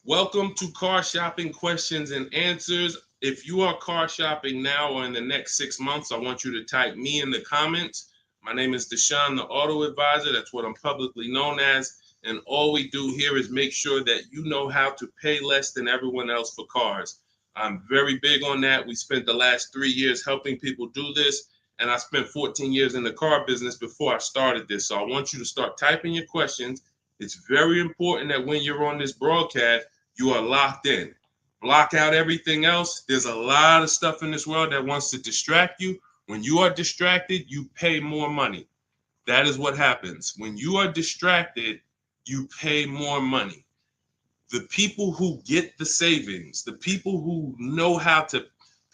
Welcome to Car Shopping Questions and Answers. If you are car shopping now or in the next 6 months, I want you to type me in the comments. My name is Deshone the Auto Advisor. That's what I'm publicly known as. And all we do here is make sure that you know how to pay less than everyone else for cars. I'm very big on that. We spent the last 3 years helping people do this. And I spent 14 years in the car business before I started this. So I want you to start typing your questions. It's very important that when you're on this broadcast, you are locked in. Block out everything else. There's a lot of stuff in this world that wants to distract you. When you are distracted, you pay more money. That is what happens. When you are distracted, you pay more money. The people who get the savings, the people who know how to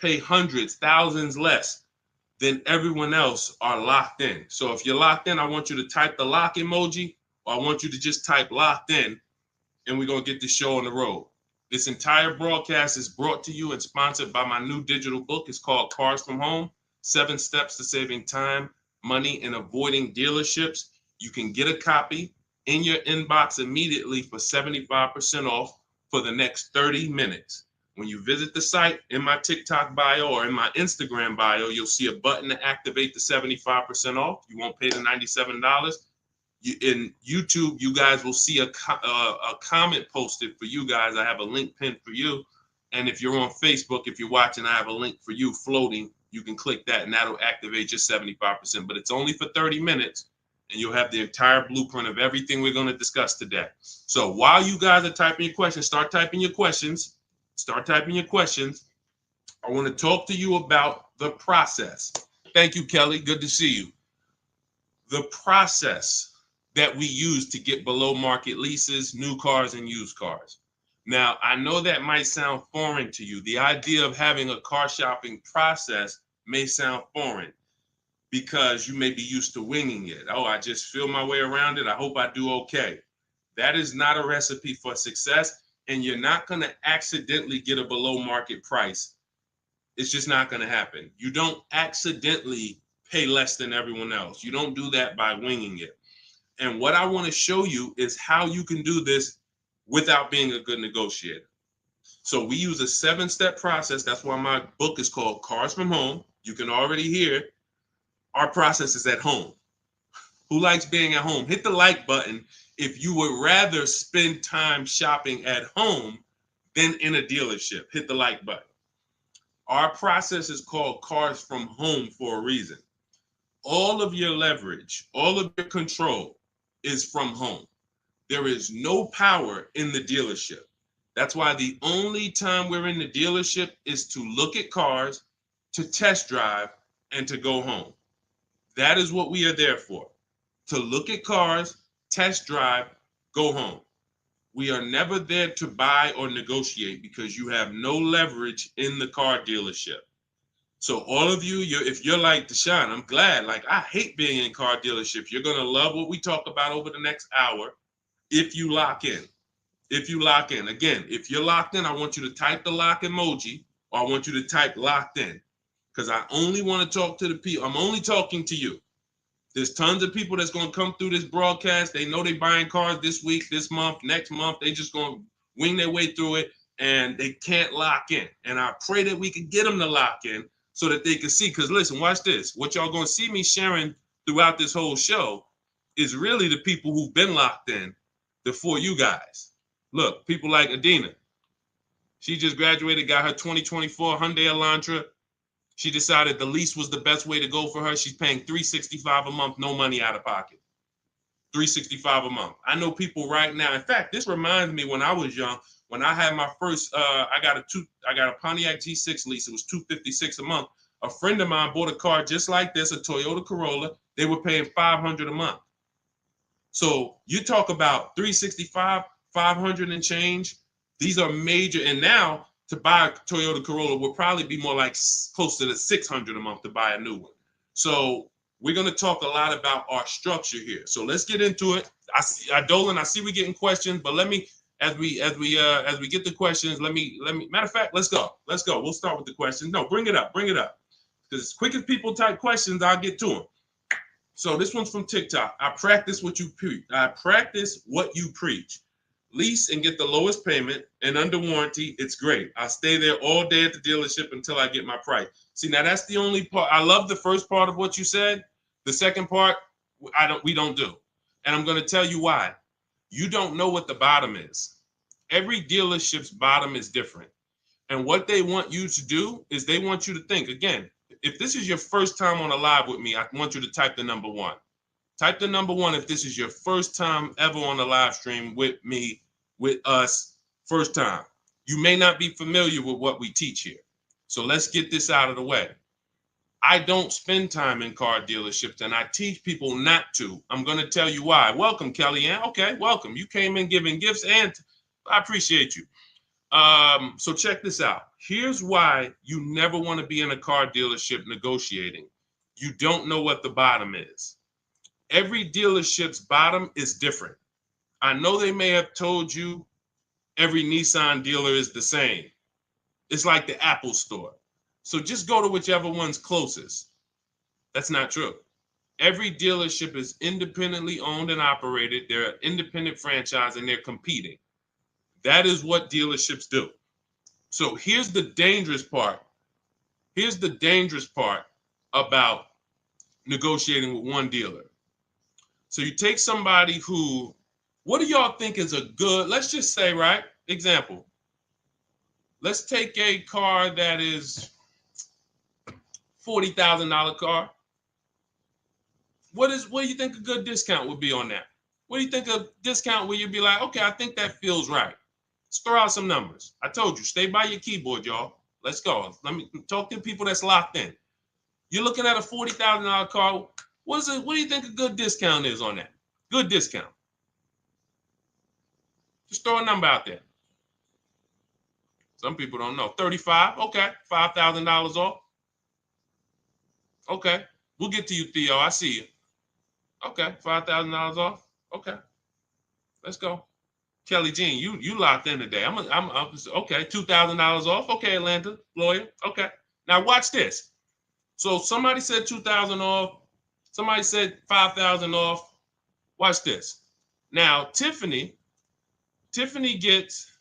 pay hundreds, thousands less than everyone else are locked in. So if you're locked in, I want you to type the lock emoji, or I want you to just type locked in, and we're going to get this show on the road. This entire broadcast is brought to you and sponsored by my new digital book. It's called Cars from Home, 7 Steps to Saving Time, Money, and Avoiding Dealerships. You can get a copy in your inbox immediately for 75% off for the next 30 minutes. When you visit the site, in my TikTok bio or in my Instagram bio, you'll see a button to activate the 75% off. You won't pay the $97. In YouTube, you guys will see a comment posted for you guys. I have a link pinned for you. And if you're on Facebook, if you're watching, I have a link for you floating. You can click that and that'll activate your 75%. But it's only for 30 minutes and you'll have the entire blueprint of everything we're going to discuss today. So while you guys are typing your questions, start typing your questions. Start typing your questions. I want to talk to you about the process. Thank you, Kelly. Good to see you. The process that we use to get below market leases, new cars, and used cars. Now, I know that might sound foreign to you. The idea of having a car shopping process may sound foreign because you may be used to winging it. Oh, I just feel my way around it. I hope I do okay. That is not a recipe for success, and you're not going to accidentally get a below market price. It's just not going to happen. You don't accidentally pay less than everyone else. You don't do that by winging it. And what I want to show you is how you can do this without being a good negotiator. So we use a 7-step process. That's why my book is called Cars from Home. You can already hear our process is at home. Who likes being at home? Hit the like button if you would rather spend time shopping at home than in a dealership. Hit the like button. Our process is called Cars from Home for a reason. All of your leverage, all of your control is from home. There is no power in the dealership. That's why the only time we're in the dealership is to look at cars, to test drive, and to go home. That is what we are there for. To look at cars, test drive, go home. We are never there to buy or negotiate because you have no leverage in the car dealership. So all of you, if you're like Deshone, I'm glad. Like, I hate being in car dealerships. You're going to love what we talk about over the next hour if you lock in. If you lock in. Again, if you're locked in, I want you to type the lock emoji, or I want you to type locked in, because I only want to talk to the people. I'm only talking to you. There's tons of people that's going to come through this broadcast. They know they're buying cars this week, this month, next month. They just going to wing their way through it, and they can't lock in. And I pray that we can get them to lock in so that they can see. Because listen, watch this. What y'all going to see me sharing throughout this whole show is really the people who've been locked in before you guys. Look, people like Adina. She just graduated, got her 2024 Hyundai Elantra. She decided the lease was the best way to go for her. She's paying $365 a month, no money out of pocket. $365 a month. I know people right now. In fact, this reminds me when I was young, when I had my first, I got a Pontiac G6 lease. It was $256 a month. A friend of mine bought a car just like this, a Toyota Corolla. They were paying $500 a month. So you talk about 365, 500 and change. These are major. And now to buy a Toyota Corolla will probably be more like close to the $600 a month to buy a new one. So we're going to talk a lot about our structure here. So let's get into it. Dolan, I see we getting questions, but let me, as we get the questions, let me, matter of fact, let's go. We'll start with the questions. No, bring it up. Because as quick as people type questions, I'll get to them. So this one's from TikTok. I practice what you preach. lease and get the lowest payment, and under warranty, it's great. I stay there all day at the dealership until I get my price. See, now that's the only part. I love the first part of what you said. The second part, we don't do. And I'm going to tell you why. You don't know what the bottom is. Every dealership's bottom is different. And what they want you to do is they want you to think, again, if this is your first time on a live with me, I want you to type the number 1. Type the number 1 if this is your first time ever on a live stream with me, with us, first time. You may not be familiar with what we teach here. So let's get this out of the way. I don't spend time in car dealerships, and I teach people not to. I'm going to tell you why. Welcome, Kellyanne. Okay, welcome. You came in giving gifts, and I appreciate you. So check this out. Here's why you never want to be in a car dealership negotiating. You don't know what the bottom is. Every dealership's bottom is different. I know they may have told you every Nissan dealer is the same. It's like the Apple store. So just go to whichever one's closest. That's not true. Every dealership is independently owned and operated. They're an independent franchise and they're competing. That is what dealerships do. So here's the dangerous part. Here's the dangerous part about negotiating with one dealer. So you take somebody who, what do y'all think is a good, let's just say, right? Example. Let's take a car that is $40,000 car. What do you think a good discount would be on that? What do you think a discount where you'd be like, okay, I think that feels right. Let's throw out some numbers. I told you, stay by your keyboard, y'all. Let's go. Let me talk to people that's locked in. You're looking at a $40,000 car. What do you think a good discount is on that? Good discount. Just throw a number out there. Some people don't know. 35, okay. $5,000 off. Okay. We'll get to you, Theo. I see you. Okay. $5,000 off. Okay. Let's go. Kelly Jean, you locked in today. I'm okay. $2,000 off. Okay, Atlanta lawyer. Okay. Now watch this. So somebody said 2,000 off. Somebody said 5,000 off. Watch this. Now Tiffany gets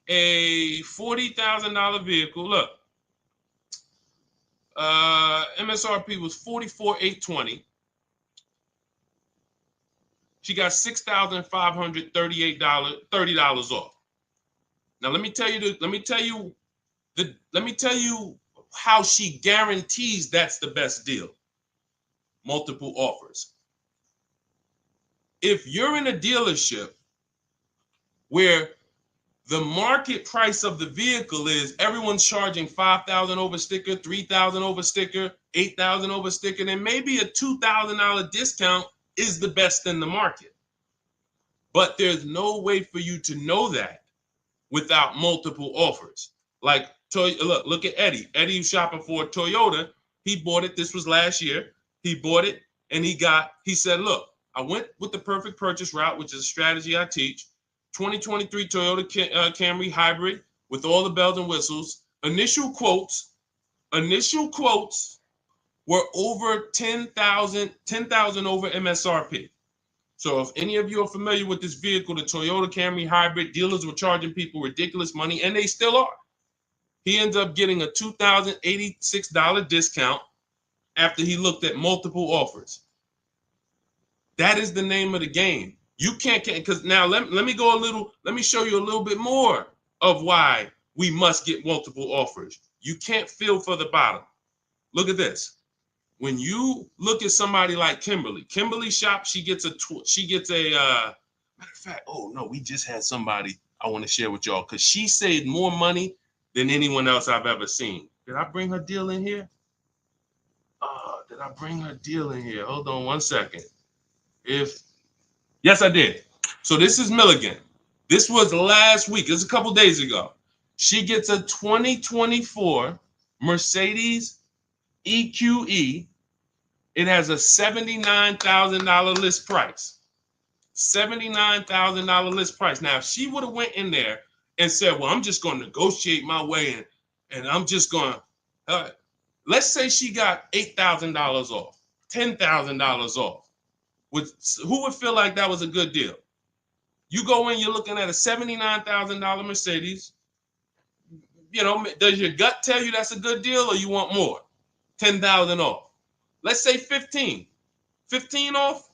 a $40,000 vehicle. Look, MSRP was $44,820. She got $6,538, $30 off. Now let me tell you how she guarantees that's the best deal. Multiple offers. If you're in a dealership where the market price of the vehicle is everyone's charging $5,000 over sticker, $3,000 over sticker, $8,000 over sticker, then maybe a $2,000 discount is the best in the market. But there's no way for you to know that without multiple offers. Like, look at Eddie. Eddie was shopping for a Toyota. He bought it. This was last year. He bought it and he said, look, I went with the perfect purchase route, which is a strategy I teach. 2023 Toyota Camry hybrid with all the bells and whistles. Initial quotes were over 10,000 over MSRP. So if any of you are familiar with this vehicle, the Toyota Camry hybrid, dealers were charging people ridiculous money, and they still are. He ends up getting a $2,086 discount after he looked at multiple offers. That is the name of the game. You can't, because now let me show you a little bit more of why we must get multiple offers. You can't feel for the bottom. Look at this. When you look at somebody like Kimberly shop, she gets a matter of fact, oh no, we just had somebody I want to share with y'all because she saved more money than anyone else I've ever seen. Did I bring her deal in here? Did I bring her deal in here? Hold on one second. Yes, I did. So this is Milligan. This was last week. It was a couple days ago. She gets a 2024 Mercedes EQE. It has a $79,000 list price. $79,000 list price. Now, if she would have went in there and said, well, I'm just going to negotiate my way in, and I'm just going to, let's say she got $8,000 off, $10,000 off. Who would feel like that was a good deal? You go in, you're looking at a $79,000 Mercedes. You know, does your gut tell you that's a good deal, or you want more? 10,000 off. Let's say 15. 15 off.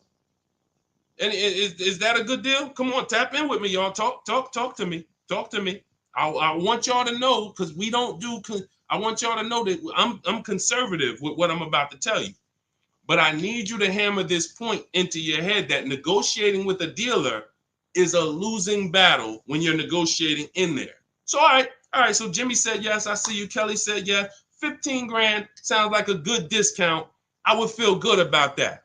And is that a good deal? Come on, tap in with me, y'all. Talk to me. Talk to me. I want y'all to know, because we don't do. I want y'all to know that I'm conservative with what I'm about to tell you. But I need you to hammer this point into your head that negotiating with a dealer is a losing battle when you're negotiating in there. So all right. So Jimmy said yes. I see you. Kelly said yes. 15 grand sounds like a good discount. I would feel good about that.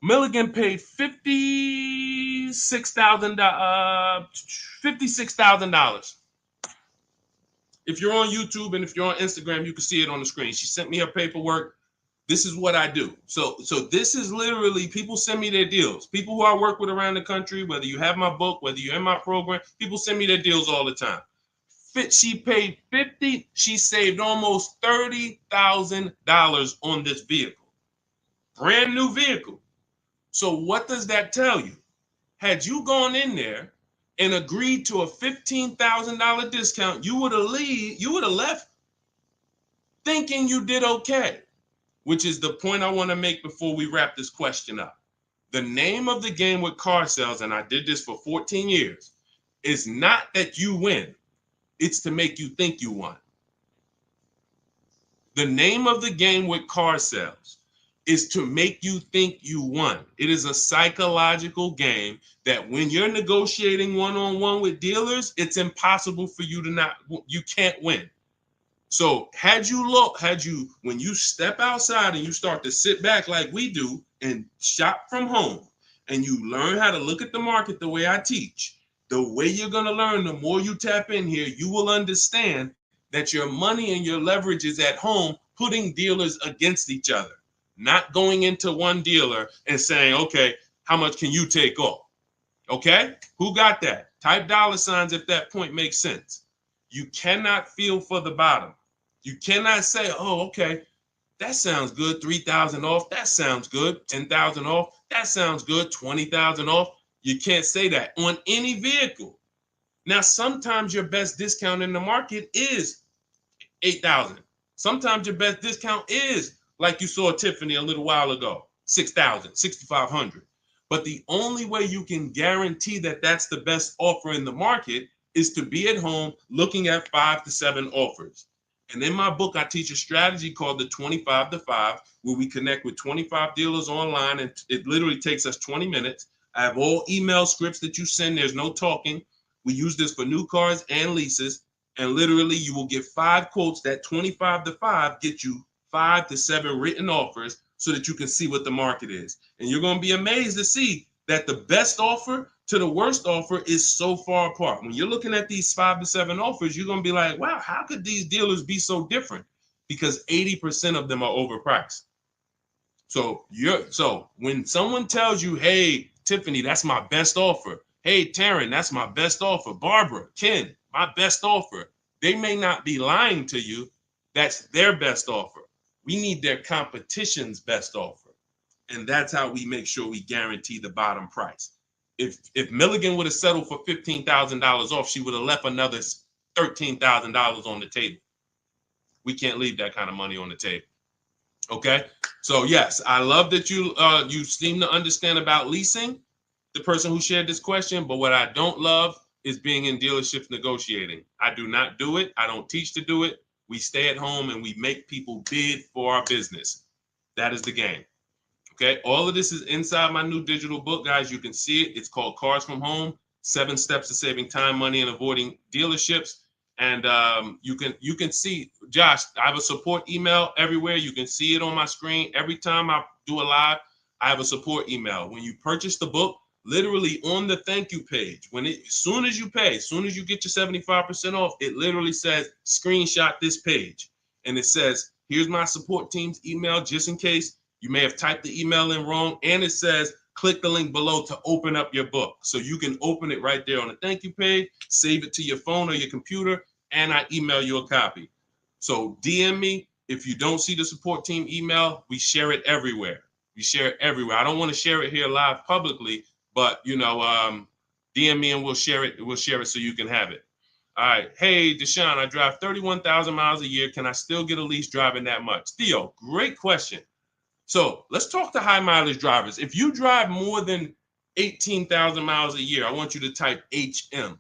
Milligan paid $56,000. If you're on YouTube and if you're on Instagram, you can see it on the screen. She sent me her paperwork. This is what I do. So this is literally, people send me their deals. People who I work with around the country, whether you have my book, whether you're in my program, people send me their deals all the time. She paid 50. She saved almost $30,000 on this vehicle. Brand new vehicle. So what does that tell you? Had you gone in there and agreed to a $15,000 discount, you would have left thinking you did okay, which is the point I want to make before we wrap this question up. The name of the game with car sales, and I did this for 14 years, is not that you win. It's to make you think you won. The name of the game with car sales is to make you think you won. It is a psychological game that when you're negotiating one-on-one with dealers, it's impossible for you to you can't win. So when you step outside and you start to sit back like we do and shop from home, and you learn how to look at the market the way I teach, the way you're going to learn, the more you tap in here, you will understand that your money and your leverage is at home, putting dealers against each other. Not going into one dealer and saying, okay, how much can you take off? Okay, who got that? Type $ if that point makes sense. You cannot feel for the bottom. You cannot say, oh, okay, that sounds good. 3,000 off. That sounds good. 10,000 off. That sounds good. 20,000 off. You can't say that on any vehicle. Now, sometimes your best discount in the market is 8,000. Sometimes your best discount is, like you saw Tiffany a little while ago, 6,000, 6,500. But the only way you can guarantee that that's the best offer in the market is to be at home looking at 5 to 7 offers. And in my book, I teach a strategy called the 25 to 5, where we connect with 25 dealers online, and it literally takes us 20 minutes. I have all email scripts that you send. There's no talking. We use this for new cars and leases. And literally, you will get 5 quotes. That 25 to 5 get you 5 to 7 written offers so that you can see what the market is. And you're going to be amazed to see that the best offer to the worst offer is so far apart. When you're looking at these 5 to 7 offers, you're going to be like, wow, how could these dealers be so different? Because 80% of them are overpriced. So when someone tells you, hey, Tiffany, that's my best offer. Hey, Taryn, that's my best offer. Barbara, Ken, my best offer. They may not be lying to you. That's their best offer. We need their competition's best offer. And that's how we make sure we guarantee the bottom price. If Milligan would have settled for $15,000 off, she would have left another $13,000 on the table. We can't leave that kind of money on the table. Okay. So yes, I love that you seem to understand about leasing, the person who shared this question. But what I don't love is being in dealerships negotiating. I do not do it. I don't teach to do it. We stay at home and we make people bid for our business. That is the game. Okay. All of this is inside my new digital book, guys. You can see it. It's called Cars from Home: 7 Steps to Saving Time, Money, and Avoiding Dealerships. And you can see, Josh, I have a support email everywhere. You can see it on my screen. Every time I do a live, I have a support email. When you purchase the book, literally on the thank you page, as soon as you pay, as soon as you get your 75% off, it literally says, screenshot this page. And it says, here's my support team's email, just in case you may have typed the email in wrong. And it says, click the link below to open up your book. So you can open it right there on the thank you page, save it to your phone or your computer, and I email you a copy. So DM me. If you don't see the support team email, we share it everywhere. We share it everywhere. I don't want to share it here live publicly, but DM me and we'll share it. We'll share it so you can have it. All right. Hey, Deshone, I drive 31,000 miles a year. Can I still get a lease driving that much? Theo, great question. So let's talk to high mileage drivers. If you drive more than 18,000 miles a year, I want you to type HM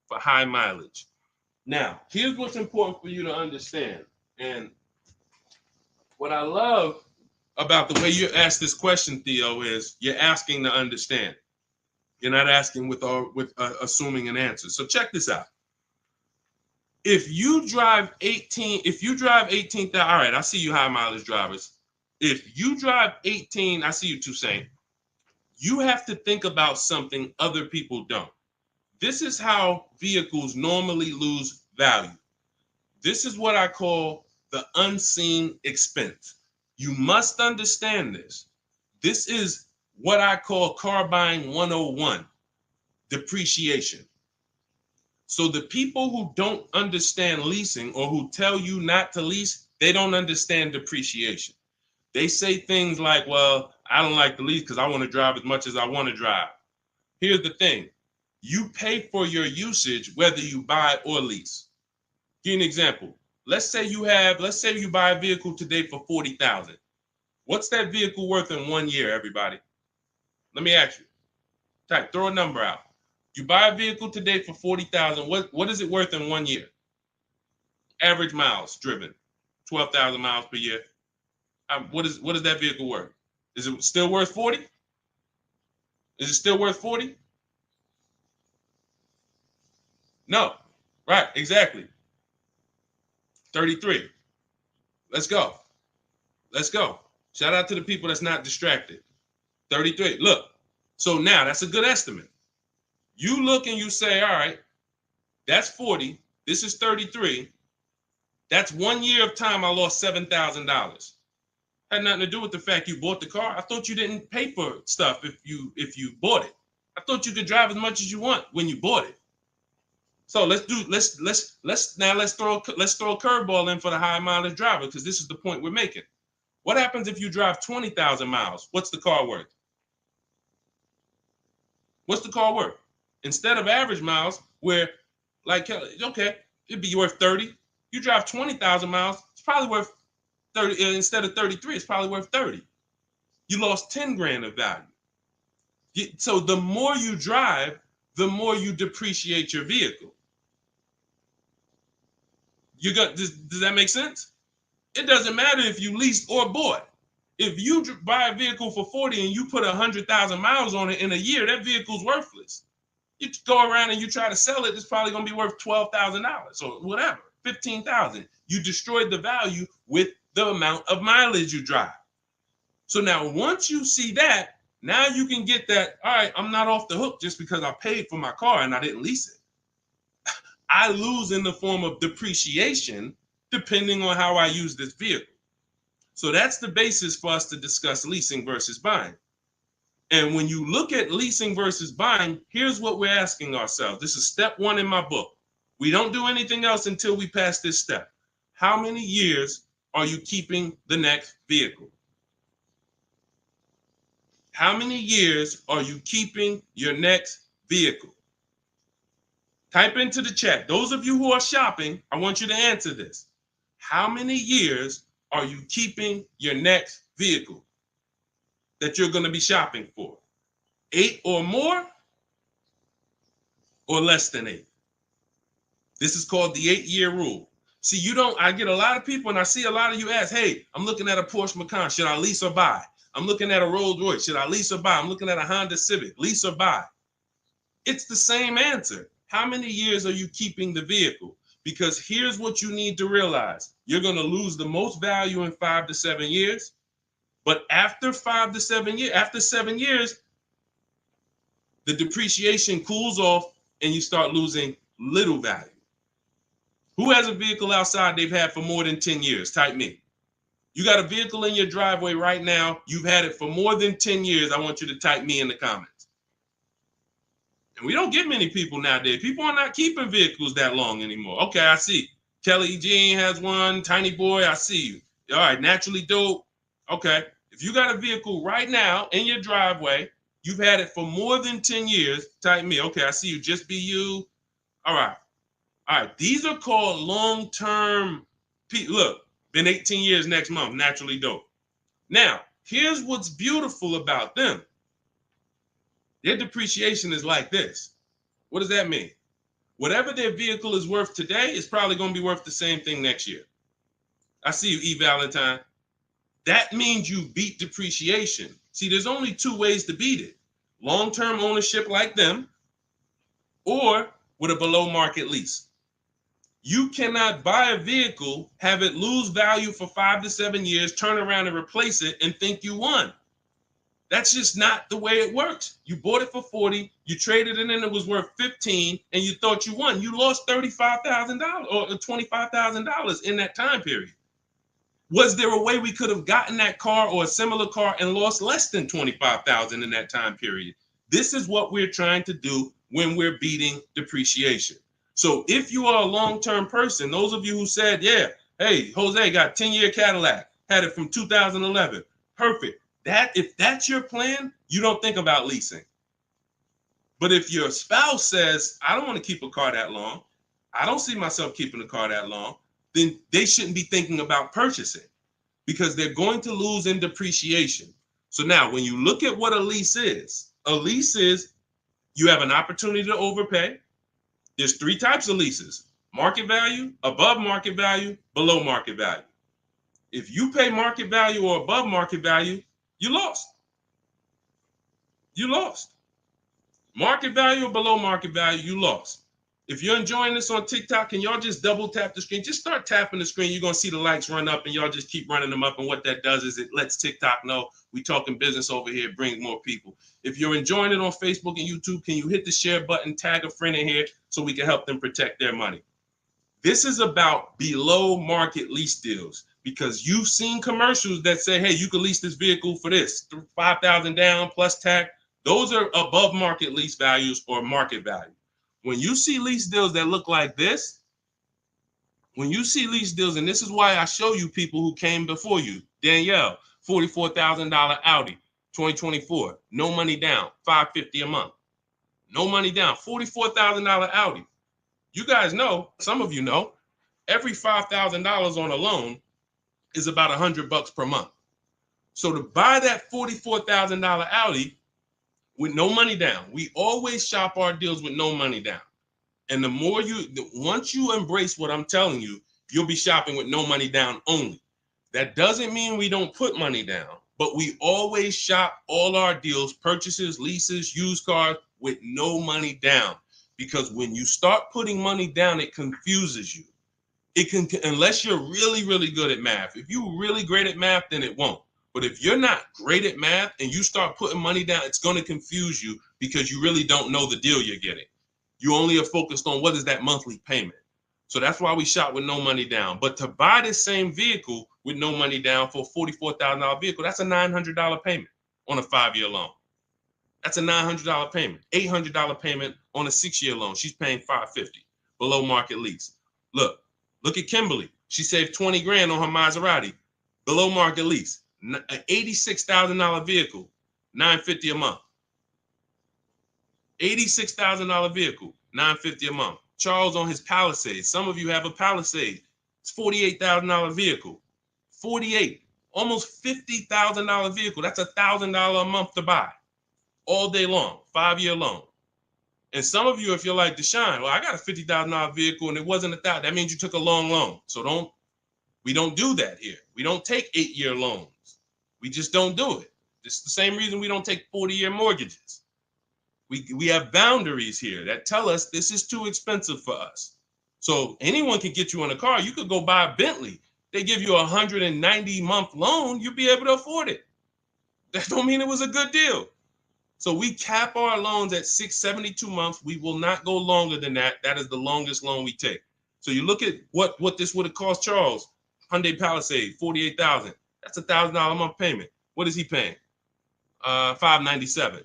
for high mileage. Now, here's what's important for you to understand. And what I love about the way you ask this question, Theo, is you're asking to understand. You're not asking with assuming an answer. So check this out. If you drive 18,000, all right, I see you high mileage drivers. If you drive 18, I see you Toussaint. You have to think about something other people don't. This is how vehicles normally lose value. This is what I call the unseen expense. You must understand this. This is what I call car buying 101, depreciation. So the people who don't understand leasing or who tell you not to lease, they don't understand depreciation. They say things like, well, I don't like to lease because I want to drive as much as I want to drive. Here's the thing. You pay for your usage whether you buy or lease. Give you an example. Let's say you buy a vehicle today for $40,000. What's that vehicle worth in 1 year, everybody? Let me ask you. Throw a number out. You buy a vehicle today for $40,000. What is it worth in 1 year? Average miles driven, 12,000 miles per year. What is that vehicle worth? Is it still worth 40? Is it still worth 40? No. Right, exactly. 33. Let's go. Let's go. Shout out to the people that's not distracted. 33. Look. So now that's a good estimate. You look and you say, all right, that's 40. This is 33. That's 1 year of time I lost $7,000. Had nothing to do with the fact you bought the car. I thought you didn't pay for stuff if you bought it. I thought you could drive as much as you want when you bought it. So let's throw a curveball in for the high mileage driver, because this is the point we're making. What happens if you drive 20,000 miles? What's the car worth? What's the car worth? Instead of average miles, where like, okay, it'd be worth 30. You drive 20,000 miles, it's probably worth 30. Instead of 33, it's probably worth 30. You lost 10 grand of value. So the more you drive, the more you depreciate your vehicle. Does that make sense? It doesn't matter if you leased or bought. If you buy a vehicle for 40 and you put 100,000 miles on it in a year, that vehicle's worthless. You go around and you try to sell it, it's probably going to be worth $12,000 or whatever, $15,000. You destroyed the value with the amount of mileage you drive. So now once you see that, now you can get that, all right, I'm not off the hook just because I paid for my car and I didn't lease it. I lose in the form of depreciation depending on how I use this vehicle. So that's the basis for us to discuss leasing versus buying. And when you look at leasing versus buying, here's what we're asking ourselves. This is step one in my book. We don't do anything else until we pass this step. How many years are you keeping the next vehicle? How many years are you keeping your next vehicle? Type into the chat. Those of you who are shopping, I want you to answer this. How many years are you keeping your next vehicle that you're going to be shopping for? 8 or more, or less than 8? This is called the 8-year rule. See, I get a lot of people, and I see a lot of you ask, hey, I'm looking at a Porsche Macan. Should I lease or buy? I'm looking at a Rolls Royce. Should I lease or buy? I'm looking at a Honda Civic. Lease or buy? It's the same answer. How many years are you keeping the vehicle? Because here's what you need to realize. You're going to lose the most value in 5 to 7 years. But after 5 to 7 years, after 7 years, the depreciation cools off and you start losing little value. Who has a vehicle outside they've had for more than 10 years? Type me. You got a vehicle in your driveway right now. You've had it for more than 10 years. I want you to type me in the comments. And we don't get many people nowadays. People are not keeping vehicles that long anymore. Okay, I see. Kelly Jean has one. Tiny Boy, I see you. All right, Naturally Dope. Okay. If you got a vehicle right now in your driveway, you've had it for more than 10 years, type me. Okay, I see you, just be you. All right. All right. These are called long-term. Look, been 18 years next month, naturally dope. Now, here's what's beautiful about them. Their depreciation is like this. What does that mean? Whatever their vehicle is worth today is probably going to be worth the same thing next year. I see you, E. Valentine. That means you beat depreciation. See, there's only two ways to beat it. Long-term ownership like them, or with a below market lease. You cannot buy a vehicle, have it lose value for 5 to 7 years, turn around and replace it and think you won. That's just not the way it works. You bought it for 40, you traded it in, it was worth 15, and you thought you won. You lost $35,000 or $25,000 in that time period. Was there a way we could have gotten that car or a similar car and lost less than $25,000 in that time period? This is what we're trying to do when we're beating depreciation. So if you are a long-term person, those of you who said, yeah, hey, Jose got 10-year Cadillac, had it from 2011, perfect. If that's your plan, you don't think about leasing. But if your spouse says, I don't want to keep a car that long, I don't see myself keeping a car that long, then they shouldn't be thinking about purchasing because they're going to lose in depreciation. So now when you look at what a lease is you have an opportunity to overpay. There's 3 types of leases: market value, above market value, below market value. If you pay market value or above market value, you lost. You lost. Market value or below market value, you lost. If you're enjoying this on TikTok, can y'all just double tap the screen? Just start tapping the screen. You're going to see the likes run up, and y'all just keep running them up. And what that does is it lets TikTok know we talking business over here, brings more people. If you're enjoying it on Facebook and YouTube, can you hit the share button, tag a friend in here so we can help them protect their money? This is about below market lease deals because you've seen commercials that say, hey, you can lease this vehicle for this, $5,000 down plus tax. Those are above market lease values or market value. When you see lease deals that look like this, and this is why I show you people who came before you. Danielle, $44,000 Audi, 2024, no money down, $550 a month. No money down, $44,000 Audi. You guys know, some of you know, every $5,000 on a loan is about $100 per month. So to buy that $44,000 Audi with no money down, we always shop our deals with no money down. And once you embrace what I'm telling you, you'll be shopping with no money down only. That doesn't mean we don't put money down, but we always shop all our deals, purchases, leases, used cars with no money down. Because when you start putting money down, it confuses you. Unless you're really, really good at math. If you're really great at math, then it won't. But if you're not great at math and you start putting money down, it's going to confuse you because you really don't know the deal you're getting. You only are focused on what is that monthly payment. So that's why we shop with no money down. But to buy this same vehicle with no money down for a $44,000 vehicle, that's a $900 payment on a 5-year loan. That's a $900 payment, $800 payment on a 6-year loan. She's paying $550 below market lease. Look at Kimberly. She saved 20 grand on her Maserati, below market lease, an $86,000 vehicle, $950 a month. $86,000 vehicle, $950 a month. Charles on his Palisade. Some of you have a Palisade. It's $48,000 vehicle. 48, almost $50,000 vehicle. That's $1,000 a month to buy. All day long, 5-year loan. And some of you, if you're like Deshone, well, I got a $50,000 vehicle and it wasn't $1,000. That means you took a long loan. So we don't do that here. We don't take 8-year loans. We just don't do it. It's the same reason we don't take 40-year mortgages. We have boundaries here that tell us this is too expensive for us. So anyone can get you in a car. You could go buy a Bentley. They give you a 190-month loan. You'll be able to afford it. That don't mean it was a good deal. So we cap our loans at 672 months. We will not go longer than that. That is the longest loan we take. So you look at what this would have cost Charles. Hyundai Palisade, $48,000. That's $1,000 a month payment. What is he paying? $597.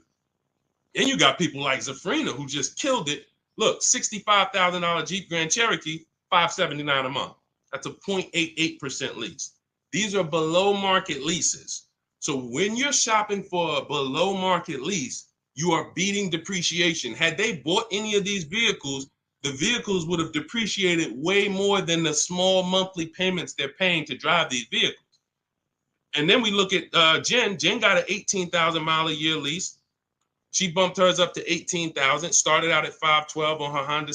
And you got people like Zafrina who just killed it. Look, $65,000 Jeep Grand Cherokee, $579 a month. That's a 0.88% lease. These are below market leases. So when you're shopping for a below market lease, you are beating depreciation. Had they bought any of these vehicles, the vehicles would have depreciated way more than the small monthly payments they're paying to drive these vehicles. And then we look at Jen. Jen got an 18,000 mile a year lease. She bumped hers up to 18,000. Started out at 512 on her Honda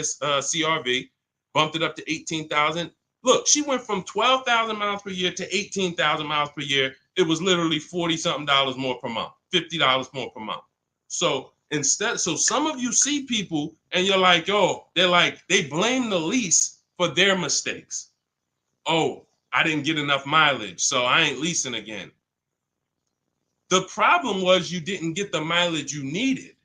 CRV. Bumped it up to 18,000. Look, she went from 12,000 miles per year to 18,000 miles per year. It was literally 40 something dollars more per month, $50 more per month. So some of you see people and you're like, oh, they blame the lease for their mistakes. Oh, I didn't get enough mileage, so I ain't leasing again. The problem was you didn't get the mileage you needed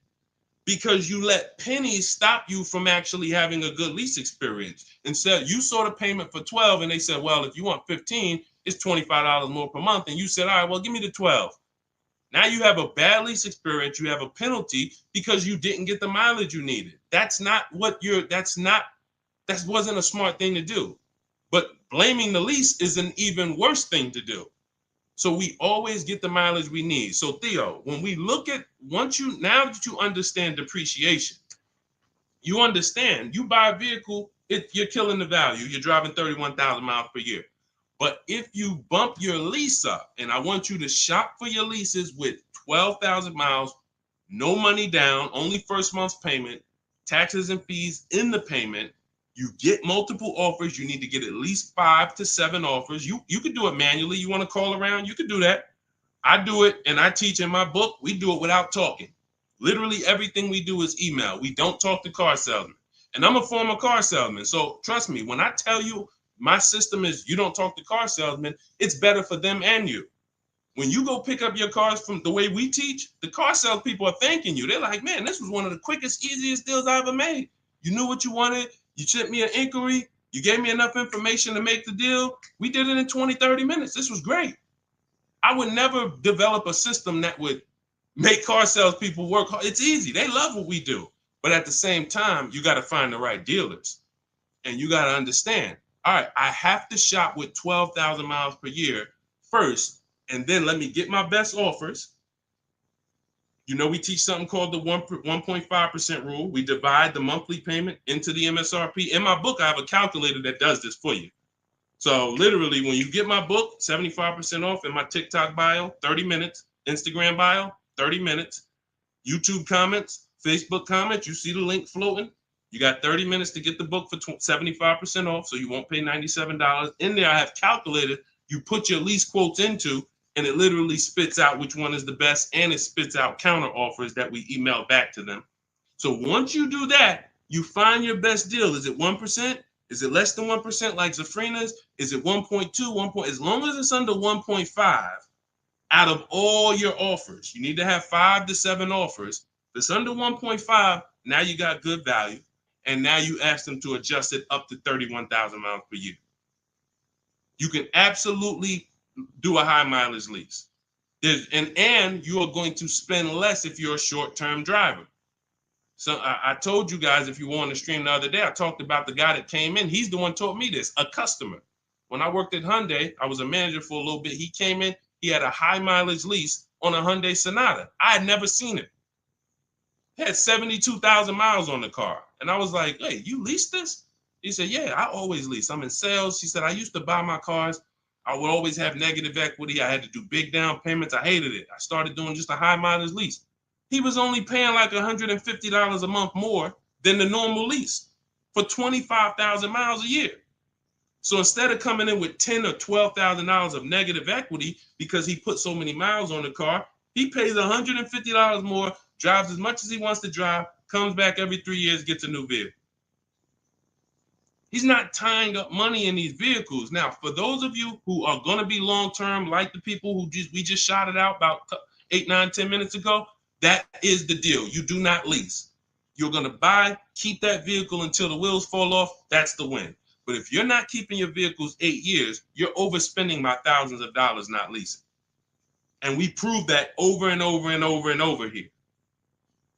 because you let pennies stop you from actually having a good lease experience. Instead, you saw the payment for 12 and they said, well, if you want 15, it's $25 more per month. And you said, all right, well, give me the 12. Now you have a bad lease experience. You have a penalty because you didn't get the mileage you needed. That wasn't a smart thing to do. But blaming the lease is an even worse thing to do. So we always get the mileage we need. So Theo, when we look at now that you understand depreciation, you understand you buy a vehicle, you're killing the value. You're driving 31,000 miles per year. But if you bump your lease up, and I want you to shop for your leases with 12,000 miles, no money down, only first month's payment, taxes and fees in the payment. You get multiple offers. You need to get at least 5 to 7 offers. You could do it manually. You want to call around? You could do that. I do it, and I teach in my book. We do it without talking. Literally everything we do is email. We don't talk to car salesmen. And I'm a former car salesman. So trust me, when I tell you my system is you don't talk to car salesmen, it's better for them and you. When you go pick up your cars from the way we teach, the car sales people are thanking you. They're like, man, this was one of the quickest, easiest deals I ever made. You knew what you wanted. You sent me an inquiry. You gave me enough information to make the deal. We did it in 20, 30 minutes. This was great. I would never develop a system that would make car sales people work hard. It's easy. They love what we do. But at the same time, you got to find the right dealers. And you got to understand, all right, I have to shop with 12,000 miles per year first, and then let me get my best offers. You know, we teach something called the 1.5% rule. We divide the monthly payment into the MSRP. In my book, I have a calculator that does this for you. So literally, when you get my book, 75% off in my TikTok bio, 30 minutes, Instagram bio, 30 minutes, YouTube comments, Facebook comments, you see the link floating. You got 30 minutes to get the book for 75% off, so you won't pay $97. In there, I have calculated, you put your lease quotes into, and it literally spits out which one is the best, and it spits out counter offers that we email back to them. So once you do that, you find your best deal. Is it 1%? Is it less than 1% like Zafrina's? Is it 1.2, 1. As long as it's under 1.5, out of all your offers, you need to have 5 to 7 offers. If it's under 1.5, now you got good value. And now you ask them to adjust it up to 31,000 miles per year. You can absolutely do a high mileage lease. And you are going to spend less if you're a short-term driver. So I told you guys, if you were on the stream the other day, I talked about the guy that came in. He's the one taught me this, a customer. When I worked at Hyundai, I was a manager for a little bit. He came in, he had a high mileage lease on a Hyundai Sonata. I had never seen it. He had 72,000 miles on the car. And I was like, hey, you leased this? He said, yeah, I always lease. I'm in sales. He said, I used to buy my cars. I would always have negative equity. I had to do big down payments. I hated it. I started doing just a high mileage lease. He was only paying like $150 a month more than the normal lease for 25,000 miles a year. So instead of coming in with $10,000 or $12,000 of negative equity because he put so many miles on the car, he pays $150 more, drives as much as he wants to drive, comes back every 3 years, gets a new vehicle. He's not tying up money in these vehicles. Now, for those of you who are going to be long-term, like the people who we just shouted out about 8, 9, 10 minutes ago, that is the deal. You do not lease. You're going to buy, keep that vehicle until the wheels fall off. That's the win. But if you're not keeping your vehicles 8 years, you're overspending by thousands of dollars not leasing. And we prove that over and over and over and over here.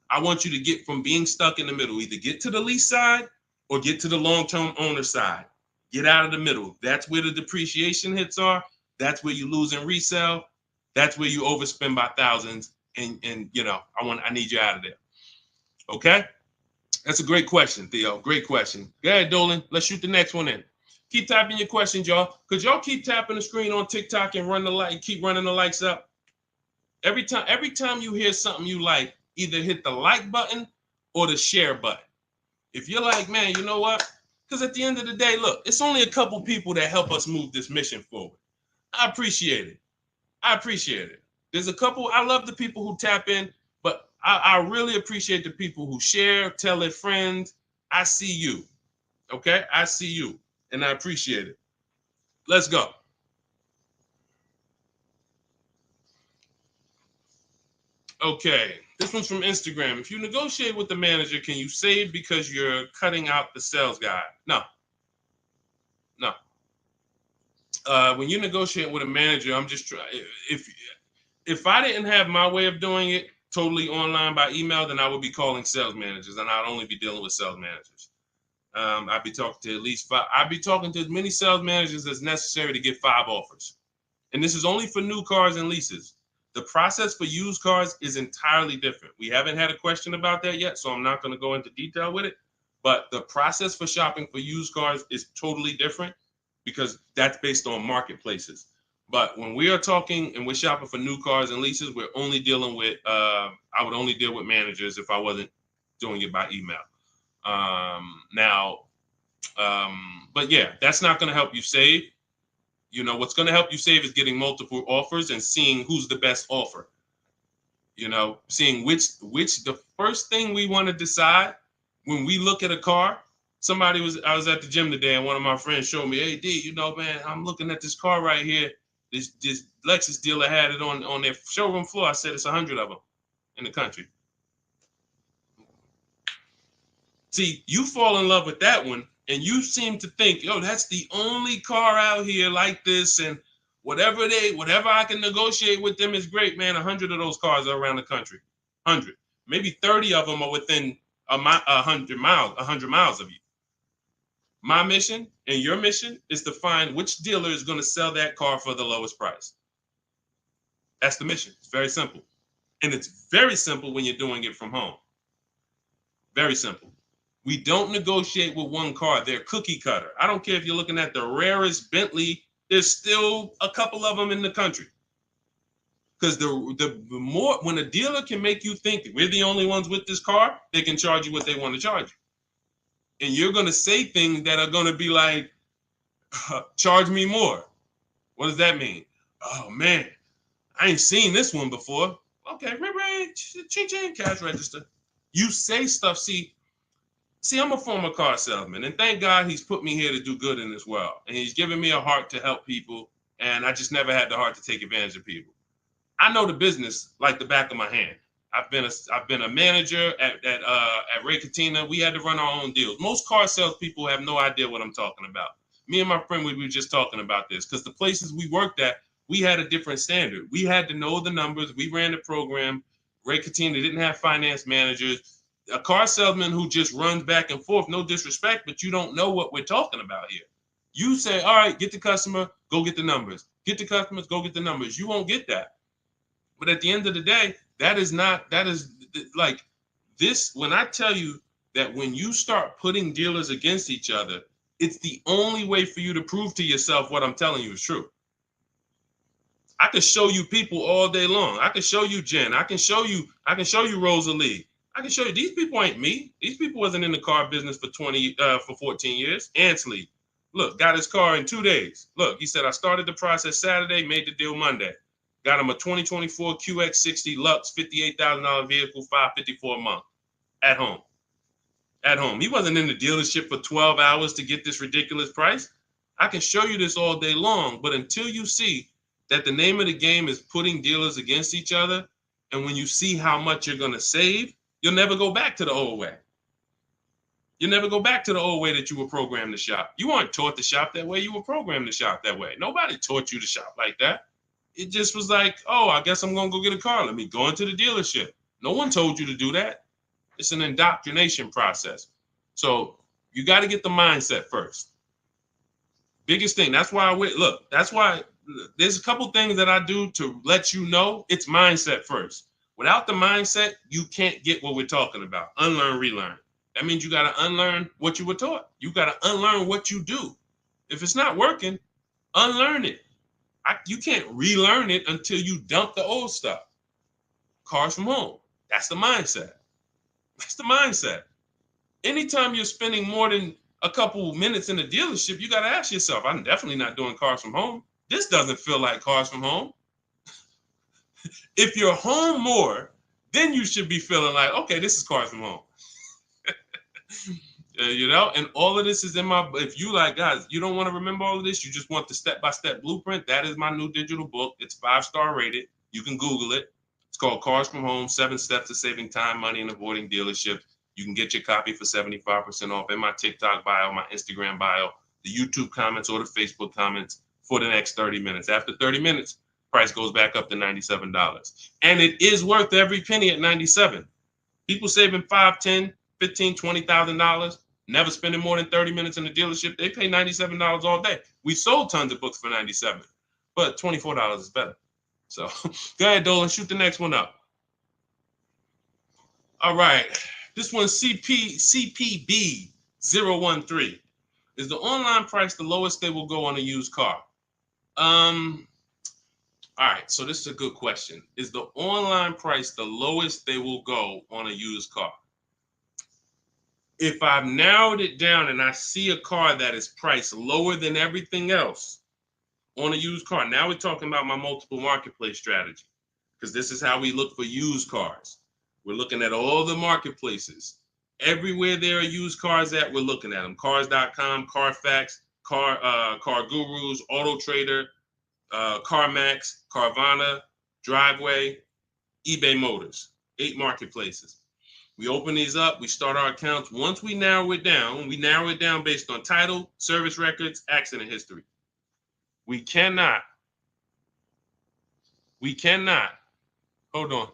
I want you to get from being stuck in the middle, either get to the lease side or get to the long-term owner side. Get out of the middle. That's where the depreciation hits are. That's where you lose in resale. That's where you overspend by thousands, and I need you out of there. Okay, that's a great question, Theo. Great question. Go ahead, Dolan. Let's shoot the next one in. Keep typing your questions, y'all. Could y'all keep tapping the screen on TikTok and keep running the likes up? Every time you hear something you like, either hit the like button or the share button. If you're like, man, you know what? Because at the end of the day, look, it's only a couple people that help us move this mission forward. I appreciate it. There's a couple. I love the people who tap in, but I really appreciate the people who share, tell their friends. I see you. Okay? I see you, and I appreciate it. Let's go. Okay, this one's from Instagram. If you negotiate with the manager, can you save because you're cutting out the sales guy? No. When you negotiate with a manager, I'm just trying. If I didn't have my way of doing it totally online by email, then I would be calling sales managers, and I'd only be dealing with sales managers. I'd be talking to at least 5. I'd be talking to as many sales managers as necessary to get 5 offers. And this is only for new cars and leases. The process for used cars is entirely different. We haven't had a question about that yet, so I'm not going to go into detail with it. But the process for shopping for used cars is totally different because that's based on marketplaces. But when we are talking and we're shopping for new cars and leases, we're only dealing with, I would only deal with managers if I wasn't doing it by email. But yeah, that's not going to help you save. What's going to help you save is getting multiple offers and seeing who's the best offer. Seeing which the first thing we want to decide when we look at a car. I was at the gym today and one of my friends showed me, hey, D, man, I'm looking at this car right here. This Lexus dealer had it on their showroom floor. I said it's 100 of them in the country. See, you fall in love with that one. And you seem to think, that's the only car out here like this, and whatever I can negotiate with them is great, man. 100 of those cars are around the country. 100, maybe 30 of them are within 100 miles of you. My mission and your mission is to find which dealer is going to sell that car for the lowest price. That's the mission. It's very simple, and it's very simple when you're doing it from home. Very simple. We don't negotiate with one car. They're cookie cutter. I don't care if you're looking at the rarest Bentley. There's still a couple of them in the country. Because the more, when a dealer can make you think we're the only ones with this car, they can charge you what they want to charge you. And you're going to say things that are going to be like, charge me more. What does that mean? Oh, man, I ain't seen this one before. Okay, ching, cash register. You say stuff, See, I'm a former car salesman, and thank God he's put me here to do good in this world. And he's given me a heart to help people, and I just never had the heart to take advantage of people. I know the business like the back of my hand. I've been a manager at Ray Katina. We had to run our own deals. Most car salespeople have no idea what I'm talking about. Me and my friend, we were just talking about this because the places we worked at, we had a different standard. We had to know the numbers. We ran the program. Ray Katina didn't have finance managers. A car salesman who just runs back and forth, no disrespect, but you don't know what we're talking about here. You say, all right, get the customer, go get the numbers. Get the customers, go get the numbers. You won't get that. But at the end of the day, that is like this. When I tell you that when you start putting dealers against each other, it's the only way for you to prove to yourself what I'm telling you is true. I can show you people all day long. I can show you Jen. I can show you Rosalie. I can show you these people ain't me. These people wasn't in the car business for 14 years. Ansley, look, got his car in 2 days. Look, he said, I started the process Saturday, made the deal Monday. Got him a 2024 QX60 Lux, $58,000 vehicle, $554 a month at home. At home. He wasn't in the dealership for 12 hours to get this ridiculous price. I can show you this all day long, but until you see that the name of the game is putting dealers against each other, and when you see how much you're going to save, you'll never go back to the old way. You'll never go back to the old way that you were programmed to shop. You weren't taught to shop that way. You were programmed to shop that way. Nobody taught you to shop like that. It just was like, oh, I guess I'm going to go get a car. Let me go into the dealership. No one told you to do that. It's an indoctrination process. So you got to get the mindset first. Biggest thing. That's why that's why there's a couple things that I do to let you know it's mindset first. Without the mindset, you can't get what we're talking about. Unlearn, relearn. That means you got to unlearn what you were taught. You got to unlearn what you do. If it's not working, unlearn it. You can't relearn it until you dump the old stuff. Cars from home. That's the mindset. That's the mindset. Anytime you're spending more than a couple minutes in the dealership, you got to ask yourself, I'm definitely not doing cars from home. This doesn't feel like cars from home. If you're home more, then you should be feeling like, okay, this is cars from home. And all of this is in my, if you like, guys, you don't want to remember all of this, you just want the step-by-step blueprint, that is my new digital book. It's 5-star rated. You can Google it. It's called Cars from Home, 7 Steps to Saving Time, Money, and Avoiding Dealerships. You can get your copy for 75% off in my TikTok bio, my Instagram bio, the YouTube comments, or the Facebook comments for the next 30 minutes. After 30 minutes, price goes back up to $97. And it is worth every penny at $97. People saving $5, $10, $15, $20,000, never spending more than 30 minutes in the dealership. They pay $97 all day. We sold tons of books for $97, but $24 is better. So go ahead, Dolan, shoot the next one up. All right. This one's CPB013. Is the online price the lowest they will go on a used car? All right, so this is a good question. Is the online price the lowest they will go on a used car? If I've narrowed it down and I see a car that is priced lower than everything else on a used car, now we're talking about my multiple marketplace strategy, because this is how we look for used cars. We're looking at all the marketplaces. Everywhere there are used cars at, we're looking at them. Cars.com, Carfax, Car Gurus, Auto Trader, CarMax, Carvana, Driveway, eBay Motors. 8 marketplaces. We open these up, we start our accounts. Once we narrow it down based on title, service records, accident history. We cannot, hold on.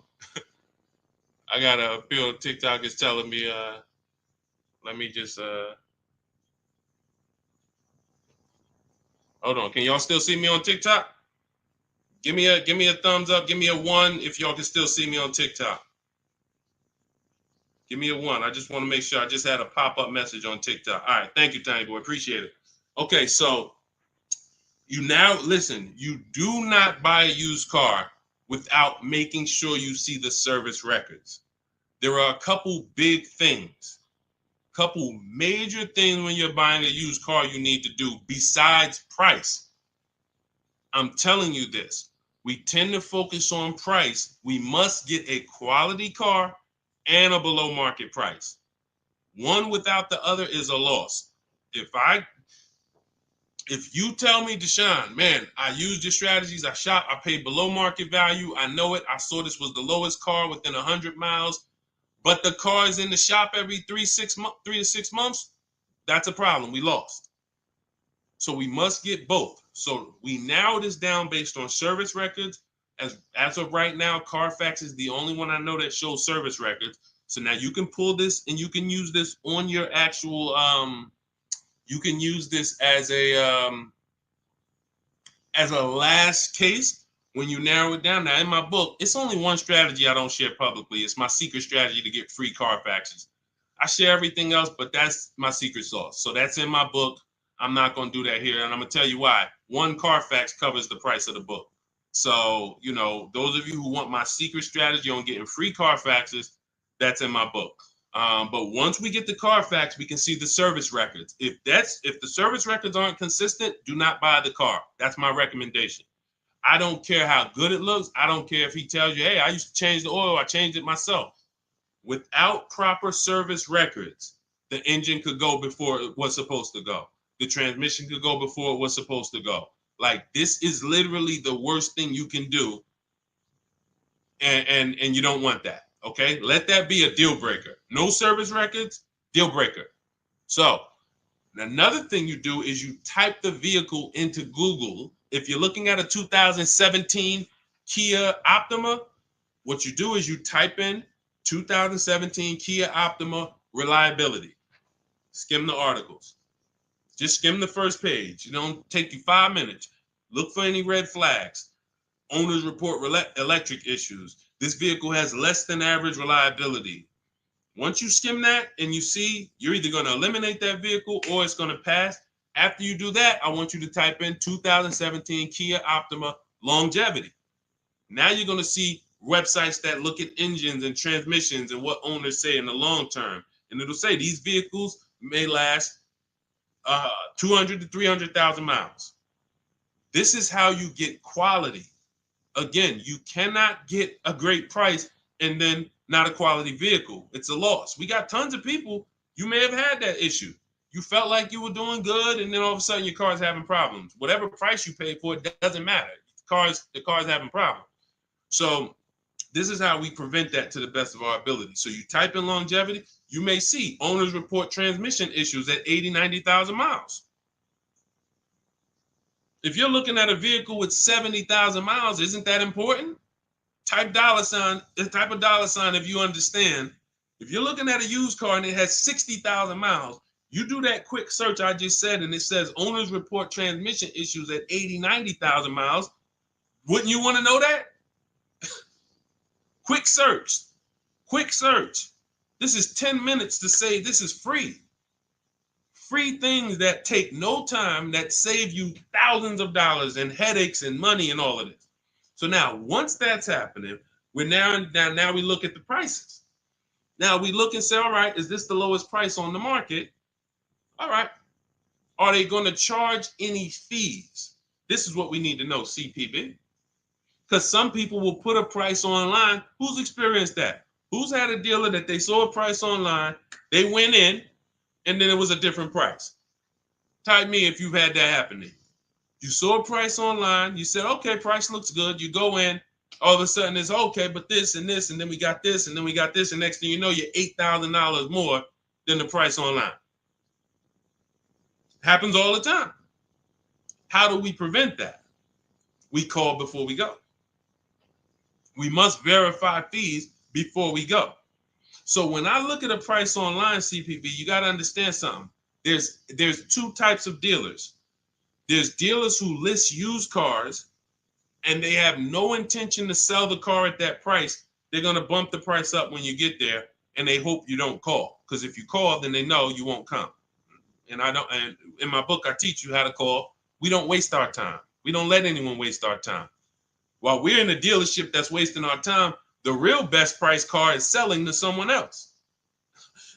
I got a feel TikTok is telling me, let me just, hold on. Can y'all still see me on TikTok? Give me a thumbs up. Give me a 1 if y'all can still see me on TikTok. Give me a 1. I just want to make sure. I just had a pop-up message on TikTok. All right. Thank you, Tiny Boy. Appreciate it. Okay, so you do not buy a used car without making sure you see the service records. There are a couple big things, couple major things when you're buying a used car you need to do besides price. I'm telling you this. We tend to focus on price. We must get a quality car and a below market price. One without the other is a loss. If you tell me, Deshone, man, I used your strategies, I shop, I paid below market value, I know it, I saw this was the lowest car within 100 miles, but the car is in the shop every 3 to 6 months, that's a problem. We lost. So we must get both. So we narrow this down based on service records. As of right now, Carfax is the only one I know that shows service records. So now you can pull this and you can use this on your actual, you can use this as a last case when you narrow it down. Now in my book, it's only one strategy I don't share publicly. It's my secret strategy to get free Carfaxes. I share everything else, but that's my secret sauce. So that's in my book. I'm not going to do that here. And I'm going to tell you why. One Carfax covers the price of the book. So, those of you who want my secret strategy on getting free Carfaxes, that's in my book. But once we get the Carfax, we can see the service records. If the service records aren't consistent, do not buy the car. That's my recommendation. I don't care how good it looks. I don't care if he tells you, hey, I used to change the oil. I changed it myself. Without proper service records, the engine could go before it was supposed to go. The transmission could go before it was supposed to go. Like, this is literally the worst thing you can do. And you don't want that. Okay, let that be a deal breaker. No service records, deal breaker. So another thing you do is you type the vehicle into Google. If you're looking at a 2017 Kia Optima, what you do is you type in 2017 Kia Optima reliability. Skim the articles. Just skim the first page. It don't take you 5 minutes. Look for any red flags. Owners report electric issues. This vehicle has less than average reliability. Once you skim that and you see you're either going to eliminate that vehicle or it's going to pass, after you do that, I want you to type in 2017 Kia Optima longevity. Now you're going to see websites that look at engines and transmissions and what owners say in the long term. And it'll say these vehicles may last 200 to 300,000 miles. This is how you get quality. Again, you cannot get a great price and then not a quality vehicle. It's a loss. We got tons of people, you may have had that issue. You felt like you were doing good, and then all of a sudden your car's having problems. Whatever price you paid for it doesn't matter. The car's having problems. So this is how we prevent that to the best of our ability. So you type in longevity, you may see owners report transmission issues at 80, 90,000 miles. If you're looking at a vehicle with 70,000 miles, isn't that important? Type dollar sign if you understand. If you're looking at a used car and it has 60,000 miles, you do that quick search I just said, and it says owners report transmission issues at 80, 90,000 miles. Wouldn't you want to know that? Quick search. This is 10 minutes to say this is free. Free things that take no time, that save you thousands of dollars and headaches and money and all of this. So now, once that's happening, we look at the prices. Now we look and say, all right, is this the lowest price on the market? All right. Are they going to charge any fees? This is what we need to know, CPB. Because some people will put a price online. Who's experienced that? Who's had a dealer that they saw a price online, they went in, and then it was a different price? Type me if you've had that happen to you. You saw a price online, you said, okay, price looks good. You go in, all of a sudden it's okay, but this, and then we got this, and then we got this, and next thing you know, you're $8,000 more than the price online. Happens all the time. How do we prevent that? We call before we go. We must verify fees before we go. So when I look at a price online, CPV, you got to understand something. There's two types of dealers. There's dealers who list used cars and they have no intention to sell the car at that price. They're going to bump the price up when you get there, and they hope you don't call. Because if you call, then they know you won't come. And in my book, I teach you how to call. We don't waste our time. We don't let anyone waste our time. While we're in a dealership that's wasting our time, the real best price car is selling to someone else.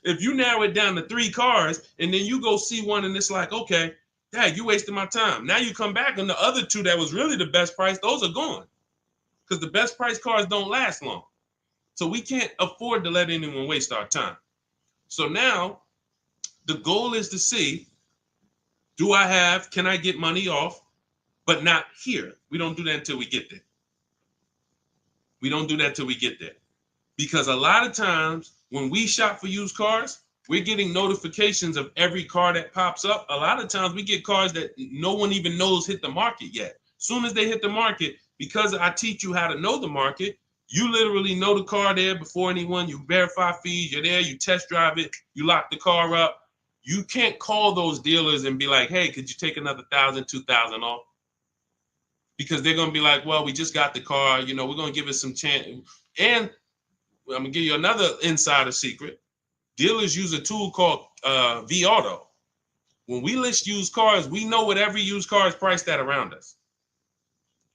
If you narrow it down to 3 cars and then you go see one and it's like, okay, Dad, you wasted my time. Now you come back and the other 2 that was really the best price, those are gone. Because the best price cars don't last long. So we can't afford to let anyone waste our time. So now the goal is to see, can I get money off, but not here. We don't do that until we get there. Because a lot of times when we shop for used cars, we're getting notifications of every car that pops up. A lot of times we get cars that no one even knows hit the market yet. Soon as they hit the market, because I teach you how to know the market, you literally know the car there before anyone. You verify fees, you're there, you test drive it, you lock the car up. You can't call those dealers and be like, hey, could you take another $1,000, $2,000 off? Because they're going to be like, well, we just got the car. We're going to give it some chance. And I'm going to give you another insider secret. Dealers use a tool called V-Auto. When we list used cars, we know what every used car is priced at around us.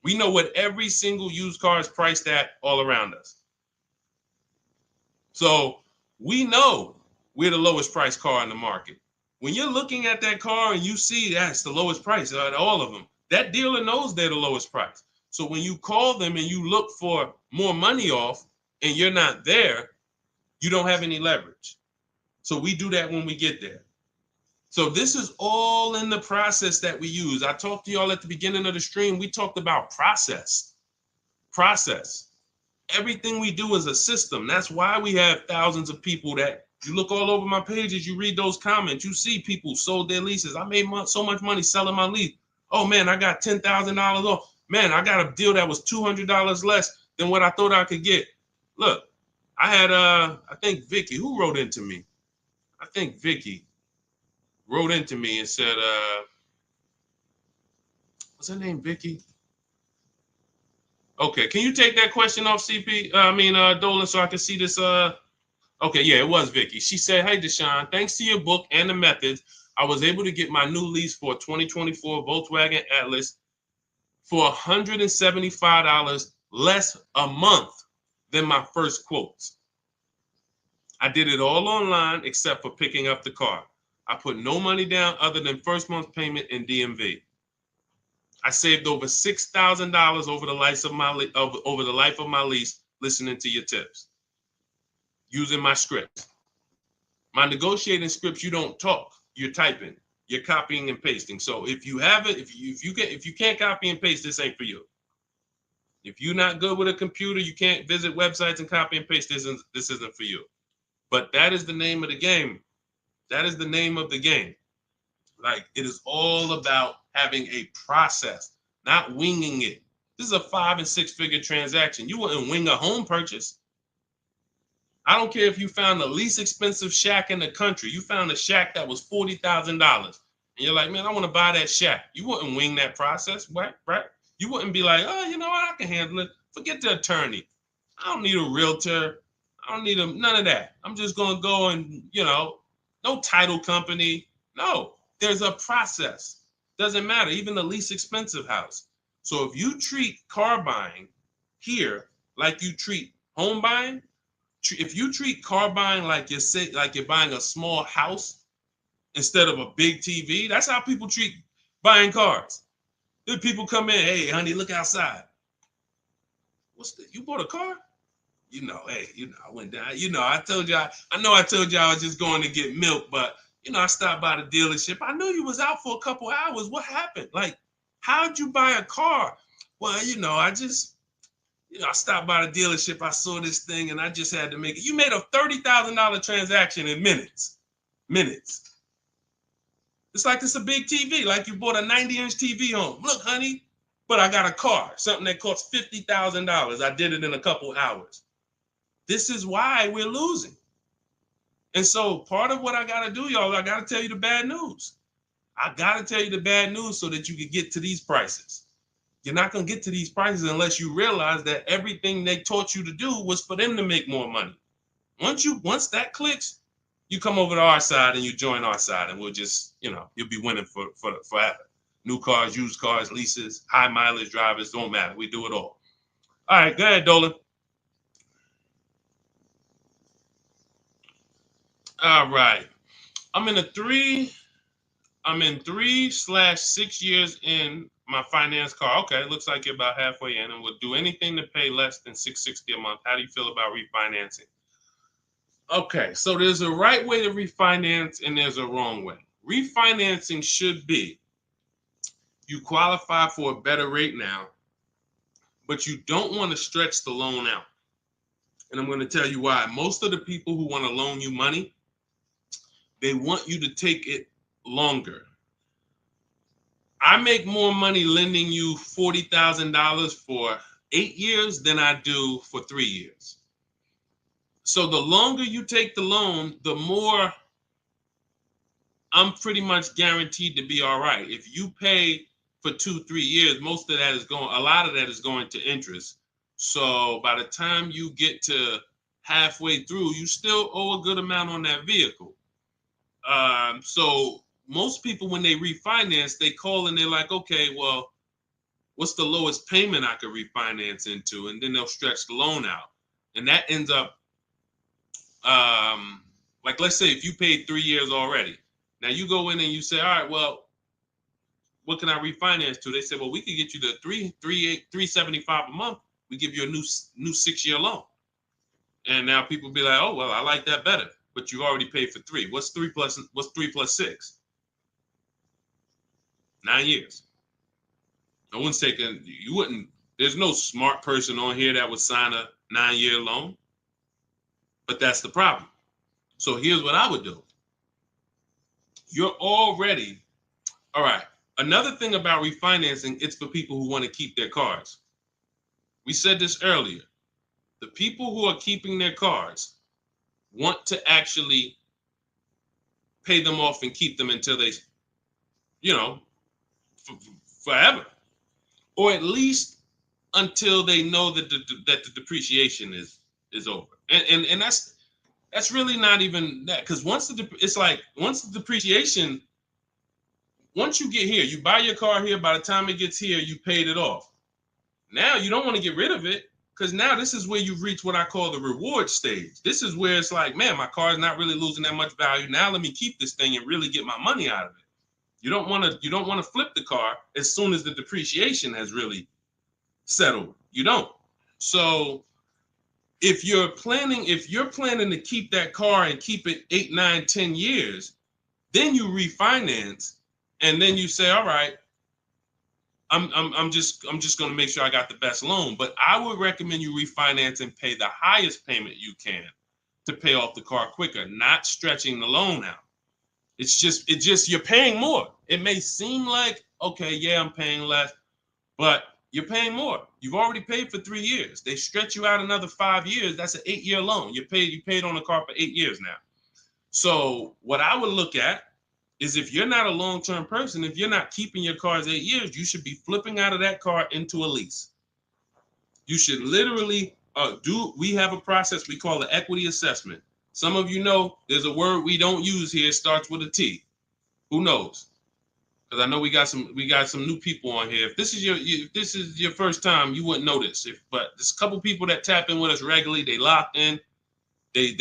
We know what every single used car is priced at all around us. So we know we're the lowest priced car in the market. When you're looking at that car and you see that's the lowest price out of all of them, that dealer knows they're the lowest price. So when you call them and you look for more money off and you're not there, you don't have any leverage. So we do that when we get there. So this is all in the process that we use. I talked to y'all at the beginning of the stream. We talked about process. Everything we do is a system. That's why we have thousands of people that you look all over my pages, you read those comments, you see people sold their leases. I made so much money selling my lease. Oh man, I got $10,000 off. Man, I got a deal that was $200 less than what I thought I could get. Look, I had, I think Vicky, who wrote into me? I think Vicky wrote into me and said, What's her name, Vicky? Okay, can you take that question off, CP? Dolan, so I can see this. Okay, yeah, it was Vicky. She said, "Hey, Deshone, thanks to your book and the methods, I was able to get my new lease for a 2024 Volkswagen Atlas for $175 less a month than my first quotes. I did it all online except for picking up the car. I put no money down other than first month's payment and DMV. I saved over $6,000 over the life of my lease listening to your tips, using my scripts. My negotiating scripts, you don't talk, you're typing, you're copying and pasting. So if you have it, if you can't copy and paste, this ain't for you. If you're not good with a computer, you can't visit websites and copy and paste. This isn't for you. But that is the name of the game. That is the name of the game. Like, it is all about having a process, not winging it. This is a 5 and 6 figure transaction. You wouldn't wing a home purchase. I don't care if you found the least expensive shack in the country. You found a shack that was $40,000. And you're like, man, I want to buy that shack. You wouldn't wing that process, right? You wouldn't be like, oh, you know what? I can handle it. Forget the attorney. I don't need a realtor. I don't need none of that. I'm just going to go and, no title company. No, there's a process. Doesn't matter. Even the least expensive house. So if you treat car buying here like you treat home buying, if you treat car buying like you're buying a small house instead of a big TV, that's how people treat buying cars. Then people come in, hey, honey, look outside. You bought a car? Hey, I went down. I told you, I told you I was just going to get milk, but I stopped by the dealership. I knew you was out for a couple hours. What happened? Like, how'd you buy a car? Well, I stopped by the dealership. I saw this thing and I just had to make it. You made a $30,000 transaction in minutes. It's like it's a big TV, like you bought a 90-inch TV home. Look, honey, but I got a car, something that costs $50,000. I did it in a couple hours. This is why we're losing. And so part of what I got to do, y'all, I got to tell you the bad news. I got to tell you the bad news so that you can get to these prices. You're not going to get to these prices unless you realize that everything they taught you to do was for them to make more money. Once that clicks, you come over to our side and you join our side, and we'll just, you'll be winning for forever. New cars, used cars, leases, high mileage drivers, don't matter. We do it all. All right, go ahead, Dolan. All right. I'm in 3/6 years in my finance car. Okay, it looks like you're about halfway in, and would do anything to pay less than $660 a month. How do you feel about refinancing? Okay, so there's a right way to refinance and there's a wrong way. Refinancing should be you qualify for a better rate now, but you don't want to stretch the loan out. And I'm going to tell you why. Most of the people who want to loan you money, they want you to take it longer. I make more money lending you $40,000 for 8 years than I do for 3 years. So the longer you take the loan, the more I'm pretty much guaranteed to be all right. If you pay for 2-3 years, a lot of that is going to interest. So by the time you get to halfway through, you still owe a good amount on that vehicle. So most people, when they refinance, they call and they're like, okay, well, what's the lowest payment I could refinance into? And then they'll stretch the loan out. And that ends up, like, let's say if you paid 3 years already. Now you go in and you say, all right, well, what can I refinance to? They say, well, we could get you the $375 a month. We give you a new 6-year loan. And now people be like, oh, well, I like that better. But you already paid for 3. What's 3 plus 6? 9 years. No one's taking, there's no smart person on here that would sign a 9-year loan. But that's the problem. So here's what I would do. You're already, all right. Another thing about refinancing, it's for people who want to keep their cars. We said this earlier. The people who are keeping their cars want to actually pay them off and keep them until they, forever. or at least until they know that the depreciation is over. And that's really not even that, because once the depreciation, once you get here, you buy your car here, by the time it gets here, you paid it off. Now you don't want to get rid of it, because now this is where you've reached what I call the reward stage. This is where it's like, man, my car is not really losing that much value. Now let me keep this thing and really get my money out of it. You don't want to flip the car as soon as the depreciation has really settled. You don't. So if you're planning to keep that car and keep it 8, 9, 10 years, then you refinance, and then you say, all right, I'm just going to make sure I got the best loan. But I would recommend you refinance and pay the highest payment you can to pay off the car quicker, not stretching the loan out. It's just you're paying more. It may seem like, okay, yeah, I'm paying less, but you're paying more. You've already paid for 3 years. They stretch you out another 5 years. That's an 8-year loan. You paid on the car for 8 years now. So what I would look at is, if you're not a long-term person, if you're not keeping your cars 8 years, you should be flipping out of that car into a lease. You should literally we have a process we call the equity assessment. Some of you know there's a word we don't use here. It starts with a T. Who knows? Because I know we got some new people on here. If this is your first time, you wouldn't know this. But there's a couple people that tap in with us regularly. They locked in. They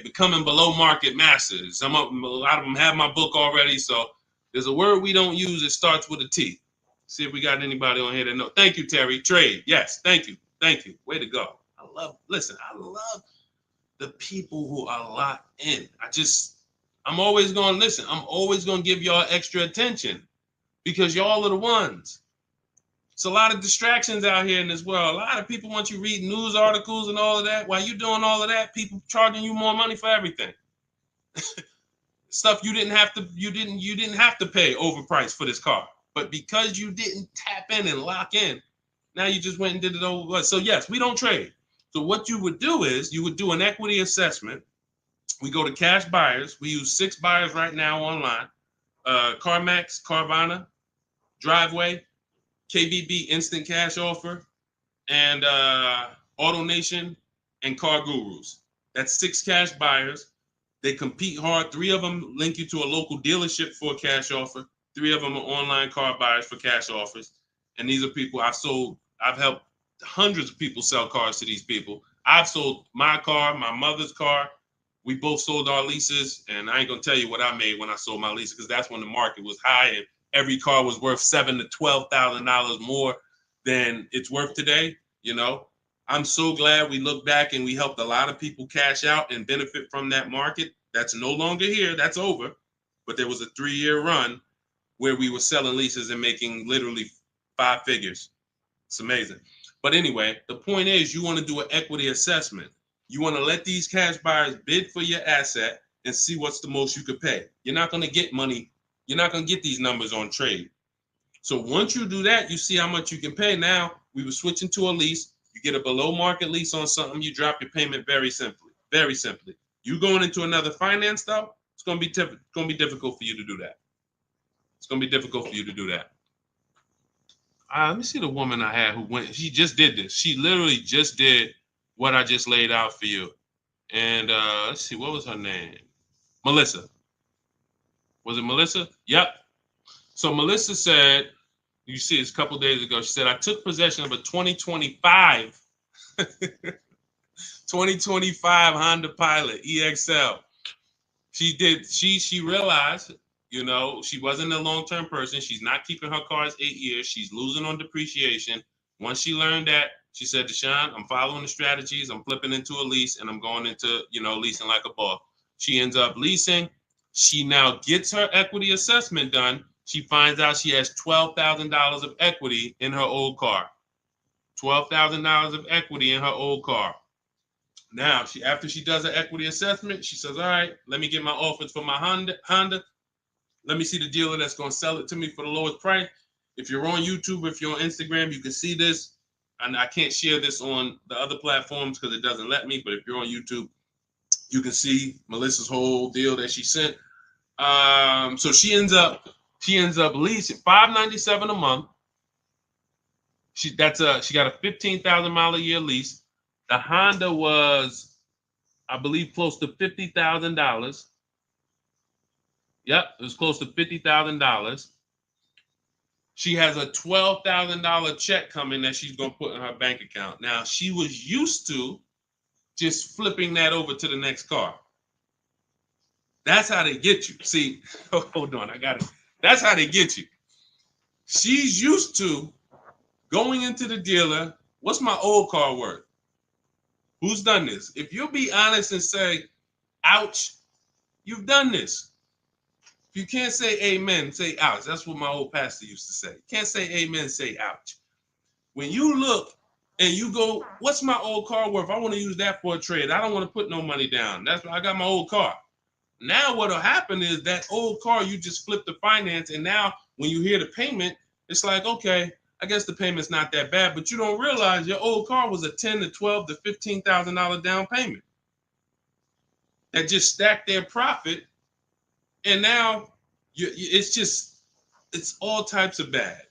becoming below market masters. A lot of them have my book already. So there's a word we don't use. It starts with a T. See if we got anybody on here that know. Thank you, Terry. Trade. Yes. Thank you. Way to go. I love the people who are locked in. I'm always going to listen. I'm always going to give y'all extra attention, because y'all are the ones. It's a lot of distractions out here in this world. A lot of people want you reading news articles and all of that. While you doing all of that, people charging you more money for everything. Stuff you didn't have to pay overpriced for this car. But because you didn't tap in and lock in, now you just went and did it over. So yes, we don't trade. So what you would do is you would do an equity assessment. We go to cash buyers. We use 6 buyers right now online. CarMax, Carvana, Driveway, KBB Instant Cash Offer, and AutoNation and Car Gurus. That's 6 cash buyers. They compete hard. 3 of them link you to a local dealership for a cash offer. 3 of them are online car buyers for cash offers. And these are people I've helped hundreds of people sell cars to these people. I've sold my car, my mother's car. We both sold our leases, and I ain't gonna tell you what I made when I sold my leases, because that's when the market was high and every car was worth $7,000 to $12,000 more than it's worth today. You know, I'm so glad we look back and we helped a lot of people cash out and benefit from that market. That's no longer here. That's over. But there was a 3-year run where we were selling leases and making literally 5 figures. It's amazing. But anyway, the point is, you want to do an equity assessment. You want to let these cash buyers bid for your asset and see what's the most you could pay. You're not going to get money. You're not going to get these numbers on trade. So once you do that, you see how much you can pay. Now, we were switching to a lease. You get a below market lease on something, you drop your payment very simply. Very simply. You going into another finance though, it's going to be difficult for you to do that. It's going to be difficult for you to do that. Let me see the woman I had who went. She just did this. She literally just did what I just laid out for you. And let's see, what was her name? Melissa. Was it Melissa? Yep. So Melissa said, you see this a couple days ago, she said, I took possession of a 2025 Honda Pilot EXL. She realized, you know, she wasn't a long-term person. She's not keeping her cars 8 years. She's losing on depreciation. Once she learned that, she said, Deshone, I'm following the strategies. I'm flipping into a lease and I'm going into, leasing like a boss. She ends up leasing. She now gets her equity assessment done. She finds out she has $12,000 of equity in her old car. $12,000 of equity in her old car. Now, after she does her equity assessment, she says, all right, let me get my offers for my Honda. Let me see the dealer that's going to sell it to me for the lowest price. If you're on YouTube, if you're on Instagram, you can see this. And I can't share this on the other platforms because it doesn't let me. But if you're on YouTube, you can see Melissa's whole deal that she sent. So she ends up She ends up leasing $597 a month. She got a 15,000 mile a year lease. The Honda was, I believe, close to $50,000. Yep, it was close to $50,000. She has a $12,000 check coming that she's gonna put in her bank account. Now she was used to just flipping that over to the next car. That's how they get you. See, hold on, I got it. That's how they get you. She's used to going into the dealer. What's my old car worth? Who's done this? If you'll be honest and say, ouch, you've done this. If you can't say amen, say ouch. That's what my old pastor used to say. Can't say amen, say ouch. When you look and you go, what's my old car worth? I want to use that for a trade. I don't want to put no money down. That's why I got my old car. Now what'll happen is that old car, you just flip the finance, and now when you hear the payment, it's like, okay, I guess the payment's not that bad, but you don't realize your old car was a $10,000 to $12,000 to $15,000 down payment that just stacked their profit, and now it's all types of bad.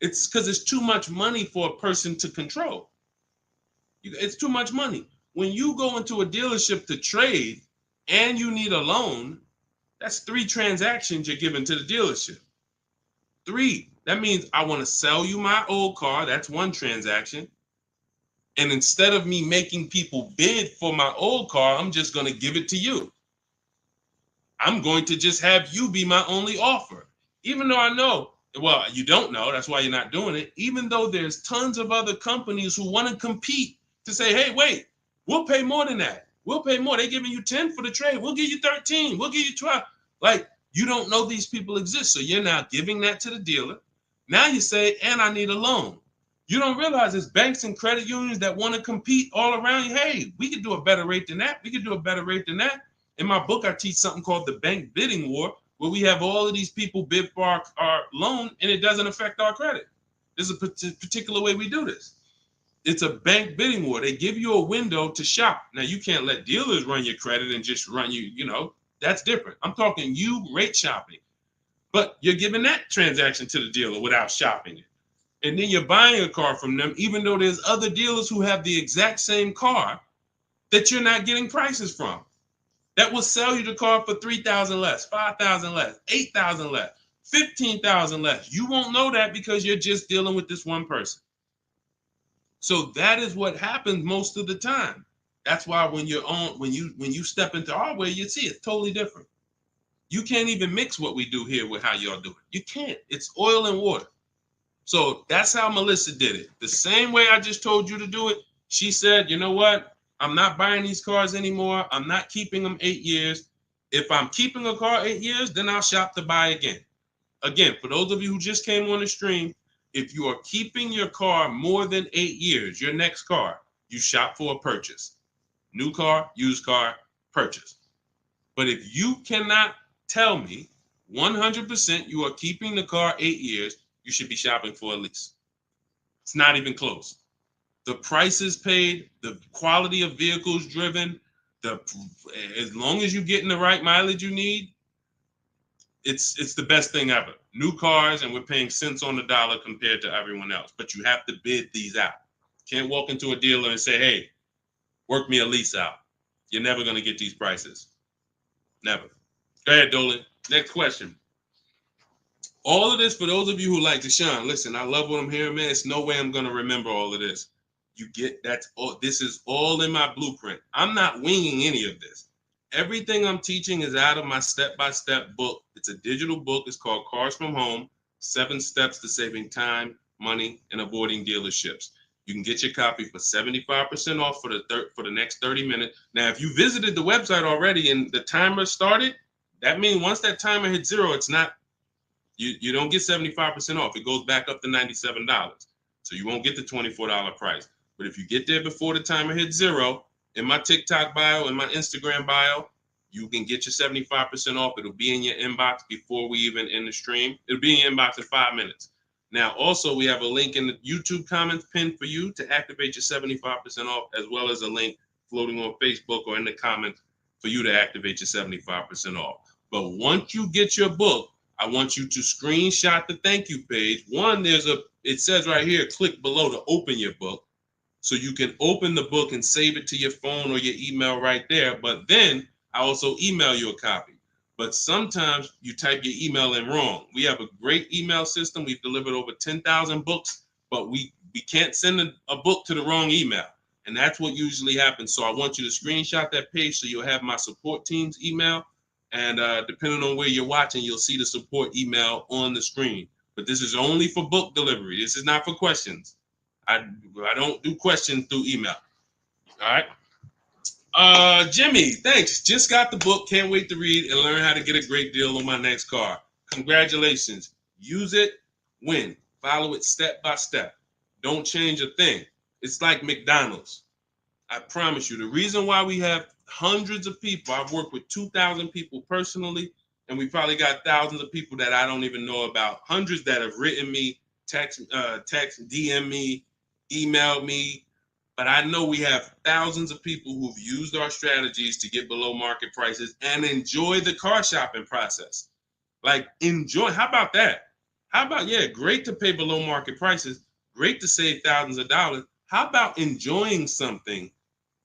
It's because it's too much money for a person to control. It's too much money. When you go into a dealership to trade and you need a loan, that's 3 transactions you're giving to the dealership. 3. That means I want to sell you my old car. That's 1 transaction. And instead of me making people bid for my old car, I'm just going to give it to you. I'm going to just have you be my only offer. Even though I know, well, you don't know, that's why you're not doing it. Even though there's tons of other companies who want to compete to say, hey, wait, we'll pay more than that. We'll pay more. They're giving you 10 for the trade. We'll give you 13. We'll give you 12. Like, you don't know these people exist. So you're now giving that to the dealer. Now you say, and I need a loan. You don't realize there's banks and credit unions that want to compete all around you. Hey, we could do a better rate than that. We could do a better rate than that. In my book, I teach something called the bank bidding war, where we have all of these people bid for our loan, and it doesn't affect our credit. There's a particular way we do this. It's a bank bidding war. They give you a window to shop. Now, you can't let dealers run your credit and just run you, that's different. I'm talking you rate shopping. But you're giving that transaction to the dealer without shopping it. And then you're buying a car from them, even though there's other dealers who have the exact same car that you're not getting prices from. That will sell you the car for $3,000 less, $5,000 less, $8,000 less, $15,000 less. You won't know that because you're just dealing with this one person. So that is what happens most of the time. That's why when you step into our way, you see it's totally different. You can't even mix what we do here with how y'all do it. You can't. It's oil and water. So that's how Melissa did it. The same way I just told you to do it. She said, you know what? I'm not buying these cars anymore. I'm not keeping them 8 years. If I'm keeping a car 8 years, then I'll shop to buy again. Again, for those of you who just came on the stream, if you are keeping your car more than 8 years, your next car, you shop for a purchase. New car, used car, purchase. But if you cannot tell me 100% you are keeping the car 8 years, you should be shopping for a lease. It's not even close. The prices paid, the quality of vehicles driven, as long as you're getting the right mileage you need, it's the best thing ever. New cars, and we're paying cents on the dollar compared to everyone else. But you have to bid these out. Can't walk into a dealer and say, hey, work me a lease out. You're never going to get these prices. Never. Go ahead, Dolan. Next question. All of this, for those of you who like Deshone, listen, I love what I'm hearing, man. It's no way I'm going to remember all of this. You get that's all. This is all in my blueprint. I'm not winging any of this. Everything I'm teaching is out of my step-by-step book. It's a digital book. It's called Cars from Home, 7 Steps to Saving Time, Money, and Avoiding Dealerships. You can get your copy for 75% off for the next 30 minutes. Now, if you visited the website already and the timer started, that means once that timer hits 0, it's not, you don't get 75% off. It goes back up to $97. So you won't get the $24 price. But if you get there before the timer hits 0, in my TikTok bio, in my Instagram bio, you can get your 75% off. It'll be in your inbox before we even end the stream. It'll be in your inbox in 5 minutes. Now, also, we have a link in the YouTube comments pinned for you to activate your 75% off, as well as a link floating on Facebook or in the comments for you to activate your 75% off. But once you get your book, I want you to screenshot the thank you page. One, it says right here, click below to open your book. So you can open the book and save it to your phone or your email right there. But then I also email you a copy. But sometimes you type your email in wrong. We have a great email system. We've delivered over 10,000 books, but we can't send a book to the wrong email. And that's what usually happens. So I want you to screenshot that page so you'll have my support team's email. And depending on where you're watching, you'll see the support email on the screen. But this is only for book delivery. This is not for questions. I don't do questions through email. All right. Jimmy, thanks. Just got the book. Can't wait to read and learn how to get a great deal on my next car. Congratulations. Use it, win. Follow it step by step. Don't change a thing. It's like McDonald's. I promise you, the reason why we have hundreds of people, I've worked with 2,000 people personally, and we probably got thousands of people that I don't even know about. Hundreds that have written me, text, DM me, emailed me. But I know we have thousands of people who've used our strategies to get below market prices and enjoy the car shopping process. Like, enjoy. How about that? How about, yeah, great to pay below market prices, great to save thousands of dollars. How about enjoying something,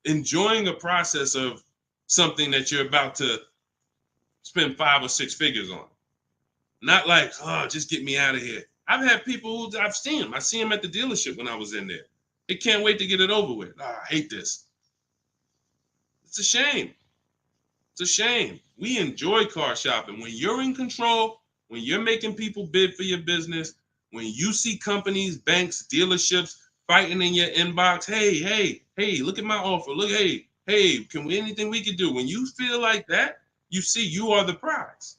enjoying a process of something that you're about to spend 5 or 6 figures on? Not like, oh, just get me out of here. I've had people who I've seen them. I see them at the dealership when I was in there. They can't wait to get it over with. Oh, I hate this. It's a shame. It's a shame. We enjoy car shopping. When you're in control, when you're making people bid for your business, when you see companies, banks, dealerships fighting in your inbox, hey, look at my offer. Look, hey, can we anything we can do? When you feel like that, you see you are the prize.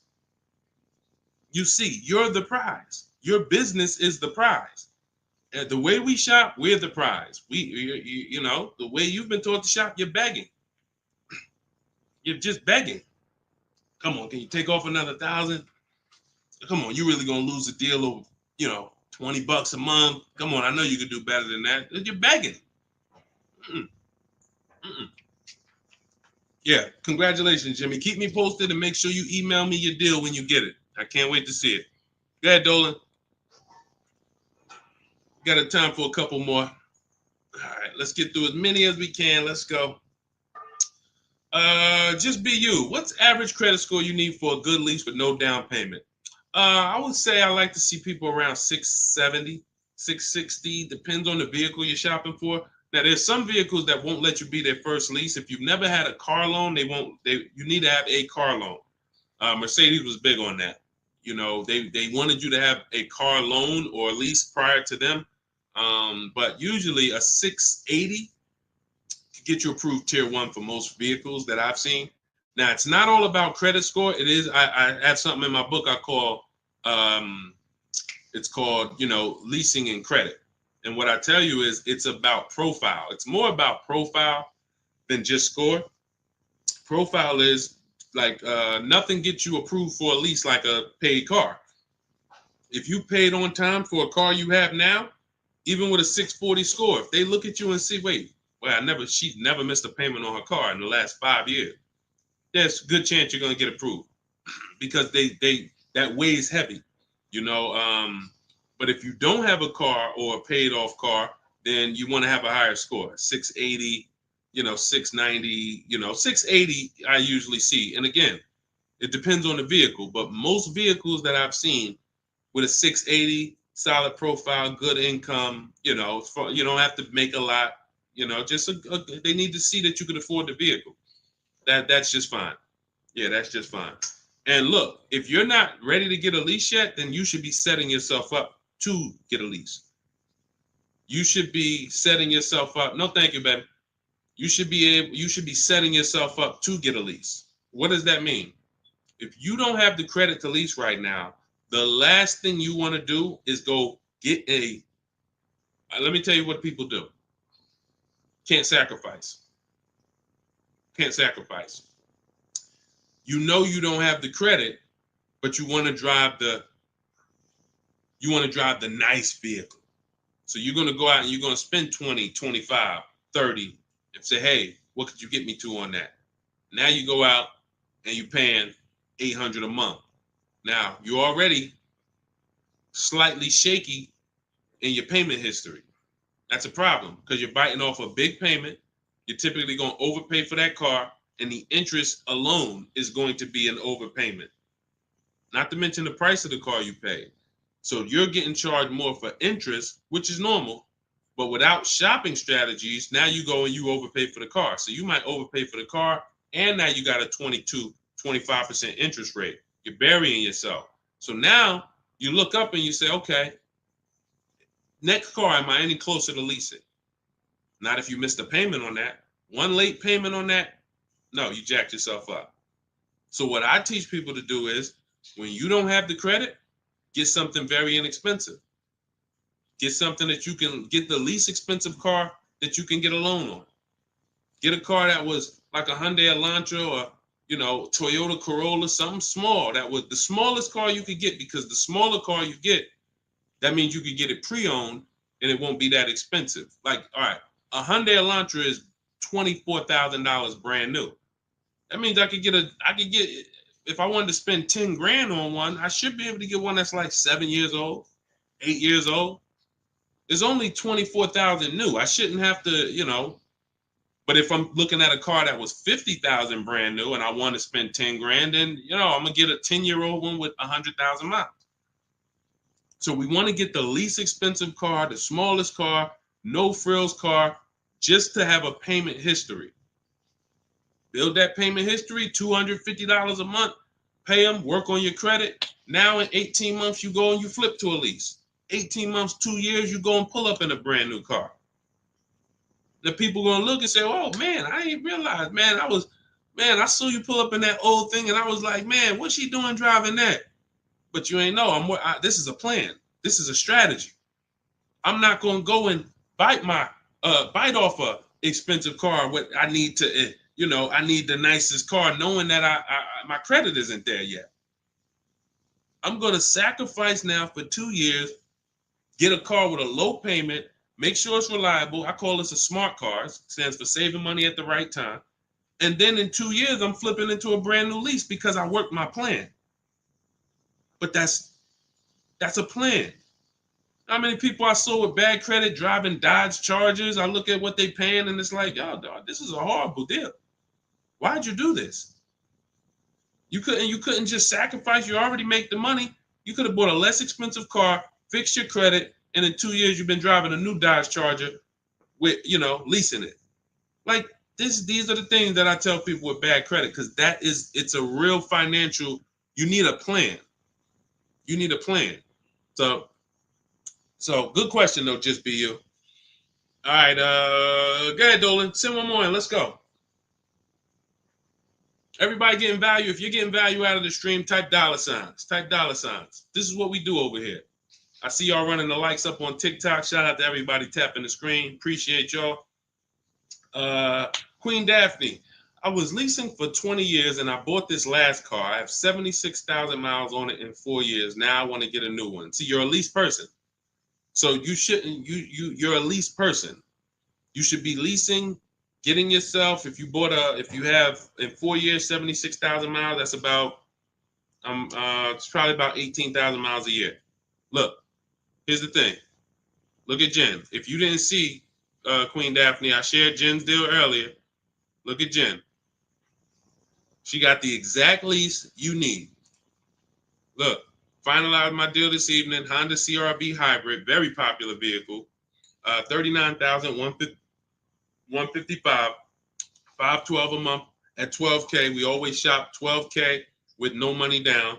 You see, you're the prize. Your business is the prize. The way we shop, we're the prize. You know, the way you've been taught to shop, you're begging. You're just begging. Come on, can you take off another 1,000? Come on, you really gonna lose a deal over, $20 a month? Come on, I know you could do better than that. You're begging. Mm-mm. Mm-mm. Yeah, congratulations, Jimmy. Keep me posted and make sure you email me your deal when you get it. I can't wait to see it. Go ahead, Dolan. Got a time for a couple more. All right, let's get through as many as we can. Let's go. Just be you. What's average credit score you need for a good lease with no down payment? I would say I like to see people around 670, 660. Depends on the vehicle you're shopping for. Now, there's some vehicles that won't let you be their first lease. If you've never had a car loan, you need to have a car loan. Mercedes was big on that. They wanted you to have a car loan or lease prior to them. But usually a 680 can get you approved tier 1 for most vehicles that I've seen. Now, it's not all about credit score. It is. I have something in my book I call, it's called, leasing and credit. And what I tell you is it's about profile. It's more about profile than just score. Profile is like nothing gets you approved for a lease like a paid car. If you paid on time for a car you have now, even with a 640 score, if they look at you and see, wait, well, she's never missed a payment on her car in the last 5 years. There's a good chance you're going to get approved because that weighs heavy, But if you don't have a car or a paid off car, then you want to have a higher score, 680, 690, 680 I usually see. And again, it depends on the vehicle, but most vehicles that I've seen with a 680, solid profile, good income, you don't have to make a lot, they need to see that you can afford the vehicle. That's just fine. Yeah, that's just fine. And look, if you're not ready to get a lease yet, then you should be setting yourself up to get a lease. You should be setting yourself up. No, thank you, baby. You should be setting yourself up to get a lease. What does that mean? If you don't have the credit to lease right now, the last thing you want to do is go get let me tell you what people do. Can't sacrifice. Can't sacrifice. You don't have the credit, but you want to drive the nice vehicle. So you're going to go out and you're going to spend 20, 25, 30 and say, hey, what could you get me to on that? Now you go out and you're paying $800 a month. Now, you're already slightly shaky in your payment history. That's a problem because you're biting off a big payment. You're typically going to overpay for that car, and the interest alone is going to be an overpayment. Not to mention the price of the car you pay. So you're getting charged more for interest, which is normal. But without shopping strategies, now you go and you overpay for the car. So you might overpay for the car, and now you got a 25% interest rate. You're burying yourself. So now you look up and you say, okay, next car, am I any closer to leasing? Not if you missed a payment on that. One late payment on that, no, you jacked yourself up. So what I teach people to do is, when you don't have the credit, get something very inexpensive. Get something that you can get, the least expensive car that you can get a loan on. Get a car that was like a Hyundai Elantra or, Toyota Corolla, something small. That was the smallest car you could get, because the smaller car you get, that means you could get it pre-owned and it won't be that expensive. Like, all right, a Hyundai Elantra is $24,000 brand new. That means I could get, if I wanted to spend 10 grand on one, I should be able to get one that's like 7 years old, 8 years old. It's only 24,000 new. I shouldn't have to, but if I'm looking at a car that was 50,000 brand new and I want to spend 10 grand, then, I'm going to get a 10-year-old one with 100,000 miles. So we want to get the least expensive car, the smallest car, no frills car, just to have a payment history. Build that payment history, $250 a month, pay them, work on your credit. Now in 18 months, you go and you flip to a lease. 18 months, 2 years, you go and pull up in a brand new car. The people going to look and say, oh, man, I ain't realized, man, I saw you pull up in that old thing, and I was like, man, what's she doing driving that? But you ain't know, this is a plan. This is a strategy. I'm not going to go and bite off a expensive car. What I need to, I need the nicest car, knowing that my credit isn't there yet. I'm going to sacrifice now for 2 years, get a car with a low payment, make sure it's reliable. I call this a smart car. It stands for saving money at the right time. And then in 2 years, I'm flipping into a brand new lease because I worked my plan. But that's a plan. How many people I saw with bad credit driving Dodge Chargers? I look at what they paying and it's like, yo, dog, this is a horrible deal. Why'd you do this? You couldn't just sacrifice. You already make the money. You could have bought a less expensive car, fixed your credit, and in 2 years you've been driving a new Dodge Charger with, leasing it. Like these are the things that I tell people with bad credit, because it's a real financial, you need a plan. You need a plan. So good question though, just be you. All right, go ahead, Dolan. Send one more in. Let's go. Everybody getting value. If you're getting value out of the stream, type dollar signs. Type dollar signs. This is what we do over here. I see y'all running the likes up on TikTok. Shout out to everybody tapping the screen. Appreciate y'all. Queen Daphne, I was leasing for 20 years and I bought this last car. I have 76,000 miles on it in 4 years. Now I want to get a new one. See, you're a lease person. So you shouldn't, you're a lease person. You should be leasing, getting yourself, if you have in 4 years, 76,000 miles, that's about, it's probably about 18,000 miles a year. Look, here's the thing. Look at Jen. If you didn't see Queen Daphne, I shared Jen's deal earlier. Look at Jen. She got the exact lease you need. Look, finalized my deal this evening. Honda CR-V hybrid, very popular vehicle. 39,155, 512 a month at 12K. We always shop 12K with no money down.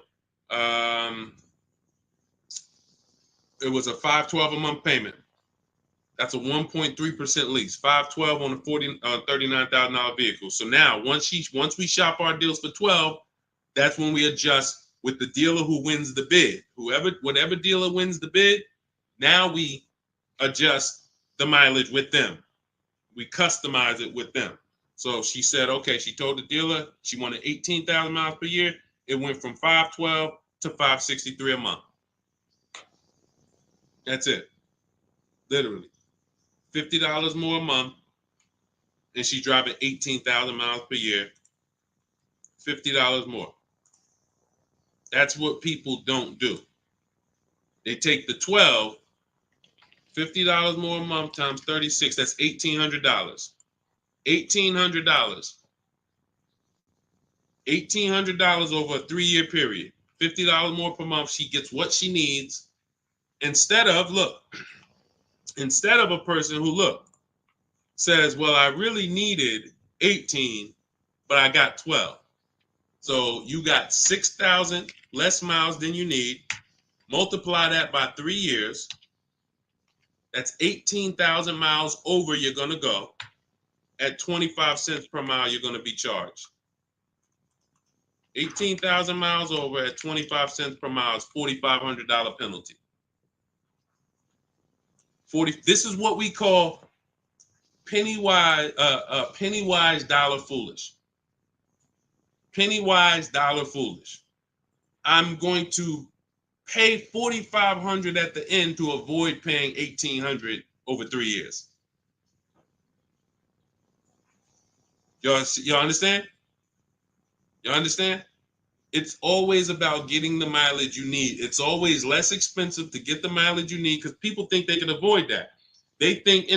It was a 512 a month payment. That's a 1.3% lease. 512 on a $39,000 vehicle. So now once we shop our deals for 12, that's when we adjust with the dealer who wins the bid. Whatever dealer wins the bid, now we adjust the mileage with them. We customize it with them. So she said, okay, she told the dealer she wanted 18,000 miles per year. It went from 512 to 563 a month. That's it. Literally. $50 more a month. And she's driving 18,000 miles per year. $50 more. That's what people don't do. They take the 12, $50 more a month times 36, that's $1,800. $1,800. $1,800 over a 3-year period. $50 more per month. She gets what she needs instead of a person who says, well, I really needed 18, but I got 12. So you got 6,000 less miles than you need. Multiply that by 3 years. That's 18,000 miles over you're going to go. At 25 cents per mile, you're going to be charged. 18,000 miles over at 25 cents per mile is $4,500 penalty. This is what we call penny wise, dollar foolish. Penny wise, dollar foolish. I'm going to pay $4,500 at the end to avoid paying $1,800 over 3 years. Y'all understand? You understand? It's always about getting the mileage you need. It's always less expensive to get the mileage you need because people think they can avoid that. They think,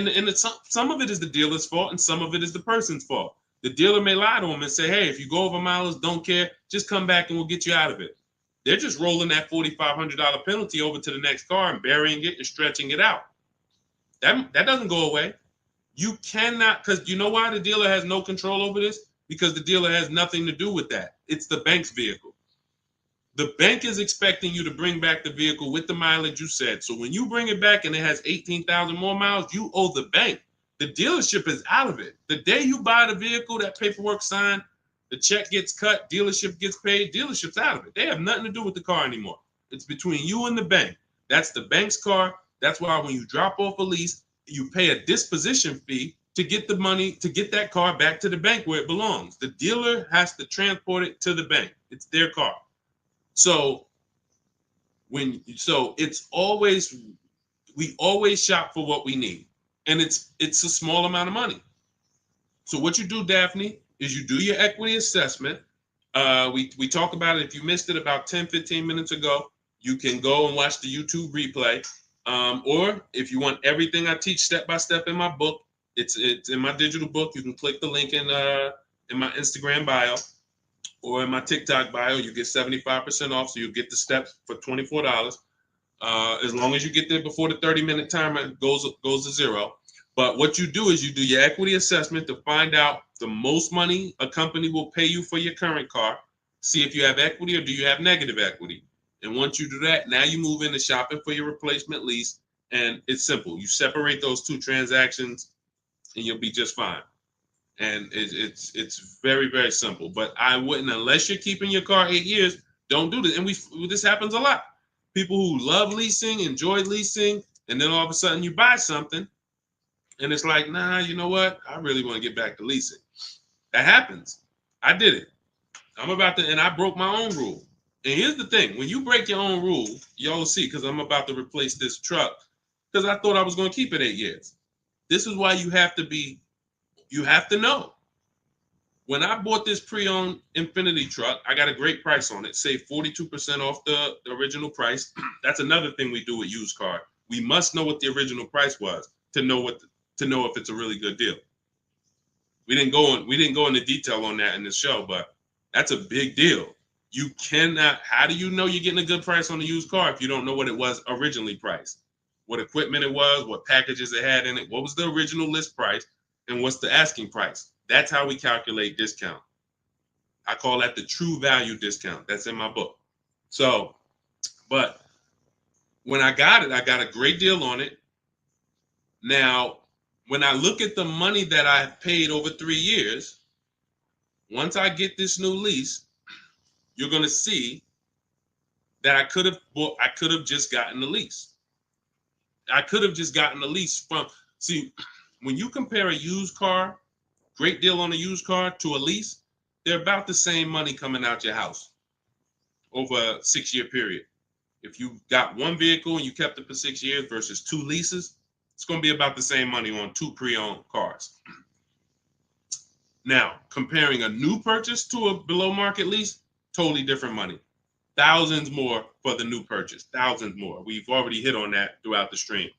some of it is the dealer's fault and some of it is the person's fault. The dealer may lie to them and say, hey, if you go over mileage, don't care, just come back and we'll get you out of it. They're just rolling that $4,500 penalty over to the next car and burying it and stretching it out. That doesn't go away. You cannot, because you know why the dealer has no control over this? Because the dealer has nothing to do with that. It's the bank's vehicle. The bank is expecting you to bring back the vehicle with the mileage you said. So when you bring it back and it has 18,000 more miles, you owe the bank. The dealership is out of it. The day you buy the vehicle, that paperwork signed, the check gets cut, dealership gets paid, dealership's out of it. They have nothing to do with the car anymore. It's between you and the bank. That's the bank's car. That's why when you drop off a lease, you pay a disposition fee to get the money, to get that car back to the bank where it belongs. The dealer has to transport it to the bank. It's their car. So it's always, we always shop for what we need. And it's a small amount of money. So what you do, Daphne, is you do your equity assessment. We talked about it. If you missed it about 10, 15 minutes ago, you can go and watch the YouTube replay. Or if you want everything I teach step by step in my book, it's in my digital book. You can click the link in my Instagram bio or in my TikTok bio. You get 75% off, so you get the steps for $24. As long as you get there before the 30-minute timer goes to zero. But what you do is you do your equity assessment to find out the most money a company will pay you for your current car. See if you have equity or do you have negative equity. And once you do that, now you move into shopping for your replacement lease. And it's simple. You separate those two transactions and you'll be just fine. And it's very, very simple. But I wouldn't, unless you're keeping your car 8 years, don't do this. And this happens a lot. People who love leasing, enjoy leasing, and then all of a sudden you buy something and it's like, nah, you know what? I really want to get back to leasing. That happens. I did it. And I broke my own rule. And here's the thing. When you break your own rule, y'all see, because I'm about to replace this truck, because I thought I was going to keep it 8 years. This is why you have to know. When I bought this pre-owned Infiniti truck, I got a great price on it. Saved 42% off the original price. That's another thing we do with used car. We must know what the original price was to know if it's a really good deal. We didn't go into detail on that in this show, but that's a big deal. You cannot. How do you know you're getting a good price on a used car if you don't know what it was originally priced? What equipment it was, what packages it had in it, what was the original list price, and what's the asking price? That's how we calculate discount. I call that the true value discount. That's in my book. So, but when I got it, I got a great deal on it. Now, when I look at the money that I paid over 3 years, once I get this new lease, you're going to see that I could have just gotten the lease. I could have just gotten the lease when you compare a used car, great deal on a used car, to a lease, they're about the same money coming out your house over a 6-year period. If you got one vehicle and you kept it for 6 years versus 2 leases, it's going to be about the same money on 2 pre-owned cars. Now, comparing a new purchase to a below market lease, totally different money. thousands more for the new purchase, thousands more. We've already hit on that throughout the stream.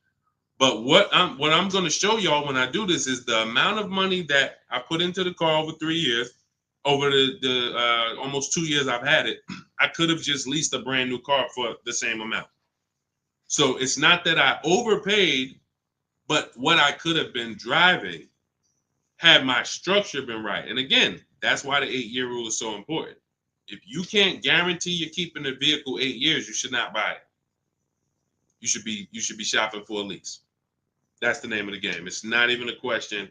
But what I'm going to show y'all when I do this is the amount of money that I put into the car over 3 years, over the almost 2 years I've had it. I could have just leased a brand new car for the same amount. So it's not that I overpaid, but what I could have been driving had my structure been right. And again, that's why the 8-year rule is so important. If you can't guarantee you're keeping the vehicle 8 years, you should not buy it. You should be shopping for a lease. That's the name of the game. It's not even a question.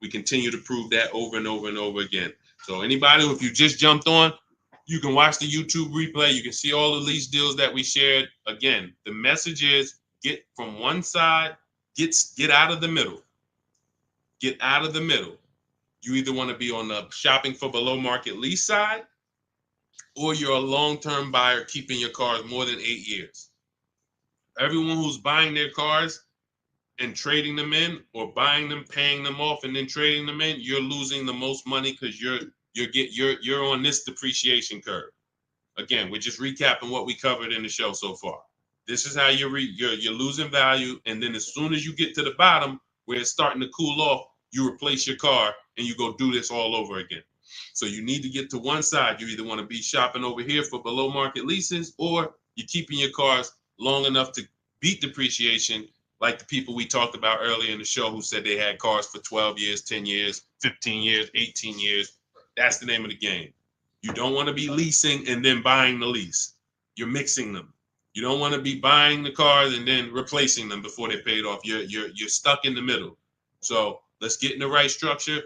We continue to prove that over and over and over again. So anybody, if you just jumped on, you can watch the YouTube replay. You can see all the lease deals that we shared. Again, the message is get from one side, get out of the middle. Get out of the middle. You either want to be on the shopping for below market lease side, or you're a long-term buyer keeping your cars more than 8 years. Everyone who's buying their cars and trading them in, or buying them, paying them off, and then trading them in, you're losing the most money because you're on this depreciation curve. Again, we're just recapping what we covered in the show so far. This is how you're losing value, and then as soon as you get to the bottom where it's starting to cool off, you replace your car and you go do this all over again. So you need to get to one side. You either want to be shopping over here for below market leases, or you're keeping your cars long enough to beat depreciation, like the people we talked about earlier in the show who said they had cars for 12 years, 10 years, 15 years, 18 years. That's the name of the game. You don't want to be leasing and then buying the lease. You're mixing them. You don't want to be buying the cars and then replacing them before they're paid off. You're stuck in the middle. So let's get in the right structure.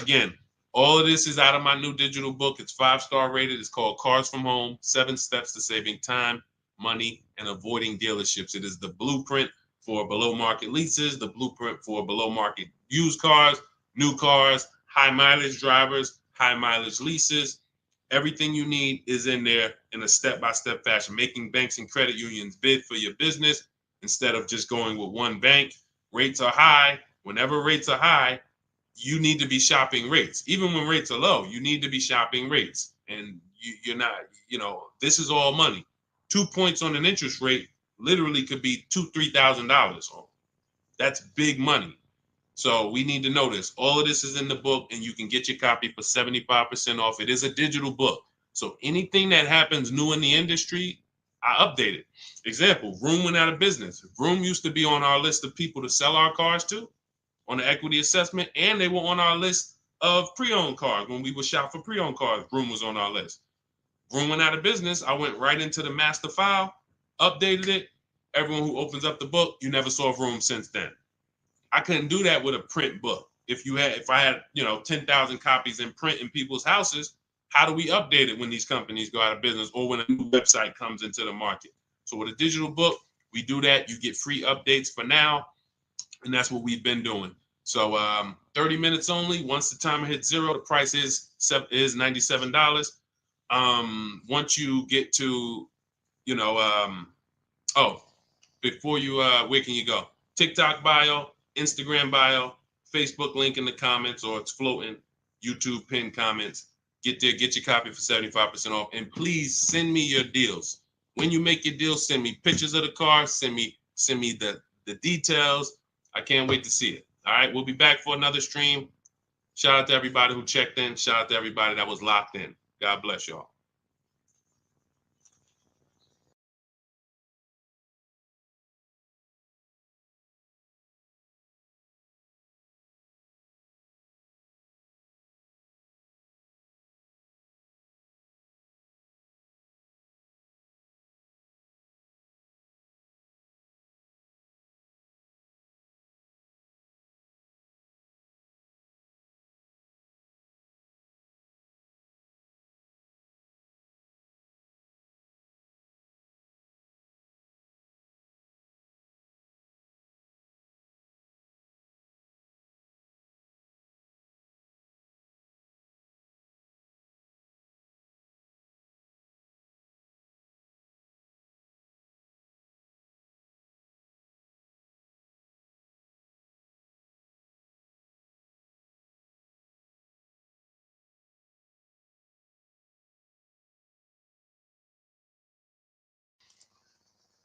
Again, all of this is out of my new digital book. It's 5-star rated. It's called Cars from Home, 7 Steps to Saving Time, Money, and Avoiding Dealerships. It is the blueprint for below market leases, the blueprint for below market used cars, new cars, high mileage drivers, high mileage leases. Everything you need is in there in a step-by-step fashion, making banks and credit unions bid for your business instead of just going with one bank. Rates are high. Whenever rates are high, you need to be shopping rates. Even when rates are low, you need to be shopping rates. And you're not, this is all money. 2 points on an interest rate literally could be $2,000-$3,000. That's big money. So we need to know this. All of this is in the book, and you can get your copy for 75% off. It is a digital book. So anything that happens new in the industry, I update it. Example, Vroom went out of business. Vroom used to be on our list of people to sell our cars to on the equity assessment, and they were on our list of pre-owned cars. When we would shop for pre-owned cars, Vroom was on our list. Vroom went out of business. I went right into the master file, updated it. Everyone who opens up the book, you never saw Vroom since then. I couldn't do that with a print book. If I had 10,000 copies in print in people's houses, how do we update it when these companies go out of business or when a new website comes into the market? So with a digital book, we do that. You get free updates for now, and that's what we've been doing. So 30 minutes only. Once the timer hits 0, the price is $97. Once you get to, before you, where can you go? TikTok bio, Instagram bio, Facebook link in the comments, or it's floating, YouTube pinned comments. Get there, get your copy for 75% off. And please send me your deals. When you make your deals, send me pictures of the car, send me the details. I can't wait to see it. All right, we'll be back for another stream. Shout out to everybody who checked in. Shout out to everybody that was locked in. God bless y'all.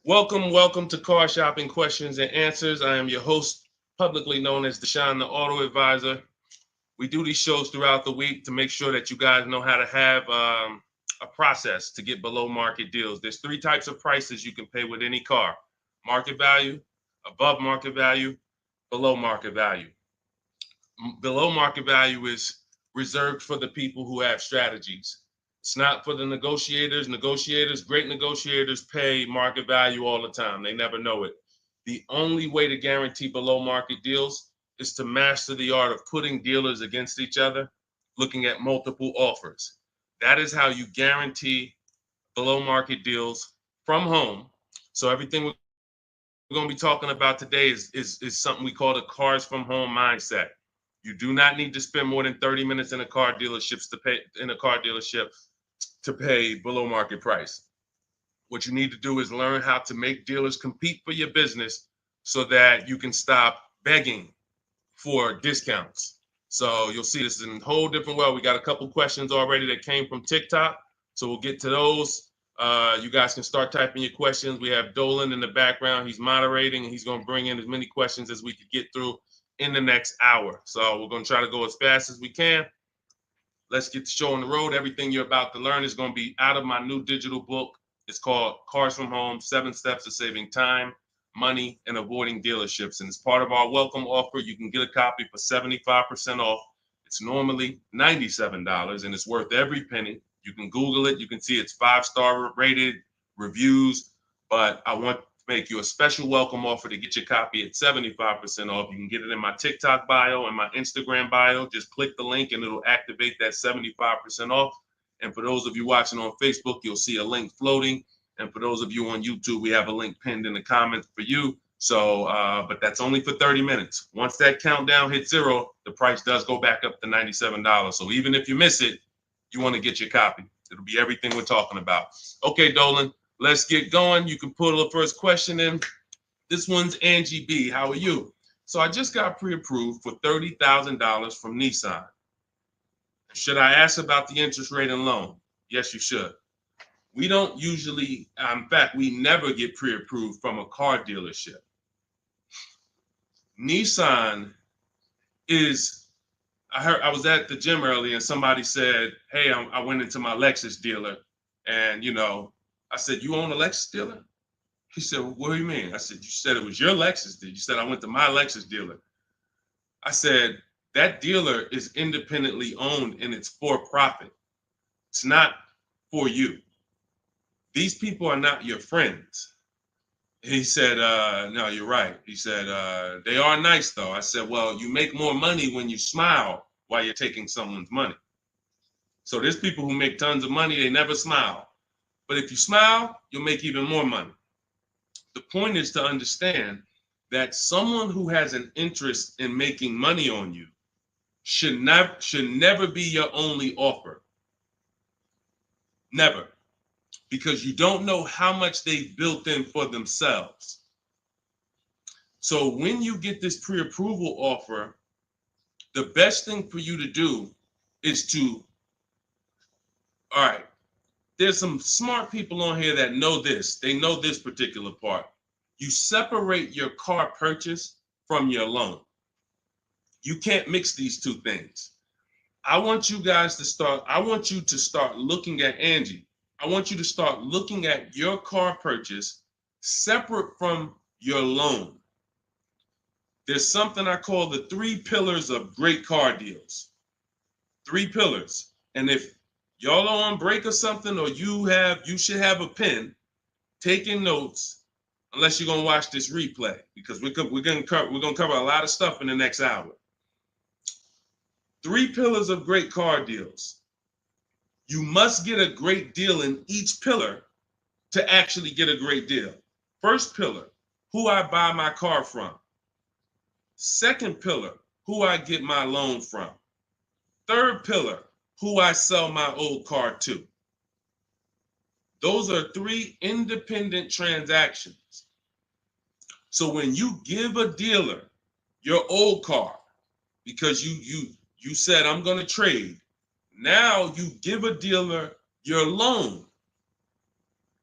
Welcome to Car Shopping Questions and Answers. I am your host, publicly known as Deshone the Auto Advisor. We do these shows throughout the week to make sure that you guys know how to have a process to get below market deals. There's three types of prices you can pay with any car: market value, above market value, below market value. Below market value is reserved for the people who have strategies. It's not for the negotiators. Great negotiators pay market value all the time. They never know it. The only way to guarantee below market deals is to master the art of putting dealers against each other, looking at multiple offers. That is how you guarantee below market deals from home. So everything we're going to be talking about today is something we call the cars from home mindset. You do not need to spend more than 30 minutes in a car dealership to pay below market price. What you need to do is learn how to make dealers compete for your business so that you can stop begging for discounts. So you'll see this in a whole different way. We got a couple questions already that came from TikTok. So we'll get to those. You guys can start typing your questions. We have Dolan in the background. He's moderating and he's going to bring in as many questions as we could get through in the next hour. So we're going to try to go as fast as we can. Let's get the show on the road. Everything you're about to learn is going to be out of my new digital book. It's called Cars from Home, 7 Steps to Saving Time, Money, and Avoiding Dealerships. And as part of our welcome offer, you can get a copy for 75% off. It's normally $97 and it's worth every penny. You can Google it. You can see it's 5-star rated reviews, but I want to make you a special welcome offer to get your copy at 75% off. You can get it in my TikTok bio and my Instagram bio. Just click the link and it'll activate that 75% off. And for those of you watching on Facebook, you'll see a link floating. And for those of you on YouTube, we have a link pinned in the comments for you. So, but that's only for 30 minutes. Once that countdown hits 0, the price does go back up to $97. So even if you miss it, you want to get your copy. It'll be everything we're talking about. Okay, Dolan, let's get going. You can put the first question in. This one's Angie B. How are you? So I just got pre-approved for $30,000 from Nissan. Should I ask about the interest rate and loan? Yes, you should. We don't usually, in fact, we never get pre-approved from a car dealership. Nissan is, I was at the gym earlier and somebody said, hey, I went into my Lexus dealer and, I said, you own a Lexus dealer? He said, well, what do you mean? I said, you said it was your Lexus dealer. You said, I went to my Lexus dealer. I said, that dealer is independently owned and it's for profit. It's not for you. These people are not your friends. He said, no, you're right. He said, they are nice though. I said, well, you make more money when you smile while you're taking someone's money. So there's people who make tons of money, they never smile. But if you smile, you'll make even more money. The point is to understand that someone who has an interest in making money on you should never be your only offer. Never. Because you don't know how much they've built in for themselves. So when you get this pre-approval offer, the best thing for you to do is to, all right, there's some smart people on here that know this. They know this particular part. You separate your car purchase from your loan. You can't mix these two things. I want you to start looking at Angie. I want you to start looking at your car purchase separate from your loan. There's something I call the 3 pillars of great car deals. 3 pillars. And if y'all are on break or something, or you should have a pen taking notes, unless you're gonna watch this replay, because we're gonna cover a lot of stuff in the next hour. 3 pillars of great car deals. You must get a great deal in each pillar to actually get a great deal. First pillar, who I buy my car from. Second pillar, who I get my loan from. Third pillar, who I sell my old car to. Those are 3 independent transactions. So when you give a dealer your old car, because you said I'm going to trade, now you give a dealer your loan.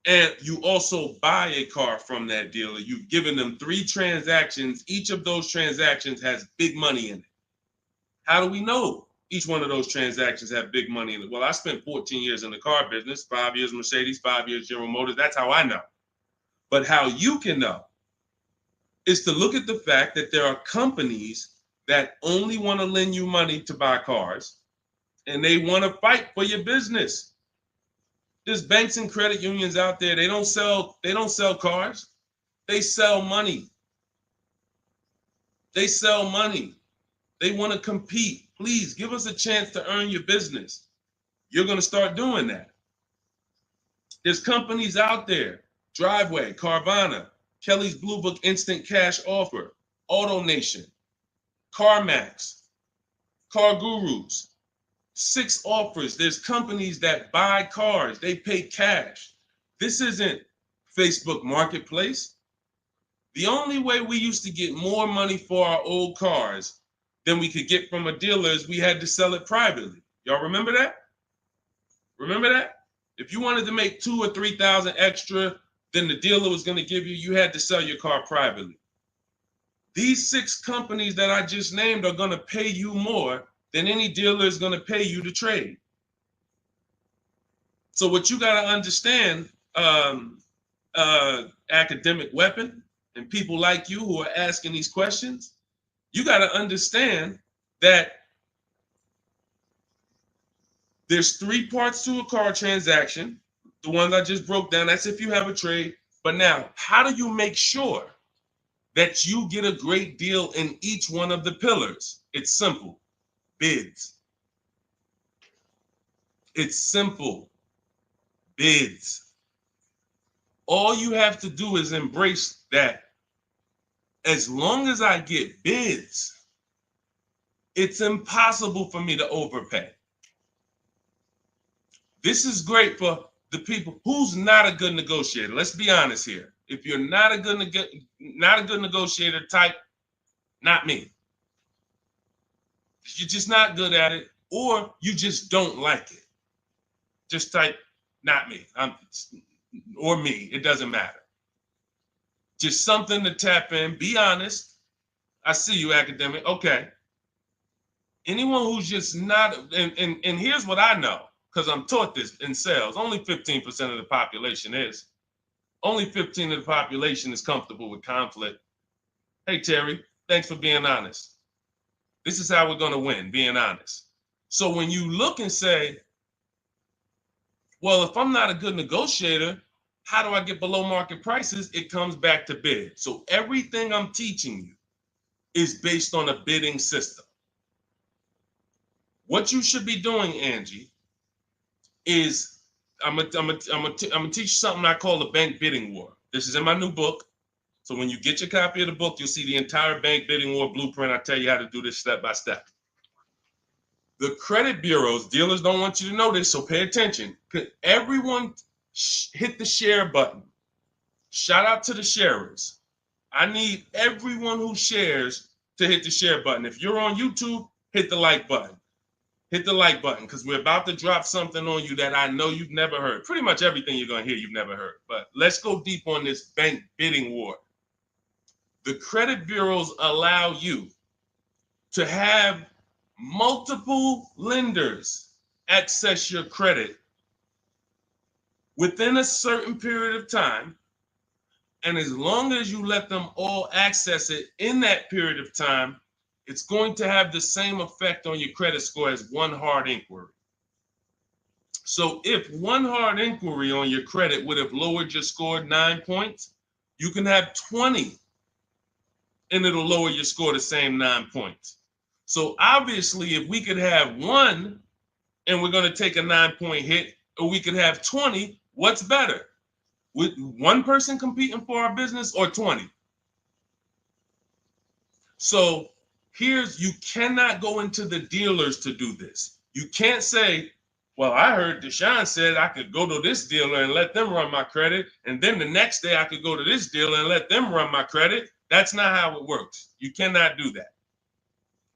And you also buy a car from that dealer. You've given them 3 transactions. Each of those transactions has big money in it. How do we know each one of those transactions have big money in it? Well, I spent 14 years in the car business, 5 years Mercedes, 5 years General Motors. That's how I know. But how you can know is to look at the fact that there are companies that only want to lend you money to buy cars, and they want to fight for your business. There's banks and credit unions out there. They don't sell cars. They sell money. They sell money. They want to compete. Please give us a chance to earn your business. You're going to start doing that. There's companies out there, Driveway, Carvana, Kelly's Blue Book Instant Cash Offer, AutoNation, CarMax, Car Gurus, 6 offers. There's companies that buy cars. They pay cash. This isn't Facebook Marketplace. The only way we used to get more money for our old cars than we could get from a dealer is we had to sell it privately. Y'all remember that? Remember that? If you wanted to make 2,000 or 3,000 extra than the dealer was going to give you, you had to sell your car privately. These 6 companies that I just named are going to pay you more than any dealer is going to pay you to trade. So what you got to understand, academic weapon, and people like you who are asking these questions, you got to understand that there's 3 parts to a car transaction. The ones I just broke down, that's if you have a trade. But now, how do you make sure that you get a great deal in each one of the pillars? It's simple. Bids. It's simple. Bids. All you have to do is embrace that. As long as I get bids, it's impossible for me to overpay. This is great for the people who's not a good negotiator. Let's be honest here. If you're not a good negotiator, type not me. You're just not good at it, or you just don't like it. Just type not me. Or me. It doesn't matter. Just something to tap in. Be honest. I see you, academic. Okay. Anyone who's just not, and here's what I know, because I'm taught this in sales. Only 15% of the population is. Only 15% of the population is comfortable with conflict. Hey, Terry, thanks for being honest. This is how we're going to win, being honest. So when you look and say, well, if I'm not a good negotiator, how do I get below market prices? It comes back to bid. So everything I'm teaching you is based on a bidding system. What you should be doing, Angie, is I'm gonna teach you something I call the bank bidding war. This is in my new book. So when you get your copy of the book, you'll see the entire bank bidding war blueprint. I tell you how to do this step by step. The credit bureaus, dealers don't want you to know this, so pay attention. Everyone hit the share button. Shout out to the sharers. I need everyone who shares to hit the share button. If you're on YouTube, hit the like button. Hit the like button, because we're about to drop something on you that I know you've never heard. Pretty much everything you're going to hear you've never heard. But let's go deep on this bank bidding war. The credit bureaus allow you to have multiple lenders access your credit within a certain period of time. And as long as you let them all access it in that period of time, it's going to have the same effect on your credit score as one hard inquiry. So if one hard inquiry on your credit would have lowered your score 9 points, you can have 20 and it'll lower your score the same 9 points. So obviously, if we could have one and we're going to take a 9-point hit, or we could have 20, what's better? With one person competing for our business or 20? So you cannot go into the dealers to do this. You can't say, well, I heard Deshone said I could go to this dealer and let them run my credit, and then the next day I could go to this dealer and let them run my credit. That's not how it works. You cannot do that.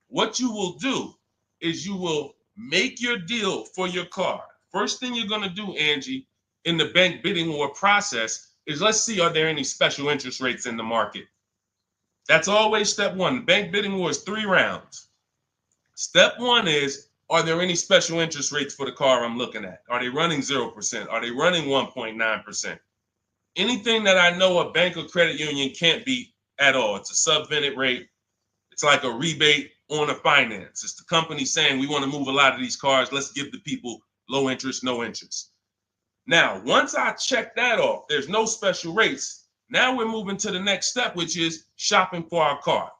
What you will do is you will make your deal for your car. First thing you're going to do, Angie, in the bank bidding war process is let's see, are there any special interest rates in the market? That's always step one. The bank bidding war is 3 rounds. Step one is, are there any special interest rates for the car I'm looking at? Are they running 0%? Are they running 1.9%? Anything that I know a bank or credit union can't beat at all. It's a subvented rate. It's like a rebate on a finance. It's the company saying we want to move a lot of these cars. Let's give the people low interest, no interest. Now, once I check that off, there's no special rates. Now we're moving to the next step, which is shopping for our car.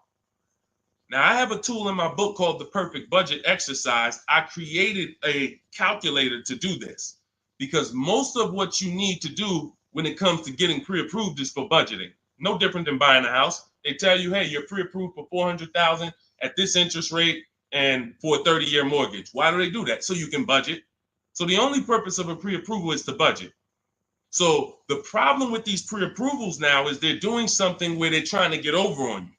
Now, I have a tool in my book called the Perfect Budget Exercise. I created a calculator to do this because most of what you need to do when it comes to getting pre-approved is for budgeting. No different than buying a house. They tell you, hey, you're pre-approved for $400,000 at this interest rate and for a 30-year mortgage. Why do they do that? So you can budget. So the only purpose of a pre-approval is to budget. So the problem with these pre-approvals now is they're doing something where they're trying to get over on you.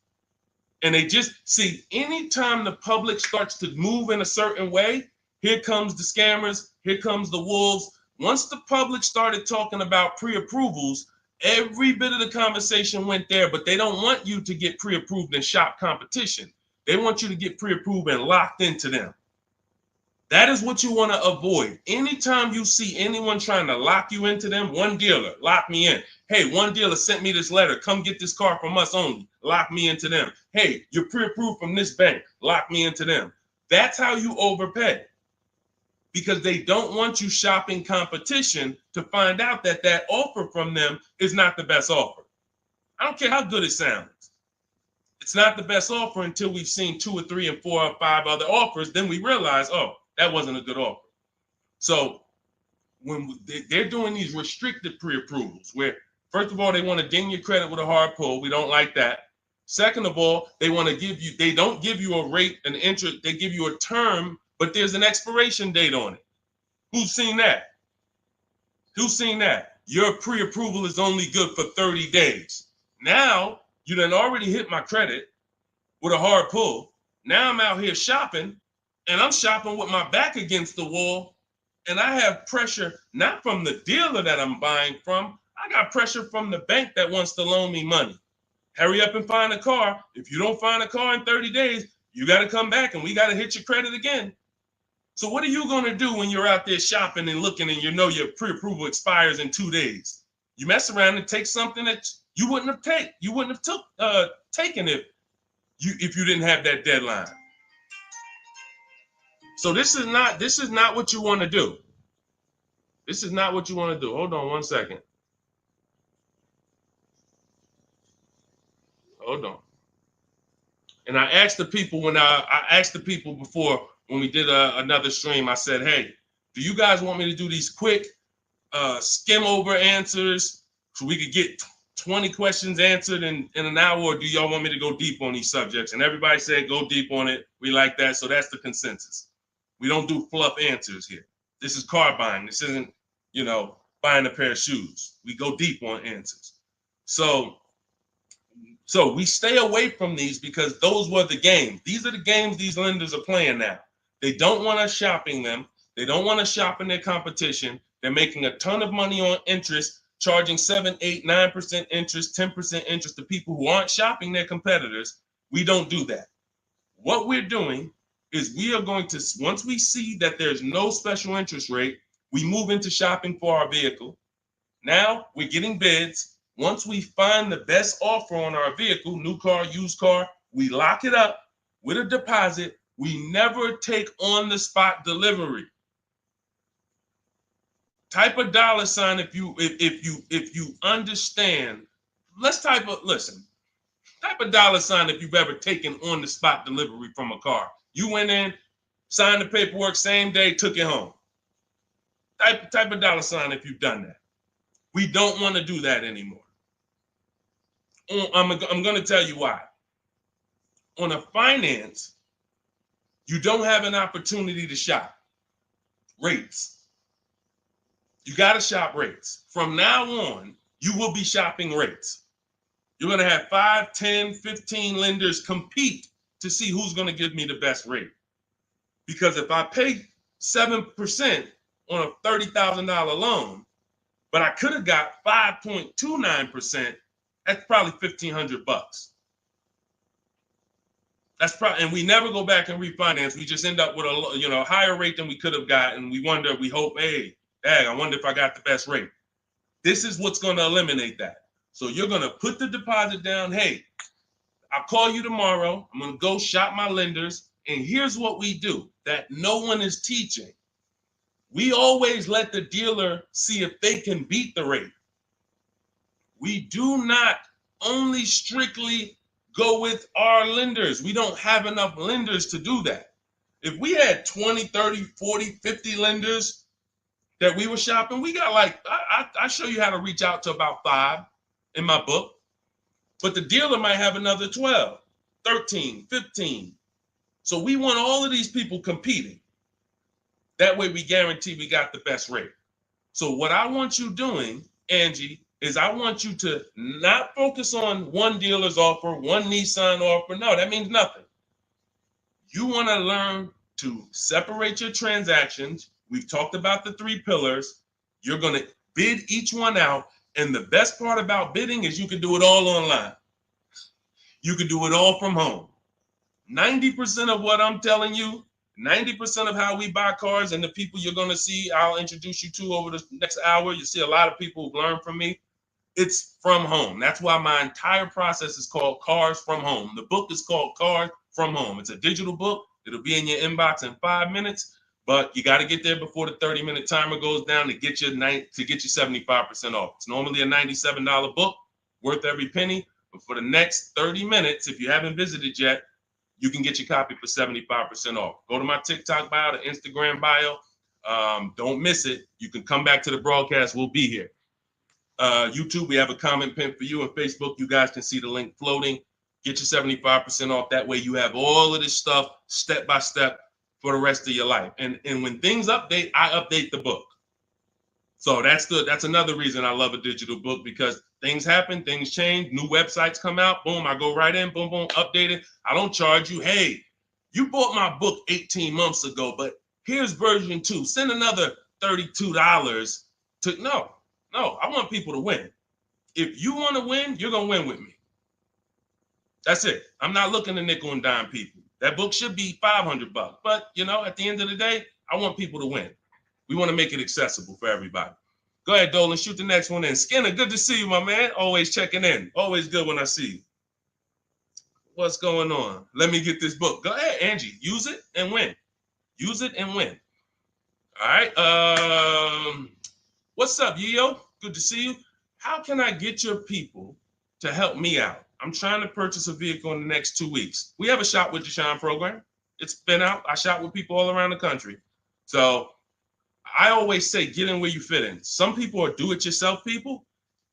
And they just see anytime the public starts to move in a certain way, here comes the scammers, here comes the wolves. Once the public started talking about pre-approvals, every bit of the conversation went there, but they don't want you to get pre-approved and shop competition. They want you to get pre-approved and locked into them. That is what you want to avoid. Anytime you see anyone trying to lock you into them, one dealer, lock me in. Hey, one dealer sent me this letter. Come get this car from us only. Lock me into them. Hey, you're pre-approved from this bank. Lock me into them. That's how you overpay. Because they don't want you shopping competition to find out that that offer from them is not the best offer. I don't care how good it sounds. It's not the best offer until we've seen 2 or 3 and 4 or 5 other offers. Then we realize, oh, that wasn't a good offer. So when they're doing these restricted pre-approvals, where first of all, they want to ding your credit with a hard pull. We don't like that. Second of all, they want to give you, they don't give you a rate, an interest, they give you a term, but there's an expiration date on it. Who's seen that? Who's seen that? Your pre-approval is only good for 30 days. Now, you done already hit my credit with a hard pull. Now I'm out here shopping, and I'm shopping with my back against the wall, and I have pressure not from the dealer that I'm buying from. I got pressure from the bank that wants to loan me money. Hurry up and find a car. If you don't find a car in 30 days, you got to come back and we got to hit your credit again. So what are you going to do when you're out there shopping and looking and you know your pre-approval expires in 2 days? You mess around and take something that you wouldn't have taken if you didn't have that deadline. So this is not what you want to do. This is not what you want to do. Hold on one second. Hold on. And I asked the people before when we did another stream, I said, hey, do you guys want me to do these quick skim over answers so we could get 20 questions answered in an hour, or do y'all want me to go deep on these subjects? And everybody said go deep on it. We like that. So that's the consensus. We don't do fluff answers here. This is car buying. This isn't, buying a pair of shoes. We go deep on answers. So we stay away from these because those were the games. These are the games these lenders are playing now. They don't want us shopping them. They don't want us shopping their competition. They're making a ton of money on interest, charging 7, 8, 9% interest, 10% interest to people who aren't shopping their competitors. We don't do that. What we're doing is we are going to, once we see that there's no special interest rate, we move into shopping for our vehicle. Now we're getting bids. Once we find the best offer on our vehicle, new car, used car, we lock it up with a deposit. We never take on the spot delivery. Type a $sign if you understand. Type a $sign if you've ever taken on the spot delivery from a car. You went in, signed the paperwork, same day, took it home. Type a $sign if you've done that. We don't want to do that anymore. I'm going to tell you why. On a finance, you don't have an opportunity to shop rates. You got to shop rates. From now on, you will be shopping rates. You're going to have 5, 10, 15 lenders compete to see who's going to give me the best rate. Because if I pay 7% on a $30,000 loan, but I could have got 5.29%. That's probably $1,500. That's probably, and we never go back and refinance. We just end up with a higher rate than we could have gotten. We wonder, we hope, hey, dang, I wonder if I got the best rate. This is what's going to eliminate that. So you're going to put the deposit down. Hey, I'll call you tomorrow. I'm going to go shop my lenders. And here's what we do that no one is teaching. We always let the dealer see if they can beat the rate. We do not only strictly go with our lenders. We don't have enough lenders to do that. If we had 20, 30, 40, 50 lenders that we were shopping, we got like, I show you how to reach out to about 5 in my book, but the dealer might have another 12, 13, 15. So we want all of these people competing. That way we guarantee we got the best rate. So what I want you doing, Angie, is I want you to not focus on one dealer's offer, one Nissan offer. No, that means nothing. You want to learn to separate your transactions. We've talked about the 3 pillars. You're going to bid each one out. And the best part about bidding is you can do it all online. You can do it all from home. 90% of what I'm telling you, 90% of how we buy cars and the people you're going to see, I'll introduce you to over the next hour. You see a lot of people who've learned from me. It's from home. That's why my entire process is called Cars from Home. The book is called Cars from Home. It's a digital book. It'll be in your inbox in 5 minutes, but you got to get there before the 30-minute timer goes down to get you 75% off. It's normally a $97 book, worth every penny. But for the next 30 minutes, if you haven't visited yet, you can get your copy for 75% off. Go to my TikTok bio, the Instagram bio. Don't miss it. You can come back to the broadcast. We'll be here. YouTube, we have a comment pin for you. On Facebook, you guys can see the link floating. Get your 75% off. That way you have all of this stuff step by step for the rest of your life. And when things update, I update the book. So that's another reason I love a digital book, because things happen, things change, new websites come out, boom, I go right in, boom, boom, update it. I don't charge you. Hey, you bought my book 18 months ago, but here's version 2. Send another $32 to, no, I want people to win. If you want to win, you're going to win with me. That's it. I'm not looking to nickel and dime people. That book should be $500, but at the end of the day, I want people to win. We want to make it accessible for everybody. Go ahead, Dolan, shoot the next one in. Skinner, good to see you, my man. Always checking in. Always good when I see you. What's going on? Let me get this book. Go ahead, Angie. Use it and win. Use it and win. All right. What's up, Yo? Good to see you. How can I get your people to help me out? I'm trying to purchase a vehicle in the next 2 weeks. We have a Shop with Deshone program. It's been out. I shop with people all around the country. So I always say, get in where you fit in. Some people are do-it-yourself people.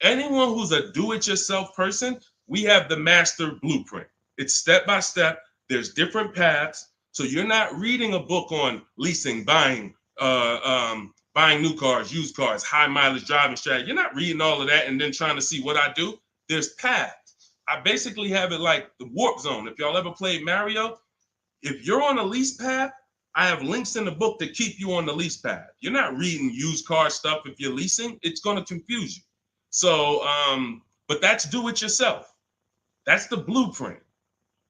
Anyone who's a do-it-yourself person, we have the master blueprint. It's step-by-step. There's different paths. So you're not reading a book on leasing, buying new cars, used cars, high mileage driving strategy. You're not reading all of that and then trying to see what I do. There's paths. I basically have it like the warp zone. If y'all ever played Mario, if you're on a lease path, I have links in the book to keep you on the lease path. You're not reading used car stuff if you're leasing. It's going to confuse you. So, but that's do it yourself. That's the blueprint.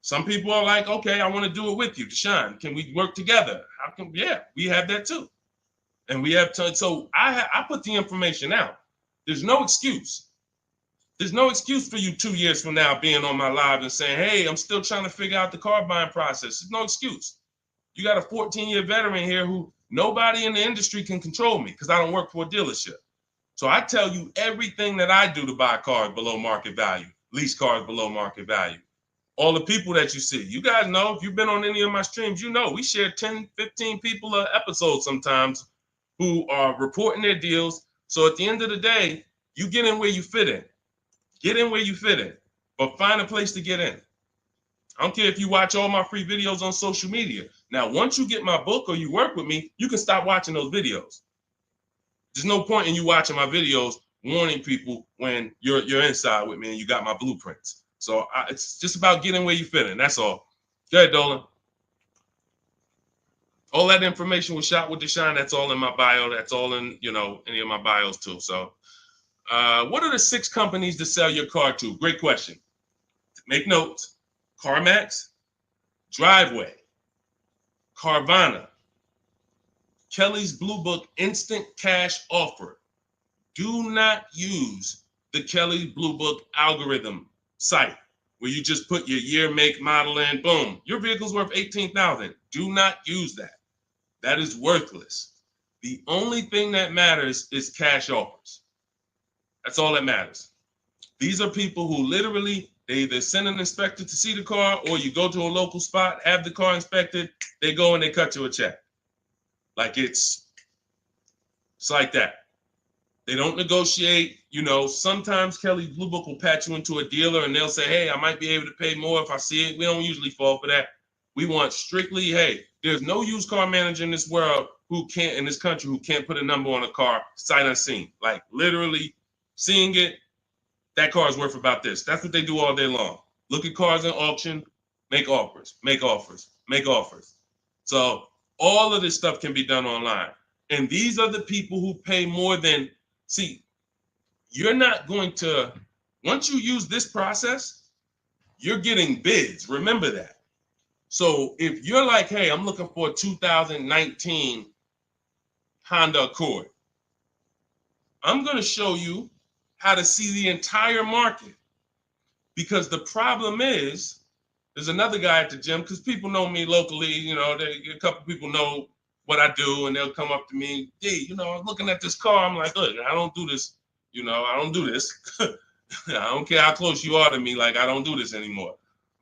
Some people are like, okay, I want to do it with you, Deshone. Can we work together? How can? Yeah, we have that too. And we have to. So I put the information out. There's no excuse. There's no excuse for you 2 years from now being on my live and saying, hey, I'm still trying to figure out the car buying process. There's no excuse. You got a 14-year veteran here who nobody in the industry can control me because I don't work for a dealership. So I tell you everything that I do to buy cars below market value, lease cars below market value. All the people that you see, you guys know, if you've been on any of my streams, you know we share 10, 15 people an episode sometimes who are reporting their deals. So at the end of the day, you get in where you fit in. Get in where you fit in, but find a place to get in. I don't care if you watch all my free videos on social media. Now, once you get my book or you work with me, you can stop watching those videos. There's no point in you watching my videos warning people when you're inside with me and you got my blueprints. So it's just about getting where you fit in. That's all. Go ahead, Dolan. All that information was Shop with Deshone. That's all in my bio. That's all in, any of my bios too. So what are the 6 companies to sell your car to? Great question. Make notes. CarMax, Driveway, Carvana, Kelly's Blue Book Instant Cash Offer. Do not use the Kelly Blue Book algorithm site where you just put your year, make, model in, boom. Your vehicle's worth $18,000. Do not use that. That is worthless. The only thing that matters is cash offers. That's all that matters. These are people who literally, they either send an inspector to see the car, or you go to a local spot, have the car inspected, they go and they cut you a check. Like it's like that. They don't negotiate. Sometimes Kelly Blue Book will patch you into a dealer and they'll say, hey, I might be able to pay more if I see it. We don't usually fall for that. We want strictly, hey, there's no used car manager in this world in this country who can't put a number on a car sight unseen. Like literally seeing it, that car is worth about this. That's what they do all day long. Look at cars in auction, make offers, make offers, make offers. So all of this stuff can be done online. And these are the people who pay more than, see, you're not going to, once you use this process, you're getting bids. Remember that. So if you're like, hey, I'm looking for a 2019 Honda Accord, I'm going to show you how to see the entire market. Because the problem is, there's another guy at the gym, because people know me locally, a couple people know what I do, and they'll come up to me, hey, I'm looking at this car. I'm like, look, I don't do this. I don't do this. I don't care how close you are to me. Like, I don't do this anymore.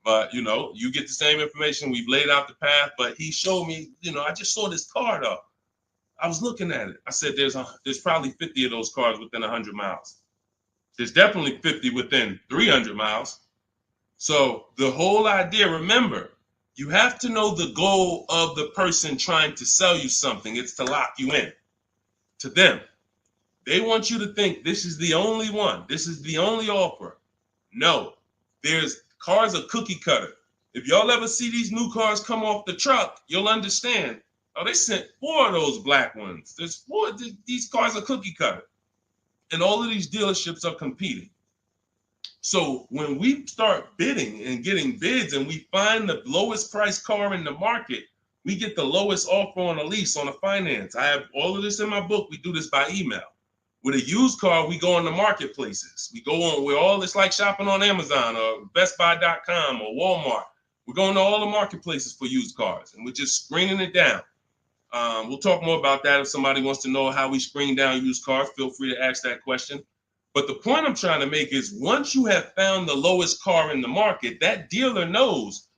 But, you get the same information. We've laid out the path. But he showed me, I just saw this car, though. I was looking at it. I said, there's probably 50 of those cars within 100 miles. There's definitely 50 within 300 miles. So the whole idea, remember, you have to know the goal of the person trying to sell you something. It's to lock you in to them. They want you to think this is the only one. This is the only offer. No, there's cars are cookie cutter. If y'all ever see these new cars come off the truck, you'll understand. Oh, they sent 4 of those black ones. There's 4. These cars are cookie cutter. And all of these dealerships are competing. So when we start bidding and getting bids and we find the lowest price car in the market, we get the lowest offer on a lease, on a finance. I have all of this in my book. We do this by email. With a used car, we go on the marketplaces. We go on, it's like shopping on Amazon or BestBuy.com or Walmart. We're going to all the marketplaces for used cars, and we're just screening it down. We'll talk more about that. If somebody wants to know how we screen down used cars, feel free to ask that question. But the point I'm trying to make is once you have found the lowest car in the market, that dealer knows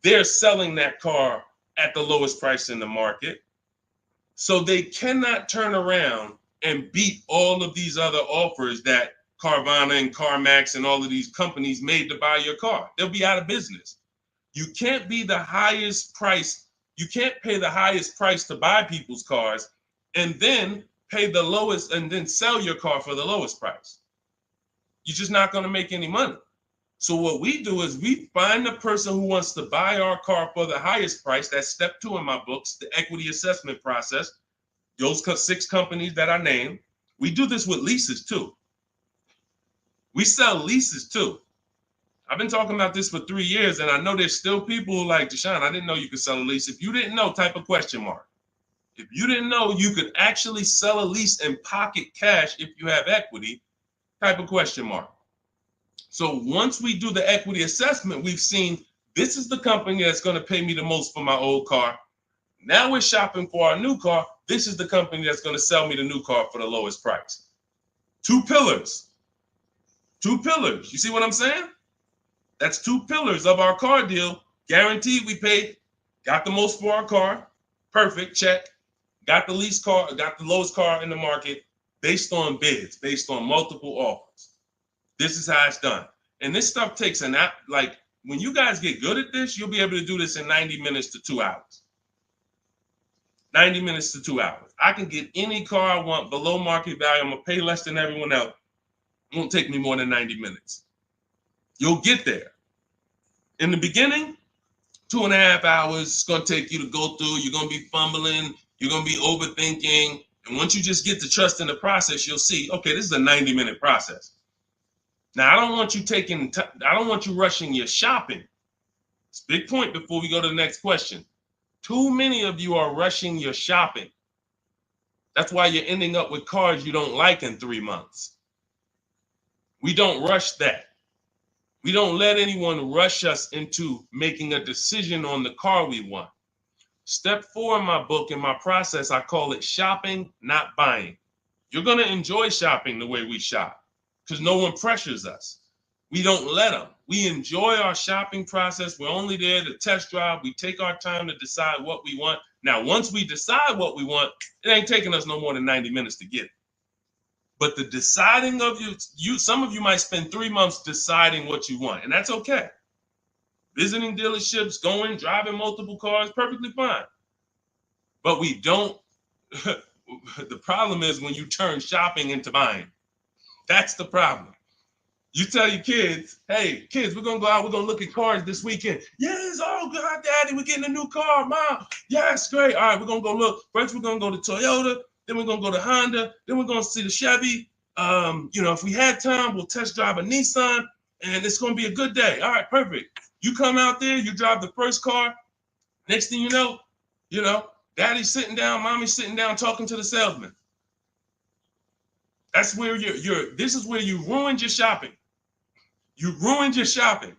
they're selling that car at the lowest price in the market. So they cannot turn around and beat all of these other offers that Carvana and CarMax and all of these companies made to buy your car. They'll be out of business. You can't be the highest price. You can't pay the highest price to buy people's cars and then pay the lowest and then sell your car for the lowest price. You're just not going to make any money. So what we do is we find the person who wants to buy our car for the highest price. That's step 2 in my books, the equity assessment process. Those 6 companies that I named. We do this with leases too. We sell leases too. I've been talking about this for 3 years, and I know there's still people who like, Deshone, I didn't know you could sell a lease. If you didn't know, type a question mark. If you didn't know you could actually sell a lease and pocket cash if you have equity, type a question mark. So once we do the equity assessment, we've seen this is the company that's going to pay me the most for my old car. Now we're shopping for our new car. This is the company that's going to sell me the new car for the lowest price. 2 pillars. 2 pillars. You see what I'm saying? That's 2 pillars of our car deal. Guaranteed we paid, got the most for our car. Perfect, check. Got the least car, got the lowest car in the market based on bids, based on multiple offers. This is how it's done. And this stuff takes an app. Like when you guys get good at this, you'll be able to do this in 90 minutes to 2 hours. 90 minutes to 2 hours. I can get any car I want below market value. I'm going to pay less than everyone else. It won't take me more than 90 minutes. You'll get there. In the beginning, 2.5 hours it's going to take you to go through. You're going to be fumbling. You're going to be overthinking. And once you just get to trust in the process, you'll see, okay, this is a 90-minute process. Now, I don't want you rushing your shopping. It's a big point before we go to the next question. Too many of you are rushing your shopping. That's why you're ending up with cars you don't like in 3 months. We don't rush that. We don't let anyone rush us into making a decision on the car we want. Step 4 in my book, in my process, I call it shopping, not buying. You're going to enjoy shopping the way we shop because no one pressures us. We don't let them. We enjoy our shopping process. We're only there to test drive. We take our time to decide what we want. Now, once we decide what we want, it ain't taking us no more than 90 minutes to get it. But the deciding of some of you might spend 3 months deciding what you want, and that's okay. Visiting dealerships, driving multiple cars, perfectly fine. But we don't, the problem is when you turn shopping into buying. That's the problem. You tell your kids, hey, kids, we're going to go out, we're going to look at cars this weekend. Yes, oh, God, Daddy, we're getting a new car, Mom. Yes, great. All right, we're going to go look. First, we're going to go to Toyota. Then we're going to go to Honda. Then we're going to see the Chevy. If we had time, we'll test drive a Nissan, and it's going to be a good day. All right, perfect. You come out there, you drive the first car. Next thing you know, Daddy's sitting down, Mommy's sitting down talking to the salesman. That's where this is where you ruined your shopping. You ruined your shopping.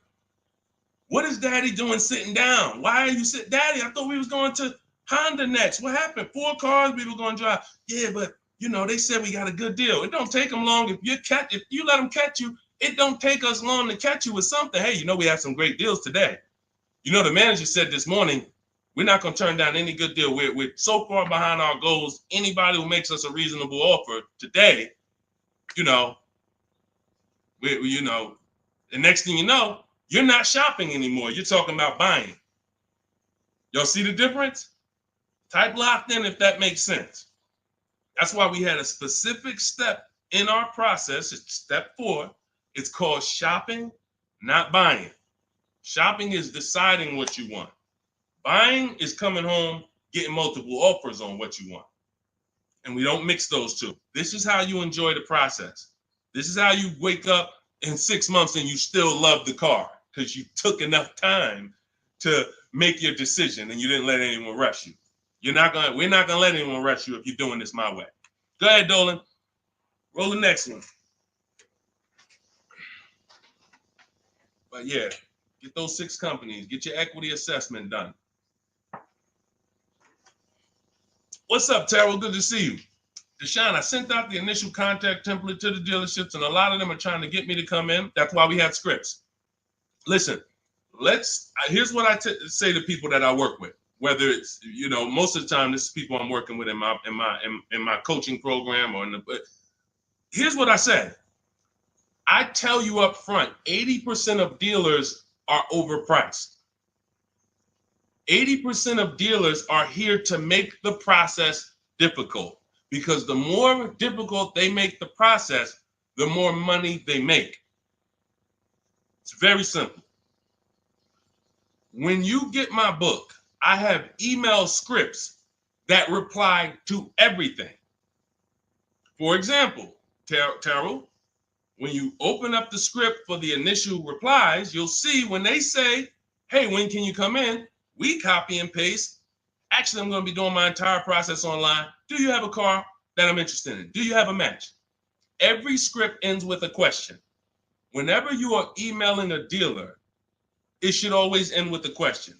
What is Daddy doing sitting down? Why are you sitting? Daddy, I thought we was going to Honda next. What happened? 4 cars we were going to drive. Yeah, but they said we got a good deal. It don't take them long. If you let them catch you, it don't take us long to catch you with something. Hey, we have some great deals today. The manager said this morning, we're not going to turn down any good deal. We're so far behind our goals. Anybody who makes us a reasonable offer today, the next thing you know, you're not shopping anymore. You're talking about buying. Y'all see the difference? Type locked in if that makes sense. That's why we had a specific step in our process. It's step 4. It's called shopping, not buying. Shopping is deciding what you want. Buying is coming home, getting multiple offers on what you want. And we don't mix those two. This is how you enjoy the process. This is how you wake up in 6 months and you still love the car because you took enough time to make your decision and you didn't let anyone rush you. We're not gonna let anyone rush you if you're doing this my way. Go ahead, Dolan. Roll the next one. But yeah, get those 6 companies. Get your equity assessment done. What's up, Terrell? Good to see you. Deshone, I sent out the initial contact template to the dealerships, and a lot of them are trying to get me to come in. That's why we had scripts. Listen, here's what I say to people that I work with. Whether it's most of the time this is people I'm working with in my coaching program here's what I say. I tell you up front, 80% of dealers are overpriced. 80% of dealers are here to make the process difficult because the more difficult they make the process, the more money they make. It's very simple. When you get my book, I have email scripts that reply to everything. For example, Terrell, when you open up the script for the initial replies, you'll see when they say, hey, when can you come in? We copy and paste. Actually, I'm going to be doing my entire process online. Do you have a car that I'm interested in? Do you have a match? Every script ends with a question. Whenever you are emailing a dealer, it should always end with a question.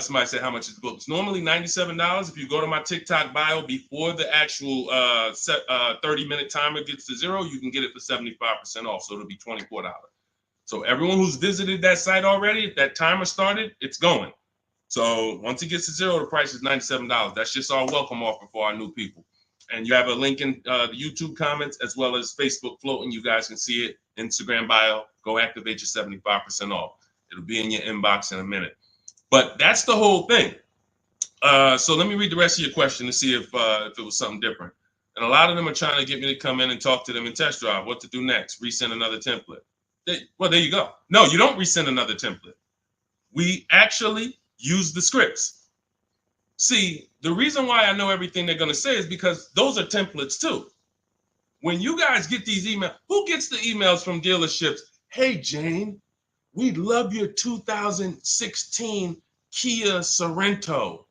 Somebody said, how much is the book? It's normally $97. If you go to my TikTok bio before the actual 30-minute timer gets to 0, you can get it for 75% off. So it'll be $24. So everyone who's visited that site already, if that timer started, it's going. So once it gets to 0, the price is $97. That's just our welcome offer for our new people. And you have a link in the YouTube comments as well as Facebook floating. You guys can see it. Instagram bio. Go activate your 75% off. It'll be in your inbox in a minute. But that's the whole thing. So let me read the rest of your question to see if it was something different. And a lot of them are trying to get me to come in and talk to them and test drive. What to do next? Resend another template. Well, there you go. No, you don't resend another template. We actually use the scripts. See, the reason why I know everything they're going to say is because those are templates too. When you guys get these emails, who gets the emails from dealerships? Hey, Jane, we love your 2016 Kia Sorento.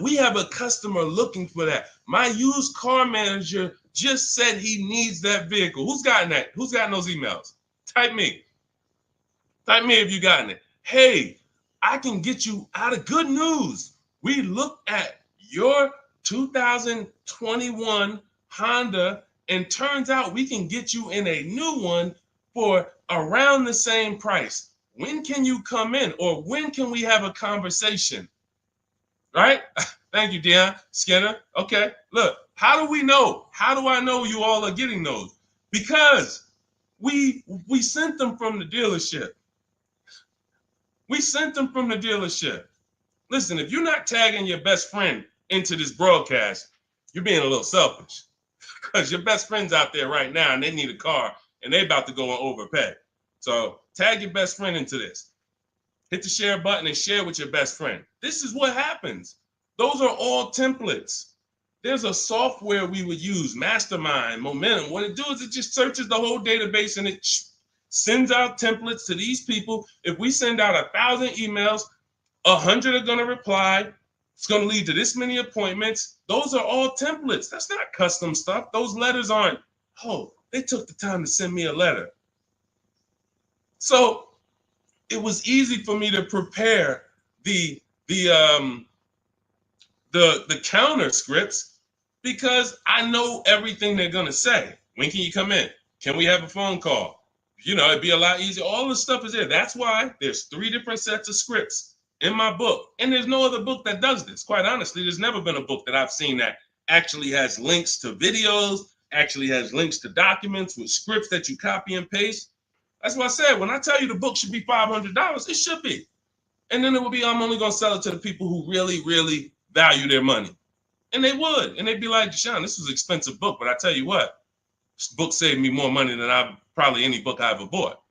We have a customer looking for that. My used car manager just said he needs that vehicle. Who's gotten that? Who's gotten those emails? Type me. Type me if you gotten it. Hey, I can get you out of good news. We looked at your 2021 Honda, and turns out we can get you in a new one for around the same price. When can you come in? Or when can we have a conversation? Right? Thank you, Dion Skinner. Okay, look, how do we know? How do I know you all are getting those? Because we sent them from the dealership. We sent them from the dealership. Listen, if you're not tagging your best friend into this broadcast, you're being a little selfish. Because your best friend's out there right now and they need a car and they about to go and overpay. So tag your best friend into this. Hit the share button and share with your best friend. This is what happens. Those are all templates. There's a software we would use, Mastermind, Momentum. What it does is it just searches the whole database and it sends out templates to these people. If we send out 1,000 emails, 100 are going to reply. It's going to lead to this many appointments. Those are all templates. That's not custom stuff. Those letters aren't, oh, they took the time to send me a letter. So it was easy for me to prepare the counter scripts because I know everything they're going to say. When can you come in? Can we have a phone call? You know, it'd be a lot easier. All the stuff is there. That's why there's 3 different sets of scripts in my book. And there's no other book that does this. Quite honestly, there's never been a book that I've seen that actually has links to videos, actually has links to documents with scripts that you copy and paste. That's what I said. When I tell you the book should be $500, it should be. And then it would be, I'm only going to sell it to the people who really, really value their money. And they would. And they'd be like, Deshone, this was an expensive book, but I tell you what, this book saved me more money than probably any book I ever bought.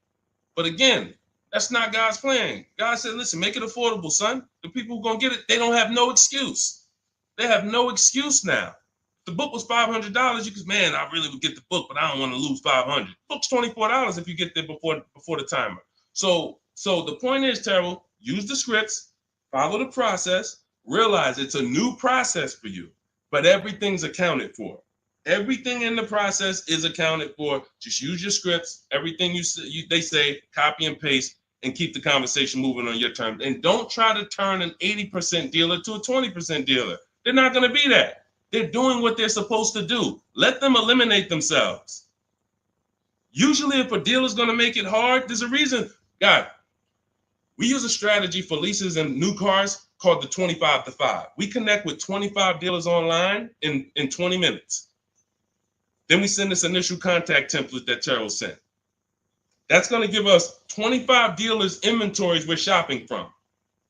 But again, that's not God's plan. God said, listen, make it affordable, son. The people who are going to get it, they don't have no excuse. They have no excuse now. If the book was $500, you could, man, I really would get the book, but I don't want to lose $500. Book's $24 if you get there before the timer. So the point is, Terrell, use the scripts, follow the process, realize it's a new process for you, but everything's accounted for. Everything in the process is accounted for. Just use your scripts. Everything they say, copy and paste, and keep the conversation moving on your terms. And don't try to turn an 80% dealer to a 20% dealer. They're not going to be that. They're doing what they're supposed to do. Let them eliminate themselves. Usually, if a dealer's going to make it hard, there's a reason. God, we use a strategy for leases and new cars called the 25 to 5. We connect with 25 dealers online in 20 minutes. Then we send this initial contact template that Terrell sent. That's going to give us 25 dealers' inventories we're shopping from.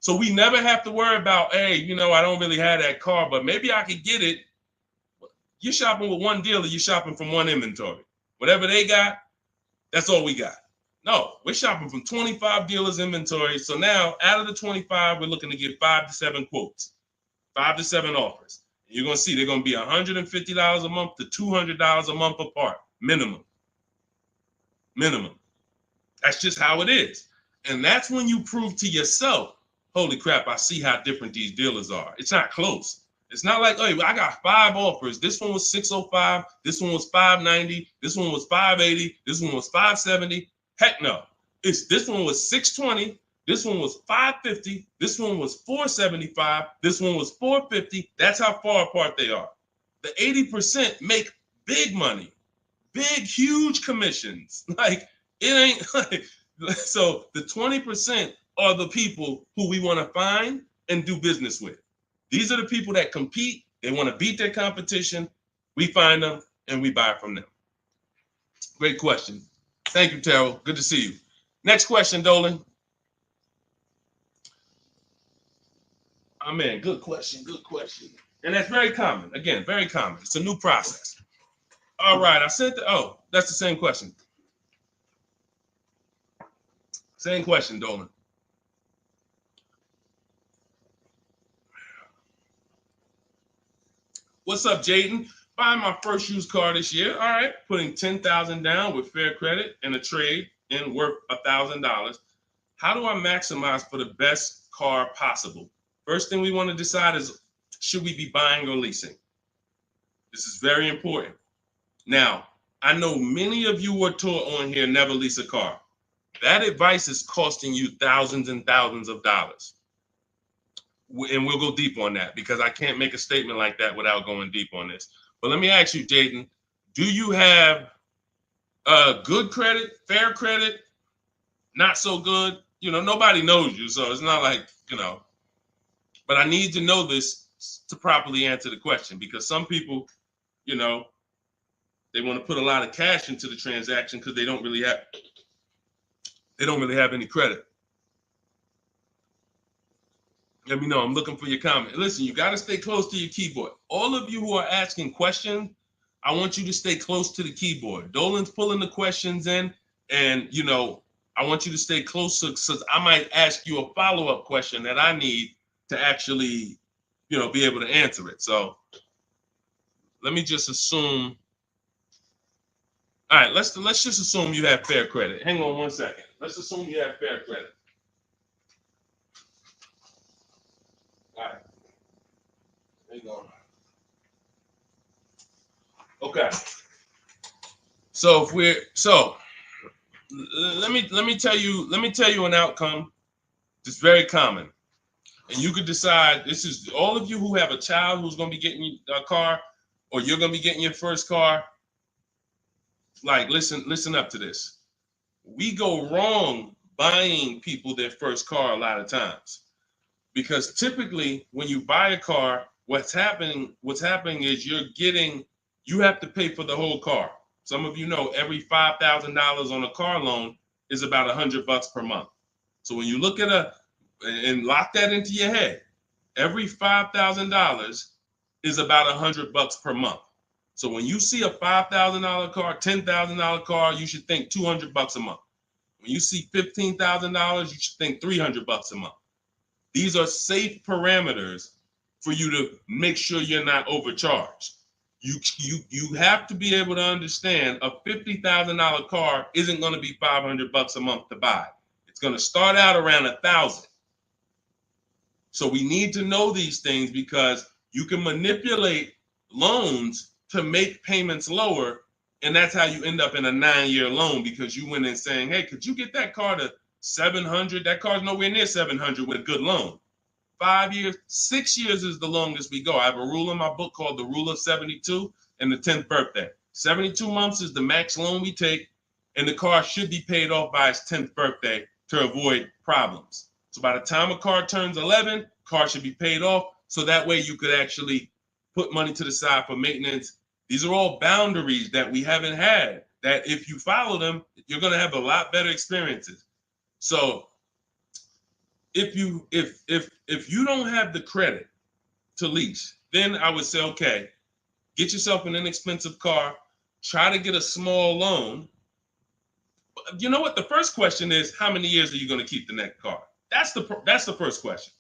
So we never have to worry about, hey, you know, I don't really have that car, but maybe I could get it. You're shopping with one dealer, you're shopping from one inventory. Whatever they got, that's all we got. No, we're shopping from 25 dealers' inventory. So now out of the 25, we're looking to get 5 to 7 quotes, 5 to 7 offers. You're going to see they're going to be $150 a month to $200 a month apart, minimum. That's just how it is. And that's when you prove to yourself, holy crap, I see how different these dealers are. It's not close. It's not like, hey, I got 5 offers. This one was $605. This one was $590. This one was $580. This one was $570. Heck no. This one was $620. This one was $550. This one was $475. This one was $450. That's how far apart they are. The 80% make big money, big, huge commissions. Like, it ain't like, so the 20% are the people who we want to find and do business with. These are the people that compete. They want to beat their competition. We find them and we buy from them. Great question. Thank you, Terrell. Good to see you. Next question, Dolan. Oh, man, good question. And that's very common. Again, very common. It's a new process. All right, I said that's the same question. Same question, Dolan. What's up, Jaden? Buying my first used car this year. All right, putting $10,000 down with fair credit and a trade in worth $1,000. How do I maximize for the best car possible? First thing we want to decide is, should we be buying or leasing? This is very important. Now, I know many of you were taught on here, never lease a car. That advice is costing you thousands and thousands of dollars. And we'll go deep on that because I can't make a statement like that without going deep on this. But let me ask you, Jaden, do you have good credit, fair credit, not so good? You know, nobody knows you, so it's not like, you know. But I need to know this to properly answer the question, because some people, you know, they want to put a lot of cash into the transaction because they don't really have any credit. Let me know. I'm looking for your comment. Listen, you got to stay close to your keyboard. All of you who are asking questions, I want you to stay close to the keyboard. Dolan's pulling the questions in, and, you know, I want you to stay close, because I might ask you a follow-up question that I need to actually, you know, be able to answer it. So let me just assume. All right, let's just assume you have fair credit. Hang on one second. Let's assume you have fair credit. All right. Hang on. Okay. So let me tell you an outcome that's very common. And you could decide, this is all of you who have a child who's going to be getting a car, or you're going to be getting your first car. Like, listen up to this. We go wrong buying people their first car a lot of times, because typically when you buy a car, what's happening is you have to pay for the whole car. Some of you know every $5,000 on a car loan is about $100 per month. So when you look at and lock that into your head, every $5,000 is about $100 per month. So when you see a $5,000 car, $10,000 car, you should think $200 a month. When you see $15,000, you should think $300 a month. These are safe parameters for you to make sure you're not overcharged. You have to be able to understand a $50,000 car isn't going to be $500 a month to buy. It's going to start out around $1,000. So we need to know these things, because you can manipulate loans to make payments lower, and that's how you end up in a 9-year loan, because you went in saying, hey, could you get that car to 700? That car's nowhere near 700 with a good loan. 5 years, 6 years is the longest we go. I have a rule in my book called the Rule of 72 and the 10th birthday. 72 months is the max loan we take, and the car should be paid off by its 10th birthday to avoid problems. So by the time a car turns 11, car should be paid off, so that way you could actually put money to the side for maintenance. These are all boundaries that we haven't had, that if you follow them, you're going to have a lot better experiences. So if you don't have the credit to lease, then I would say, okay, get yourself an inexpensive car, try to get a small loan. You know what? The first question is, how many years are you going to keep the next car? That's the first question.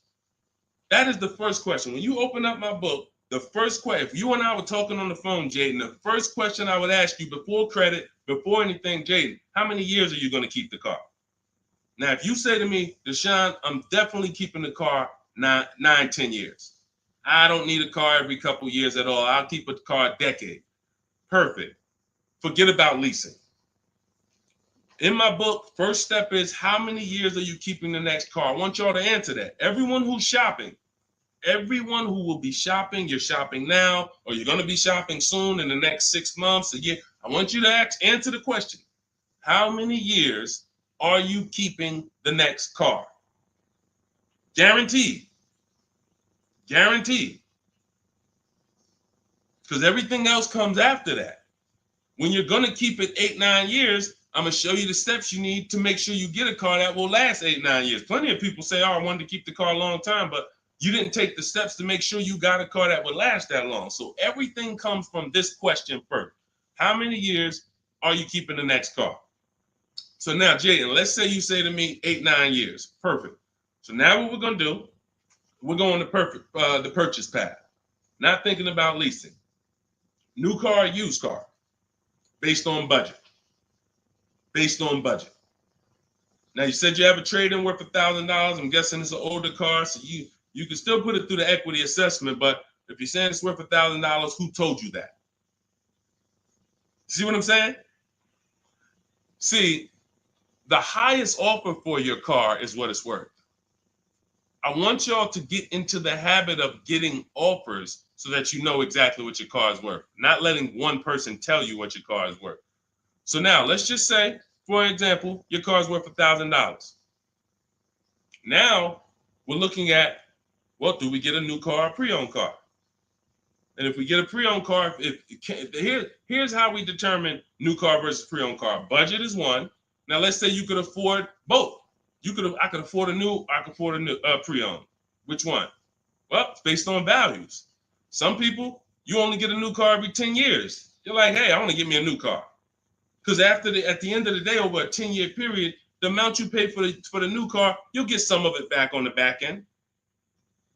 That is the first question. When you open up my book, the first question, if you and I were talking on the phone, Jaden, the first question I would ask you before credit, before anything, Jaden, how many years are you going to keep the car? Now, if you say to me, Deshone, I'm definitely keeping the car 9-10 years. I don't need a car every couple years at all. I'll keep a car a decade. Perfect. Forget about leasing. In my book, first step is, how many years are you keeping the next car? I want y'all to answer that. Everyone who's shopping, everyone who will be shopping, you're shopping now, or you're going to be shopping soon in the next 6 months, a year. I want you to answer the question. How many years are you keeping the next car? Guaranteed. Guaranteed. Because everything else comes after that. When you're going to keep it 8-9 years, I'm going to show you the steps you need to make sure you get a car that will last 8-9 years. Plenty of people say, oh, I wanted to keep the car a long time, but you didn't take the steps to make sure you got a car that would last that long. So everything comes from this question first. How many years are you keeping the next car? So now, Jaden, let's say you say to me 8-9 years. Perfect. So now what we're going to do, we're going to the purchase path. Not thinking about leasing. New car, used car, based on budget. Based on budget. Now you said you have a trade-in worth $1,000. I'm guessing it's an older car, so you can still put it through the equity assessment. But if you're saying it's worth $1,000, who told you that? See what I'm saying? See, the highest offer for your car is what it's worth. I want y'all to get into the habit of getting offers so that you know exactly what your car is worth, not letting one person tell you what your car is worth. So now let's just say, for example, your car is worth $1,000. Now we're looking at, well, do we get a new car or pre-owned car? And if we get a pre-owned car, here's how we determine new car versus pre-owned car. Budget is one. Now let's say you could afford both. I could afford a new, I could afford a new pre-owned. Which one? Well, it's based on values. Some people, you only get a new car every 10 years. You're like, hey, I want to get me a new car. Because at the end of the day, over a 10-year period, the amount you pay for the new car, you'll get some of it back on the back end.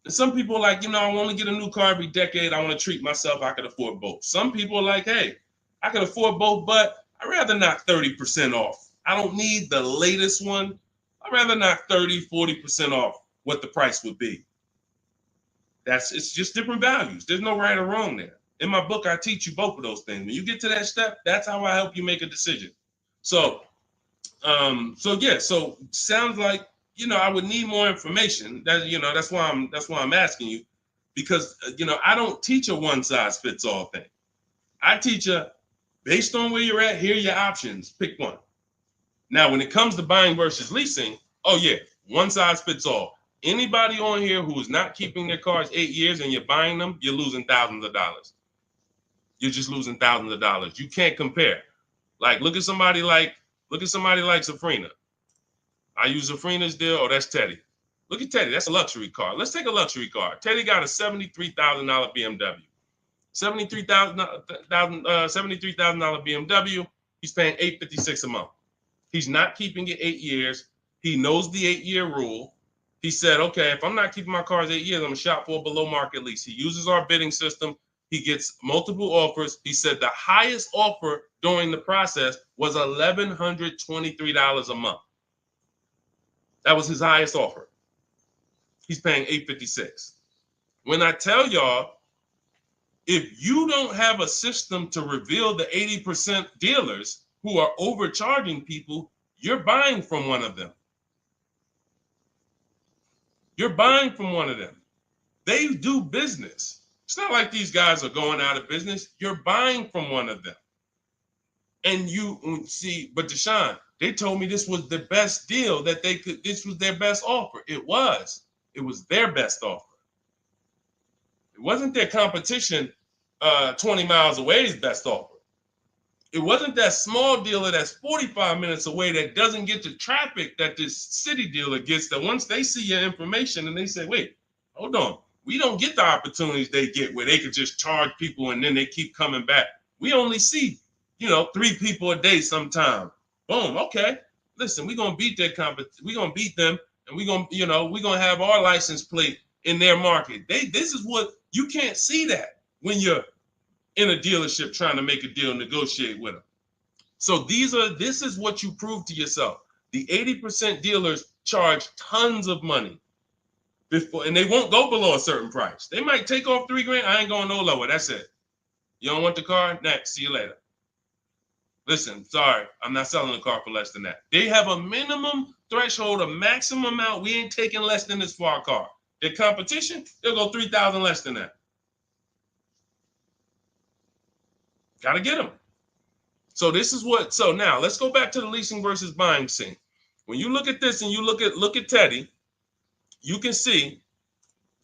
And some people are like, I want to get a new car every decade. I want to treat myself. I could afford both. Some people are like, hey, I can afford both, but I'd rather knock 30% off. I don't need the latest one. I'd rather knock 30, 40% off what the price would be. It's just different values. There's no right or wrong there. In my book, I teach you both of those things. When you get to that step, that's how I help you make a decision. So sounds like, I would need more information. That's why I'm asking you, because I don't teach a one size fits all thing. I teach based on where you're at, here are your options. Pick one. Now, when it comes to buying versus leasing, oh yeah, one size fits all. Anybody on here who is not keeping their cars 8 years and you're buying them, you're losing thousands of dollars. You're just losing thousands of dollars. You can't compare. Like, look at somebody like Safrina. I use Safrina's deal. Oh, that's Teddy. Look at Teddy. That's a luxury car. Let's take a luxury car. Teddy got a $73,000 BMW. $73,000 BMW. He's paying $856 a month. He's not keeping it 8 years. He knows the 8-year rule. He said, okay, if I'm not keeping my cars 8 years, I'm going to shop for a below market lease. He uses our bidding system. He gets multiple offers. He said the highest offer during the process was $1,123 a month. That was his highest offer. He's paying $856. When I tell y'all, if you don't have a system to reveal the 80% dealers who are overcharging people, you're buying from one of them. You're buying from one of them. They do business. It's not like these guys are going out of business. You're buying from one of them. And you see, but Deshone, they told me this was the best deal that they could, this was their best offer. It was their best offer. It wasn't their competition 20 miles away's best offer. It wasn't that small dealer that's 45 minutes away that doesn't get the traffic that this city dealer gets, that once they see your information and they say, wait, hold on, we don't get the opportunities they get where they could just charge people and then they keep coming back. We only see, 3 people a day sometime. Boom, okay. Listen, we're gonna beat their we're gonna beat them, and we're gonna have our license plate in their market. This is what you can't see that when you're in a dealership trying to make a deal, negotiate with them. So this is what you prove to yourself. The 80% dealers charge tons of money before, and they won't go below a certain price. They might take off $3,000. I ain't going no lower. That's it. You don't want the car? Next. See you later. Listen, sorry, I'm not selling a car for less than that. They have a minimum threshold, a maximum amount. We ain't taking less than this for our car. Their competition, they'll go 3,000 less than that. Got to get them. So now let's go back to the leasing versus buying scene. When you look at this and you look at Teddy, you can see,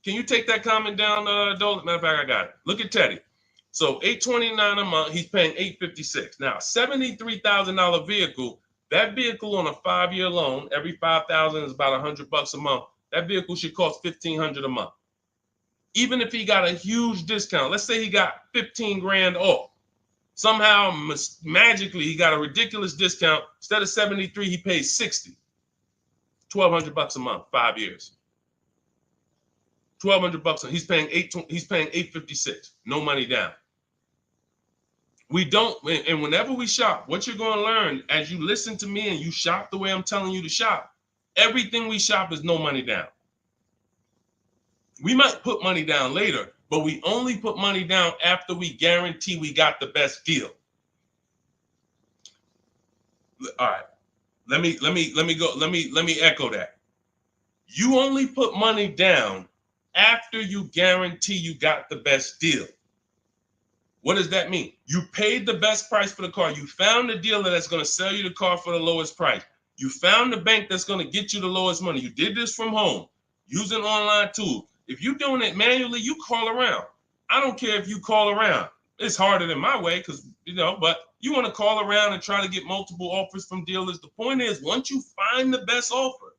can you take that comment down, Dolan? Matter of fact, I got it. Look at Teddy. So $829 a month, he's paying $856. Now, $73,000 vehicle, that vehicle on a 5-year loan, every $5,000 is about $100 a month. That vehicle should cost $1,500 a month. Even if he got a huge discount, let's say he got 15 grand off. Somehow, magically, he got a ridiculous discount. Instead of 73, he pays 60. $1,200 a month, 5 years. $1,200 he's paying $856. No money down. We don't, and whenever we shop, what you're going to learn as you listen to me and you shop the way I'm telling you to shop, everything we shop is no money down. We might put money down later, but we only put money down after we guarantee we got the best deal. All right. Let me echo that. You only put money down after you guarantee you got the best deal. What does that mean? You paid the best price for the car. You found the dealer that's going to sell you the car for the lowest price. You found the bank that's going to get you the lowest money. You did this from home using online tools. If you're doing it manually, you call around. I don't care if you call around. It's harder than my way because, but you want to call around and try to get multiple offers from dealers. The point is, once you find the best offer,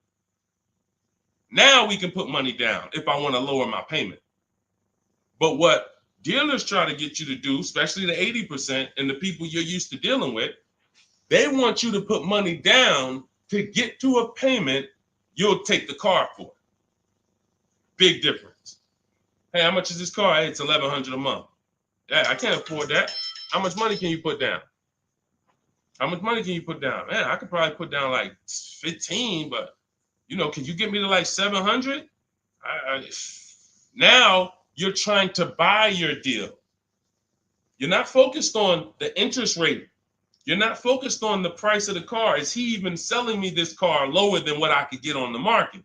now we can put money down if I want to lower my payment. But what dealers try to get you to do, especially the 80% and the people you're used to dealing with, they want you to put money down to get to a payment you'll take the car for. Big difference. Hey, how much is this car? Hey, it's $1,100 a month. Yeah, I can't afford that. How much money can you put down? How much money can you put down? Man, I could probably put down like 15, but can you get me to like 700? Now you're trying to buy your deal. You're not focused on the interest rate. You're not focused on the price of the car. Is he even selling me this car lower than what I could get on the market?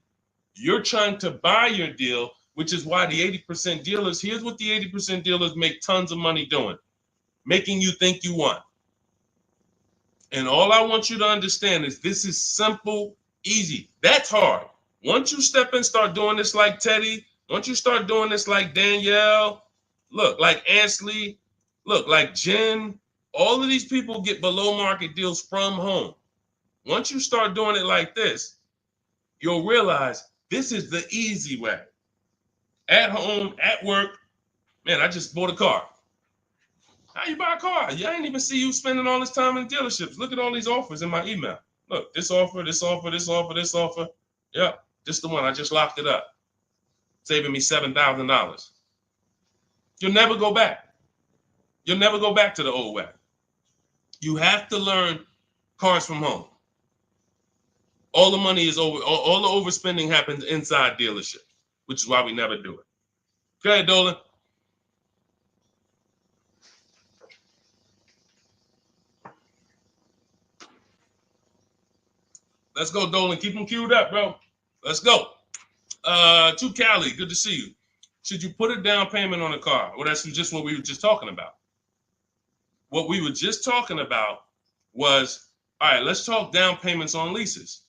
You're trying to buy your deal, which is why the 80% dealers, here's what the 80% dealers make tons of money doing, making you think you want. And all I want you to understand is this is simple, easy. That's hard. Once you step in, start doing this like Teddy, once you start doing this like Danielle, look, like Ansley, look, like Jen, all of these people get below market deals from home. Once you start doing it like this, you'll realize this is the easy way. At home, at work, man, I just bought a car. How you buy a car? I ain't even see you spending all this time in dealerships. Look at all these offers in my email. Look, this offer, this offer, this offer, this offer. Yep, just the one. I just locked it up, saving me $7,000. You'll never go back. You'll never go back to the old way. You have to learn cars from home. All the money is over. All the overspending happens inside dealerships, which is why we never do it. Go ahead, Dolan. Let's go, Dolan. Keep them queued up, bro. Let's go. To Cali, good to see you. Should you put a down payment on a car? Well, that's just what we were just talking about. What we were just talking about was, all right, let's talk down payments on leases.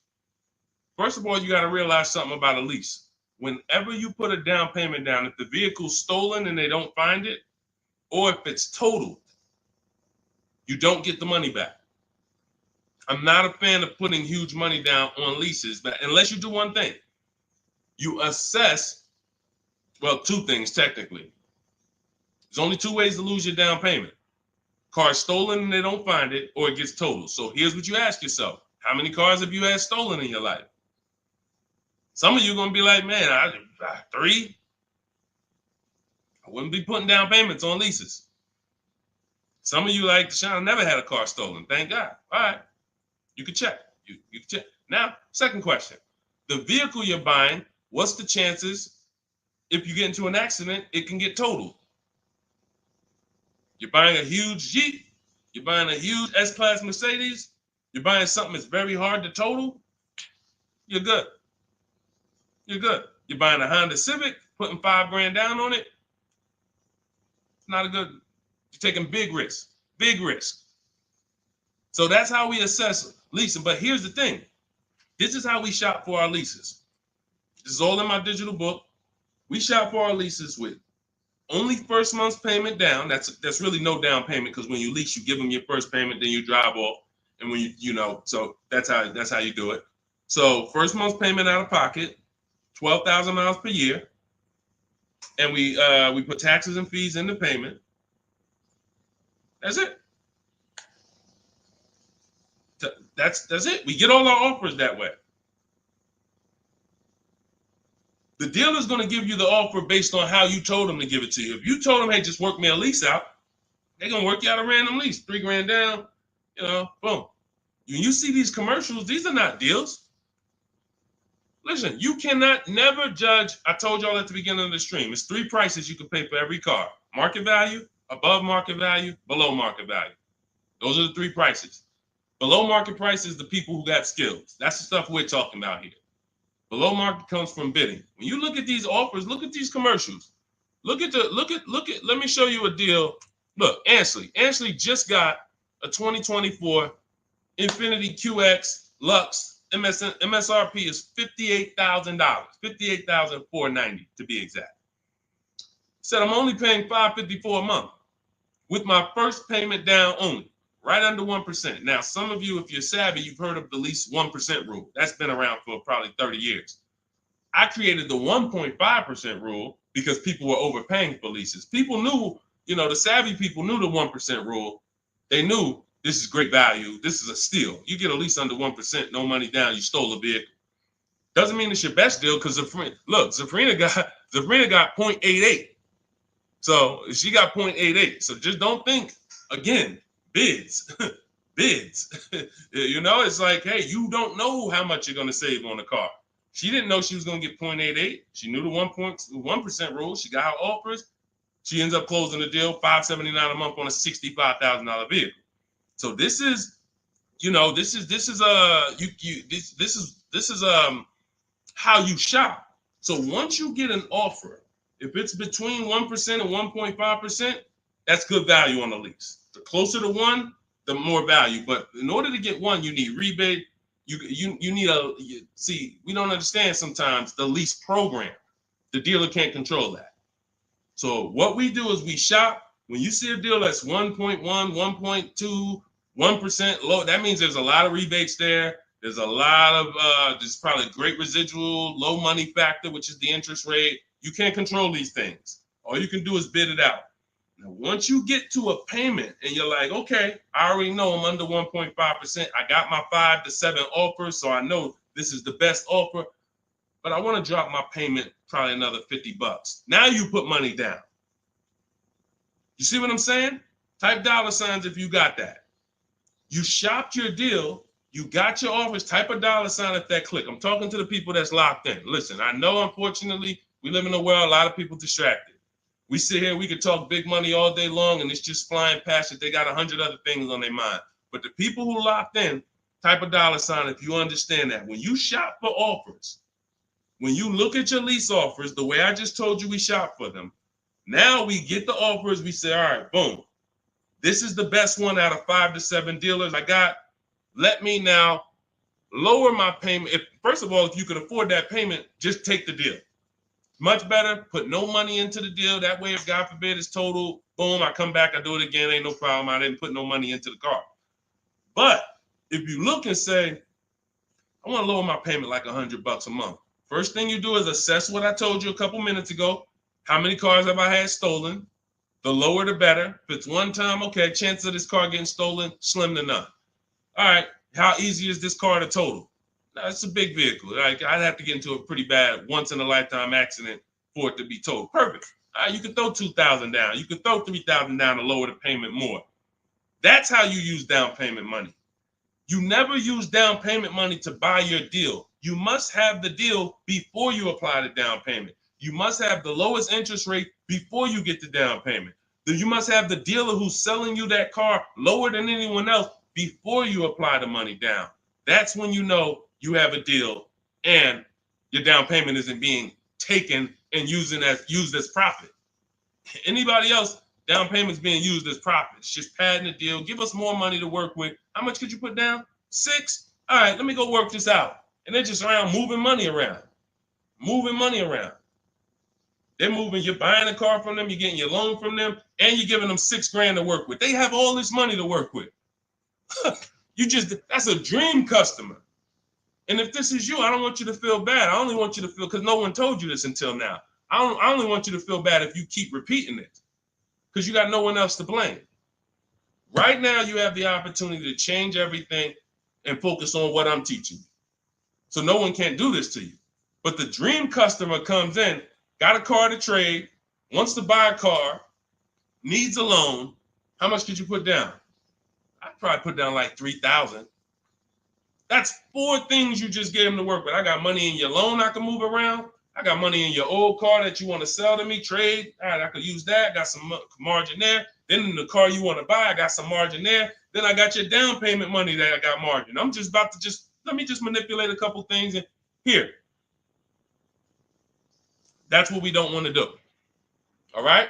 First of all, you got to realize something about a lease. Whenever you put a down payment down, if the vehicle's stolen and they don't find it, or if it's totaled, you don't get the money back. I'm not a fan of putting huge money down on leases, but unless you do one thing, you assess, well, two things technically. There's only two ways to lose your down payment. Car's stolen and they don't find it, or it gets totaled. So here's what you ask yourself. How many cars have you had stolen in your life? Some of you are going to be like, man, 3. I wouldn't be putting down payments on leases. Some of you like, Deshone, I never had a car stolen. Thank God. All right. You can check. You can check. Now, second question. The vehicle you're buying, what's the chances if you get into an accident, it can get totaled? You're buying a huge Jeep. You're buying a huge S-Class Mercedes. You're buying something that's very hard to total. You're good. You're good. You're buying a Honda Civic, putting $5,000 down on it. It's not a good. You're taking big risks. Big risk. So that's how we assess leasing. But here's the thing. This is how we shop for our leases. This is all in my digital book. We shop for our leases with only first month's payment down. That's really no down payment because when you lease, you give them your first payment, then you drive off. And when so that's how you do it. So first month's payment out of pocket, 12,000 miles per year. And we put taxes and fees in the payment. That's it. That's it. We get all our offers that way. The dealer's going to give you the offer based on how you told them to give it to you. If you told them, hey, just work me a lease out, They're gonna work you out a random lease, $3 grand down, boom. When you see these commercials, these are not deals. Listen, you cannot never judge. I told y'all at the beginning of the stream, it's 3 prices you can pay for every car: market value, above market value, below market value. Those are the 3 prices. Below market price is the people who got skills. That's the stuff we're talking about here. Below market comes from bidding. When you look at these offers, look at these commercials. Look at. Let me show you a deal. Look, Ansley just got a 2024 Infiniti QX Lux. MSRP is $58,000, $58,490 to be exact. Said I'm only paying $554 a month with my first payment down only, right under 1%. Now, some of you, if you're savvy, you've heard of the lease 1% rule. That's been around for probably 30 years. I created the 1.5% rule because people were overpaying for leases. People knew, the savvy people knew the 1% rule. They knew this is great value. This is a steal. You get a lease under 1%, no money down, you stole a vehicle. Doesn't mean it's your best deal because Zafrina got 0.88. So she got 0.88. So just don't think, again, bids. Bids. It's like, hey, you don't know how much you're going to save on the car. She didn't know she was going to get 0.88. She knew the 1% rule. She got her offers. She ends up closing the deal, $579 a month on a $65,000 vehicle. So this is how you shop. So once you get an offer, if it's between 1% and 1.5%, that's good value on the lease. The closer to 1, the more value. But in order to get 1, you need rebate. You need we don't understand sometimes the lease program. The dealer can't control that. So what we do is we shop. When you see a deal that's 1.1, 1.2, 1% low, that means there's a lot of rebates there. There's a lot of there's probably great residual, low money factor, which is the interest rate. You can't control these things. All you can do is bid it out. Now, once you get to a payment and you're like, okay, I already know I'm under 1.5%. I got my 5 to 7 offers, so I know this is the best offer. But I want to drop my payment probably another $50. Now you put money down. You see what I'm saying? Type $signs if you got that. You shopped your deal. You got your offers. Type a $sign at that click. I'm talking to the people that's locked in. Listen, I know, unfortunately, we live in a world, a lot of people distracted. We sit here, we could talk big money all day long, and it's just flying past it. They got 100 other things on their mind. But the people who locked in, type a $sign if you understand that. When you shop for offers, when you look at your lease offers, the way I just told you we shop for them, now we get the offers, we say, all right, boom. This is the best one out of 5 to 7 dealers I got. Let me now lower my payment. First of all, if you can afford that payment, just take the deal. Much better, put no money into the deal. That way, if God forbid it's total, boom, I come back, I do it again, ain't no problem. I didn't put no money into the car. But if you look and say, I want to lower my payment like $100 a month. First thing you do is assess what I told you a couple minutes ago. How many cars have I had stolen? The lower, the better. If it's one time, okay, chances of this car getting stolen, slim to none. All right, how easy is this car to total? Now, it's a big vehicle. Like, I'd have to get into a pretty bad once-in-a-lifetime accident for it to be totaled. Perfect. All right, you can throw $2,000 down. You can throw $3,000 down to lower the payment more. That's how you use down payment money. You never use down payment money to buy your deal. You must have the deal before you apply the down payment. You must have the lowest interest rate before you get the down payment. You must have the dealer who's selling you that car lower than anyone else before you apply the money down. That's when you know you have a deal and your down payment isn't being taken and used as profit. Anybody else, down payment's being used as profit. It's just padding the deal. Give us more money to work with. How much could you put down? 6? All right, let me go work this out. And they're just around moving money around. They're moving, you're buying a car from them, you're getting your loan from them, and you're giving them $6,000 to work with. They have all this money to work with. That's a dream customer. And if this is you, I don't want you to feel bad. I only want you to feel, because no one told you this until now. I only want you to feel bad if you keep repeating it, because you got no one else to blame. Right now, you have the opportunity to change everything and focus on what I'm teaching you. So no one can do this to you. But the dream customer comes in, got a car to trade, wants to buy a car, needs a loan, How much could you put down? I'd probably put down like 3,000. That's 4 things you just gave him to work with. I got money in your loan I can move around. I got money in your old car that you want to sell to me, trade. All right, I could use that. Got some margin there. Then in the car you want to buy, I got some margin there. Then I got your down payment money that I got margin. I'm just about to let me manipulate a couple things and here. That's what we don't want to do. All right?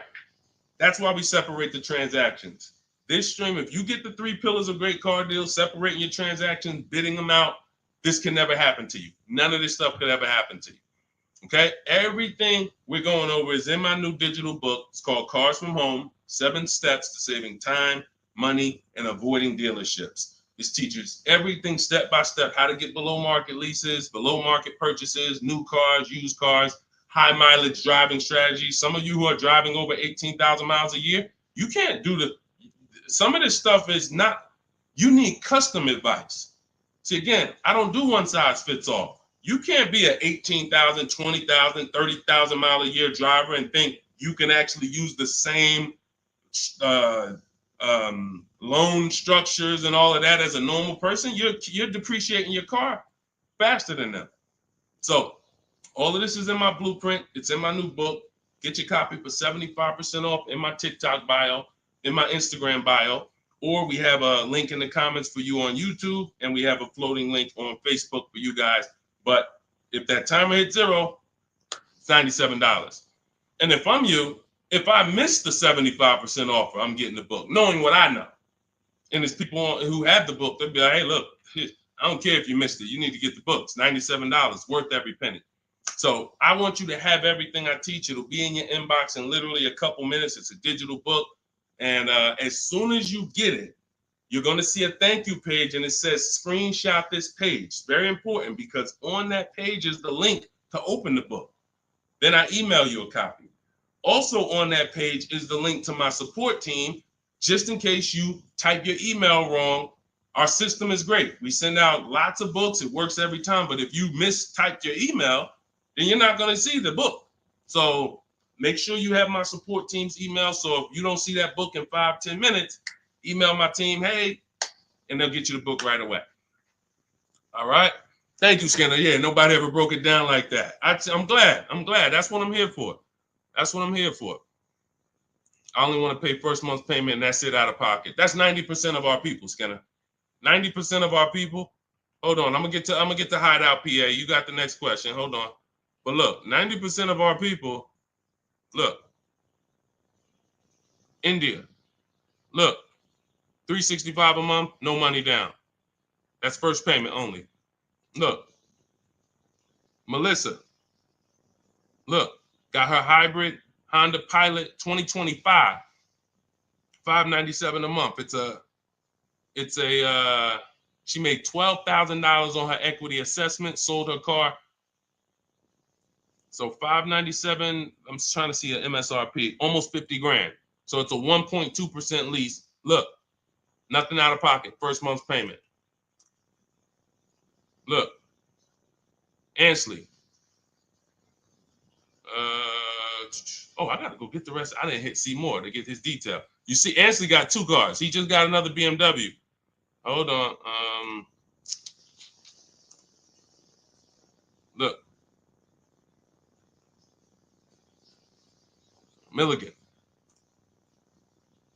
That's why we separate the transactions. This stream, if you get the 3 pillars of great car deals, separating your transactions, bidding them out, this can never happen to you. None of this stuff could ever happen to you. Okay? Everything we're going over is in my new digital book. It's called Cars from Home, 7 Steps to Saving Time, Money, and Avoiding Dealerships. This teaches everything step by step, how to get below market leases, below market purchases, new cars, used cars, high mileage driving strategies. Some of you who are driving over 18,000 miles a year, you can't do some of this stuff is not, you need custom advice. See, again, I don't do one size fits all. You can't be an 18,000, 20,000, 30,000 mile a year driver and think you can actually use the same loan structures and all of that as a normal person. You're depreciating your car faster than them. So all of this is in my blueprint. It's in my new book. Get your copy for 75% off in my TikTok bio, in my Instagram bio, or we have a link in the comments for you on YouTube, and we have a floating link on Facebook for you guys. But if that timer hits 0, it's $97. And if I'm you, if I miss the 75% offer, I'm getting the book, knowing what I know. And there's people who have the book, they'll be like, hey, look, I don't care if you missed it. You need to get the book. It's $97, worth every penny. So I want you to have everything I teach. It'll be in your inbox in literally a couple minutes. It's a digital book. And as soon as you get it, you're going to see a thank you page, and it says screenshot this page. Very important, because on that page is the link to open the book. Then I email you a copy. Also on that page is the link to my support team, just in case you type your email wrong. Our system is great. We send out lots of books. It works every time. But if you mistyped your email, then you're not going to see the book. So make sure you have my support team's email. So if you don't see that book in 5-10 minutes, email my team, hey, and they'll get you the book right away. All right. Thank you, Skinner. Yeah, nobody ever broke it down like that. I'm glad. That's what I'm here for. That's what I'm here for. I only want to pay first month's payment, and that's it out of pocket. That's 90% of our people, Skinner. 90% of our people. Hold on, I'm gonna get to Hideout PA. You got the next question. Hold on. But look, 90% of our people, look, India, look, $365 a month, no money down. That's first payment only. Look, Melissa, look, got her hybrid Honda Pilot 2025, $597 a month. She made $12,000 on her equity assessment, sold her car. So $597, I'm trying to see an MSRP, almost 50 grand. So it's a 1.2% lease. Look, nothing out of pocket, first month's payment. Look, Ansley. I gotta go get the rest. I didn't hit see more to get his detail. You see, Ansley got 2 cars. He just got another BMW. Hold on. Look. Milligan.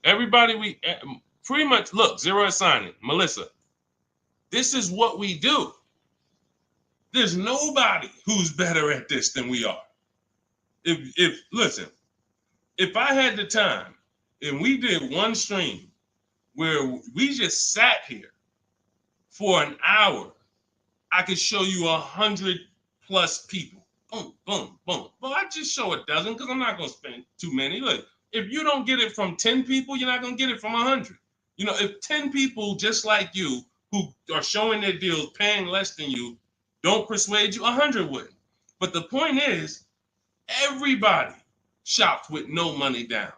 Everybody, we pretty much, look, zero is signing. Melissa. This is what we do. There's nobody who's better at this than we are. Listen, if I had the time and we did one stream where we just sat here for an hour, I could show you 100+ people. Boom, boom, boom. Well, I just show a dozen because I'm not going to spend too many. Look, if you don't get it from 10 people, you're not going to get it from 100. You know, if 10 people just like you who are showing their deals, paying less than you, don't persuade you, 100 wouldn't. But the point is, everybody shops with no money down.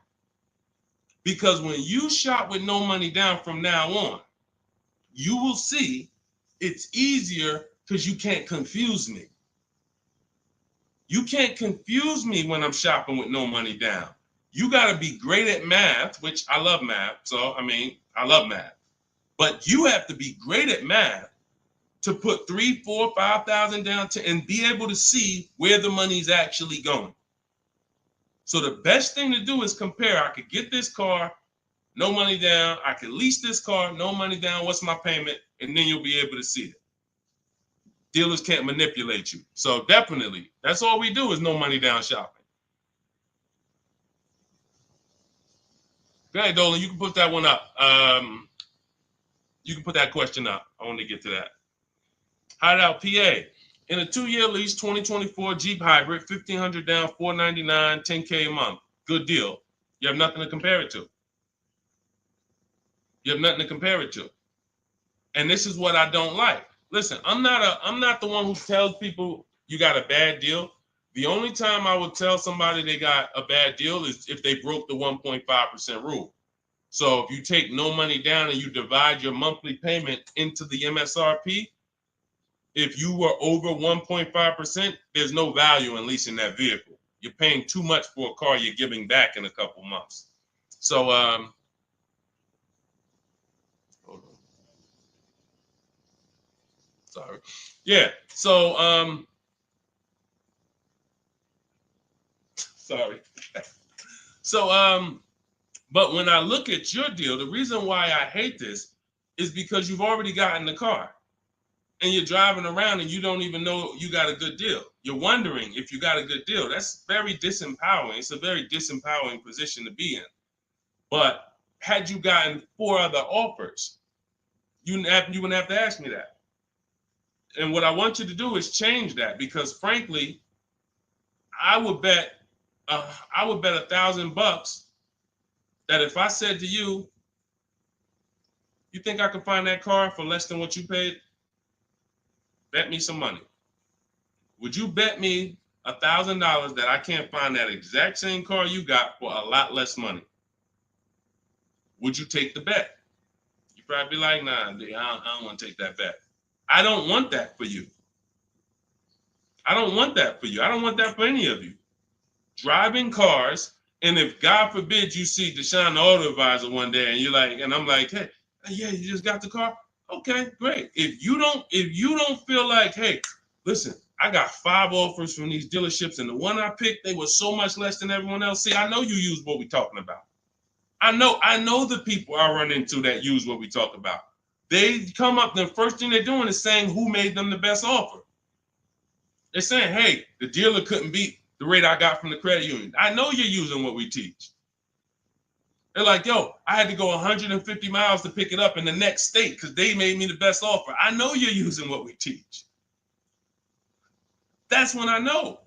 Because when you shop with no money down from now on, you will see it's easier because you can't confuse me. You can't confuse me when I'm shopping with no money down. You got to be great at math, which I love math. So, I mean, I love math. But you have to be great at math to put 3, 4, 5,000 down and be able to see where the money's actually going. So the best thing to do is compare. I could get this car, no money down. I could lease this car, no money down. What's my payment? And then you'll be able to see it. Dealers can't manipulate you. So definitely, that's all we do is no money down shopping. Go ahead, Dolan. You can put that one up. You can put that question up. I want to get to that. Hideout PA. In a 2-year lease, 2024 Jeep Hybrid, $1,500 down, $499, $10K a month. Good deal. You have nothing to compare it to. You have nothing to compare it to. And this is what I don't like. Listen, I'm not the one who tells people you got a bad deal. The only time I would tell somebody they got a bad deal is if they broke the 1.5% rule. So if you take no money down and you divide your monthly payment into the MSRP, if you were over 1.5%, there's no value in leasing that vehicle. You're paying too much for a car you're giving back in a couple months. So, hold on. Sorry. Yeah. So, sorry. So, but when I look at your deal, the reason why I hate this is because you've already gotten the car and you're driving around and you don't even know you got a good deal. You're wondering if you got a good deal. That's very disempowering. It's a very disempowering position to be in. But had you gotten 4 other offers, you wouldn't have to ask me that. And what I want you to do is change that, because frankly, I would bet $1,000 that if I said to you, you think I can find that car for less than what you paid? Bet me some money. Would you bet me $1,000 that I can't find that exact same car you got for a lot less money? Would you take the bet? You'd probably be like, nah, I don't want to take that bet. I don't want that for you. I don't want that for you. I don't want that for any of you. Driving cars, and if God forbid you see Deshone the Auto Advisor one day and you're like, and I'm like, hey, yeah, you just got the car? Okay, great. If you don't feel like, hey, listen, I got 5 offers from these dealerships, and the one I picked, they were so much less than everyone else. See, I know you use what we're talking about. I know the people I run into that use what we talk about. They come up, the first thing they're doing is saying who made them the best offer. They're saying, hey, the dealer couldn't beat the rate I got from the credit union. I know you're using what we teach. They're like, yo, I had to go 150 miles to pick it up in the next state because they made me the best offer. I know you're using what we teach. That's when I know.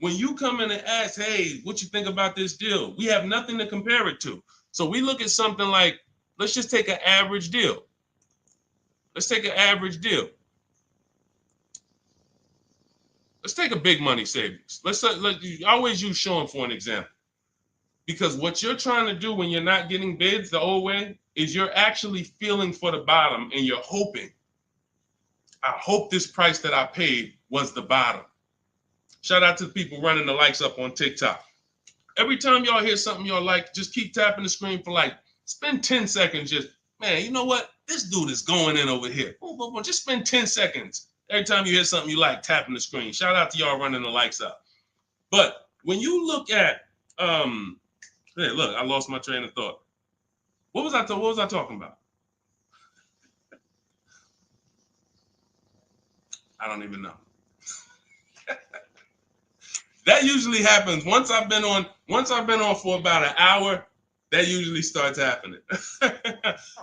When you come in and ask, hey, what you think about this deal? We have nothing to compare it to. So we look at something like, let's just take an average deal. Let's take an average deal. Let's take a big money savings. Let's always use Sean for an example. Because what you're trying to do when you're not getting bids the old way is you're actually feeling for the bottom, and you're hoping, I hope this price that I paid was the bottom. Shout out to the people running the likes up on TikTok. Every time y'all hear something y'all like, just keep tapping the screen for like, spend 10 seconds just, man, you know what? This dude is going in over here. Just spend 10 seconds. Every time you hear something you like, tapping the screen. Shout out to y'all running the likes up. But when you look at, hey, look, I lost my train of thought. What was I talking about? I don't even know. That usually happens once I've been on for about an hour. That usually starts happening.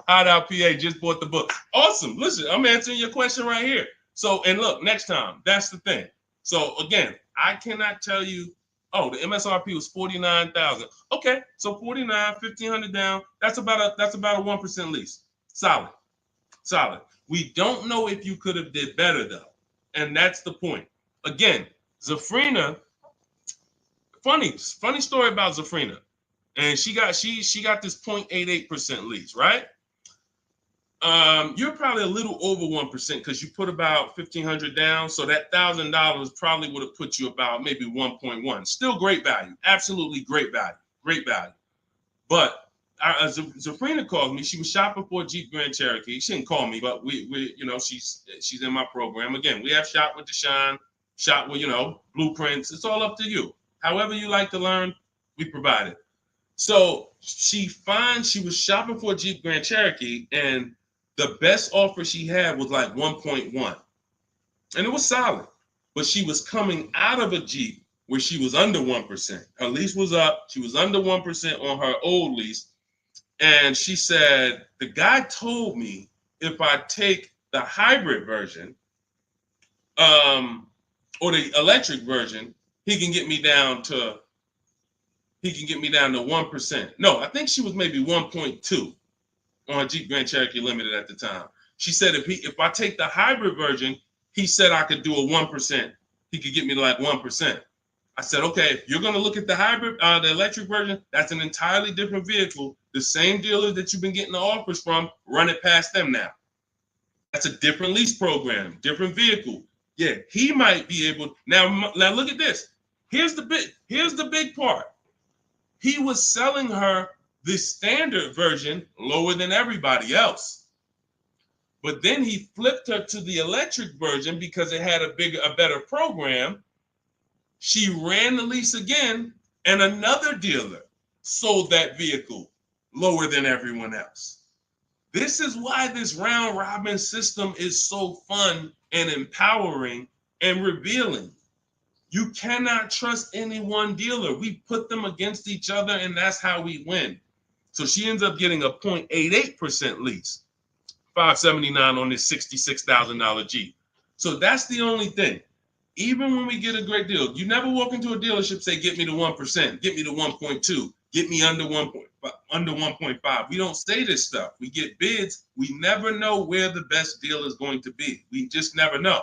Hideout PA just bought the book. Awesome. Listen, I'm answering your question right here. So, and look, next time, that's the thing. So again, I cannot tell you, oh, the MSRP was 49,000. Okay, so 49, 1,500 down. That's about a 1% lease. Solid. We don't know if you could have did better though, and that's the point. Again, Zafrina. Funny story about Zafrina, and she got this 0.88% lease, right? You're probably a little over 1% because you put about 1,500 down, so that $1,000 probably would have put you about maybe 1.1. Still great value, absolutely great value. great value. But Zafrina called me. She was shopping for a Jeep Grand Cherokee. She didn't call me, but we you know, she's in my program. Again, we have Shop with Deshone, Shop with, you know, blueprints. It's all up to you. However you like to learn, we provide it. So she was shopping for a Jeep Grand Cherokee, and the best offer she had was like 1.1. And it was solid. But she was coming out of a Jeep where she was under 1%. Her lease was up. She was under 1% on her old lease. And she said, the guy told me if I take the hybrid version, or the electric version, he can get me down to 1%. No, I think she was maybe 1.2 on a Jeep Grand Cherokee Limited at the time. She said if I take the hybrid version, he said I could do a 1%. He could get me to like 1%. I said, okay, if you're going to look at the hybrid, the electric version, that's an entirely different vehicle. The same dealers that you've been getting the offers from, run it past them now. That's a different lease program, different vehicle. Yeah, he might be able. Now look at this. Here's the big part. He was selling her the standard version lower than everybody else. But then he flipped her to the electric version because it had a better program. She ran the lease again, and another dealer sold that vehicle lower than everyone else. This is why this round robin system is so fun and empowering and revealing. You cannot trust any one dealer. We put them against each other, and that's how we win. So she ends up getting a 0.88% lease, $579 on this $66,000 Jeep. So that's the only thing. Even when we get a great deal, you never walk into a dealership say, get me to 1%, get me to 1.2, get me under 1.5. We don't say this stuff. We get bids. We never know where the best deal is going to be. We just never know.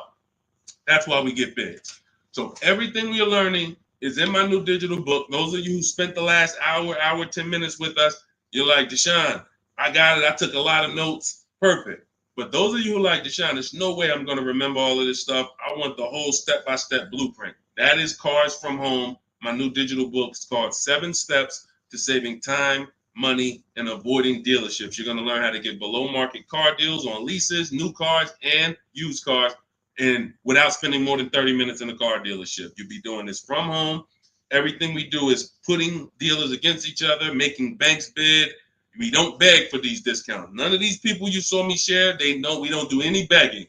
That's why we get bids. So everything we are learning is in my new digital book. Those of you who spent the last hour, 10 minutes with us, you're like, Deshone, I got it. I took a lot of notes. Perfect. But those of you who like Deshone, there's no way I'm going to remember all of this stuff. I want the whole step-by-step blueprint. That is Cars from Home. My new digital book is called 7 Steps to Saving Time, Money, and Avoiding Dealerships. You're going to learn how to get below-market car deals on leases, new cars, and used cars, and without spending more than 30 minutes in a car dealership. You'll be doing this from home. Everything we do is putting dealers against each other, making banks bid. We don't beg for these discounts. None of these people you saw me share, they know we don't do any begging.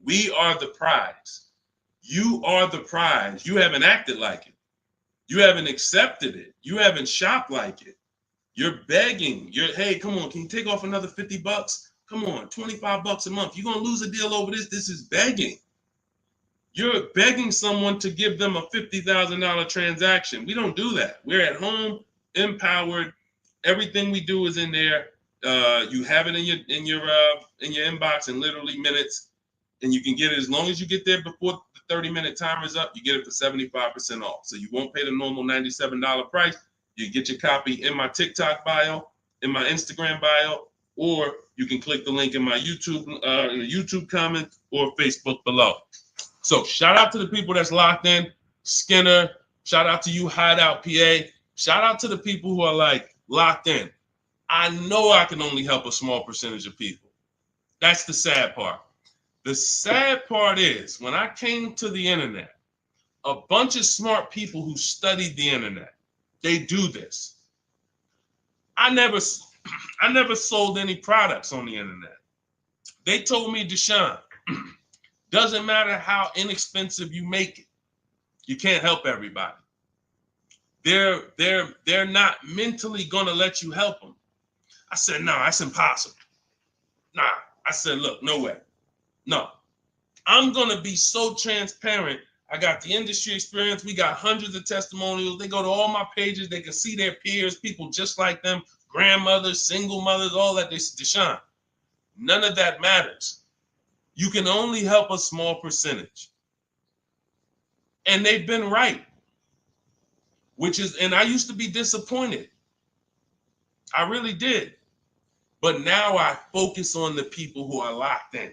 We are the prize. You are the prize. You haven't acted like it. You haven't accepted it. You haven't shopped like it. You're begging. Hey, come on, can you take off another $50? Come on, $25 a month. You're going to lose a deal over this. This is begging. You're begging someone to give them a $50,000 transaction. We don't do that. We're at home, empowered. Everything we do is in there. You have it in your inbox in literally minutes, and you can get it as long as you get there before the 30-minute timer is up. You get it for 75% off. So you won't pay the normal $97 price. You get your copy in my TikTok bio, in my Instagram bio, or you can click the link in my YouTube comment or Facebook below. So shout out to the people that's locked in. Skinner, shout out to you, Hideout PA. Shout out to the people who are like locked in. I know I can only help a small percentage of people. That's the sad part. The sad part is when I came to the internet, a bunch of smart people who studied the internet, they do this. I never sold any products on the internet. They told me, Deshone, doesn't matter how inexpensive you make it, you can't help everybody. They're not mentally gonna let you help them. I said, no, that's impossible. Nah, I said, look, no way. No, I'm gonna be so transparent. I got the industry experience. We got hundreds of testimonials. They go to all my pages. They can see their peers, people just like them, grandmothers, single mothers, all that. They said, Deshone, none of that matters. You can only help a small percentage. And they've been right. And I used to be disappointed. I really did. But now I focus on the people who are locked in.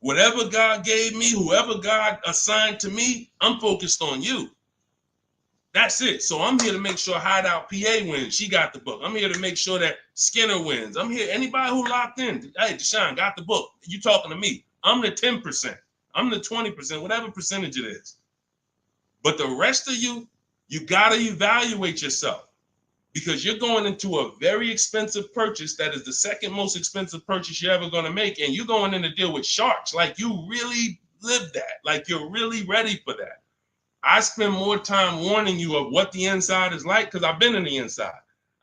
Whatever God gave me, whoever God assigned to me, I'm focused on you. That's it. So I'm here to make sure Hideout PA wins. She got the book. I'm here to make sure that Skinner wins. I'm here. Anybody who locked in, hey, Deshone got the book. You talking to me. I'm the 10%. I'm the 20%, whatever percentage it is. But the rest of you, you got to evaluate yourself because you're going into a very expensive purchase that is the second most expensive purchase you're ever going to make. And you're going in to deal with sharks. Like you really live that. Like you're really ready for that. I spend more time warning you of what the inside is like because I've been in the inside.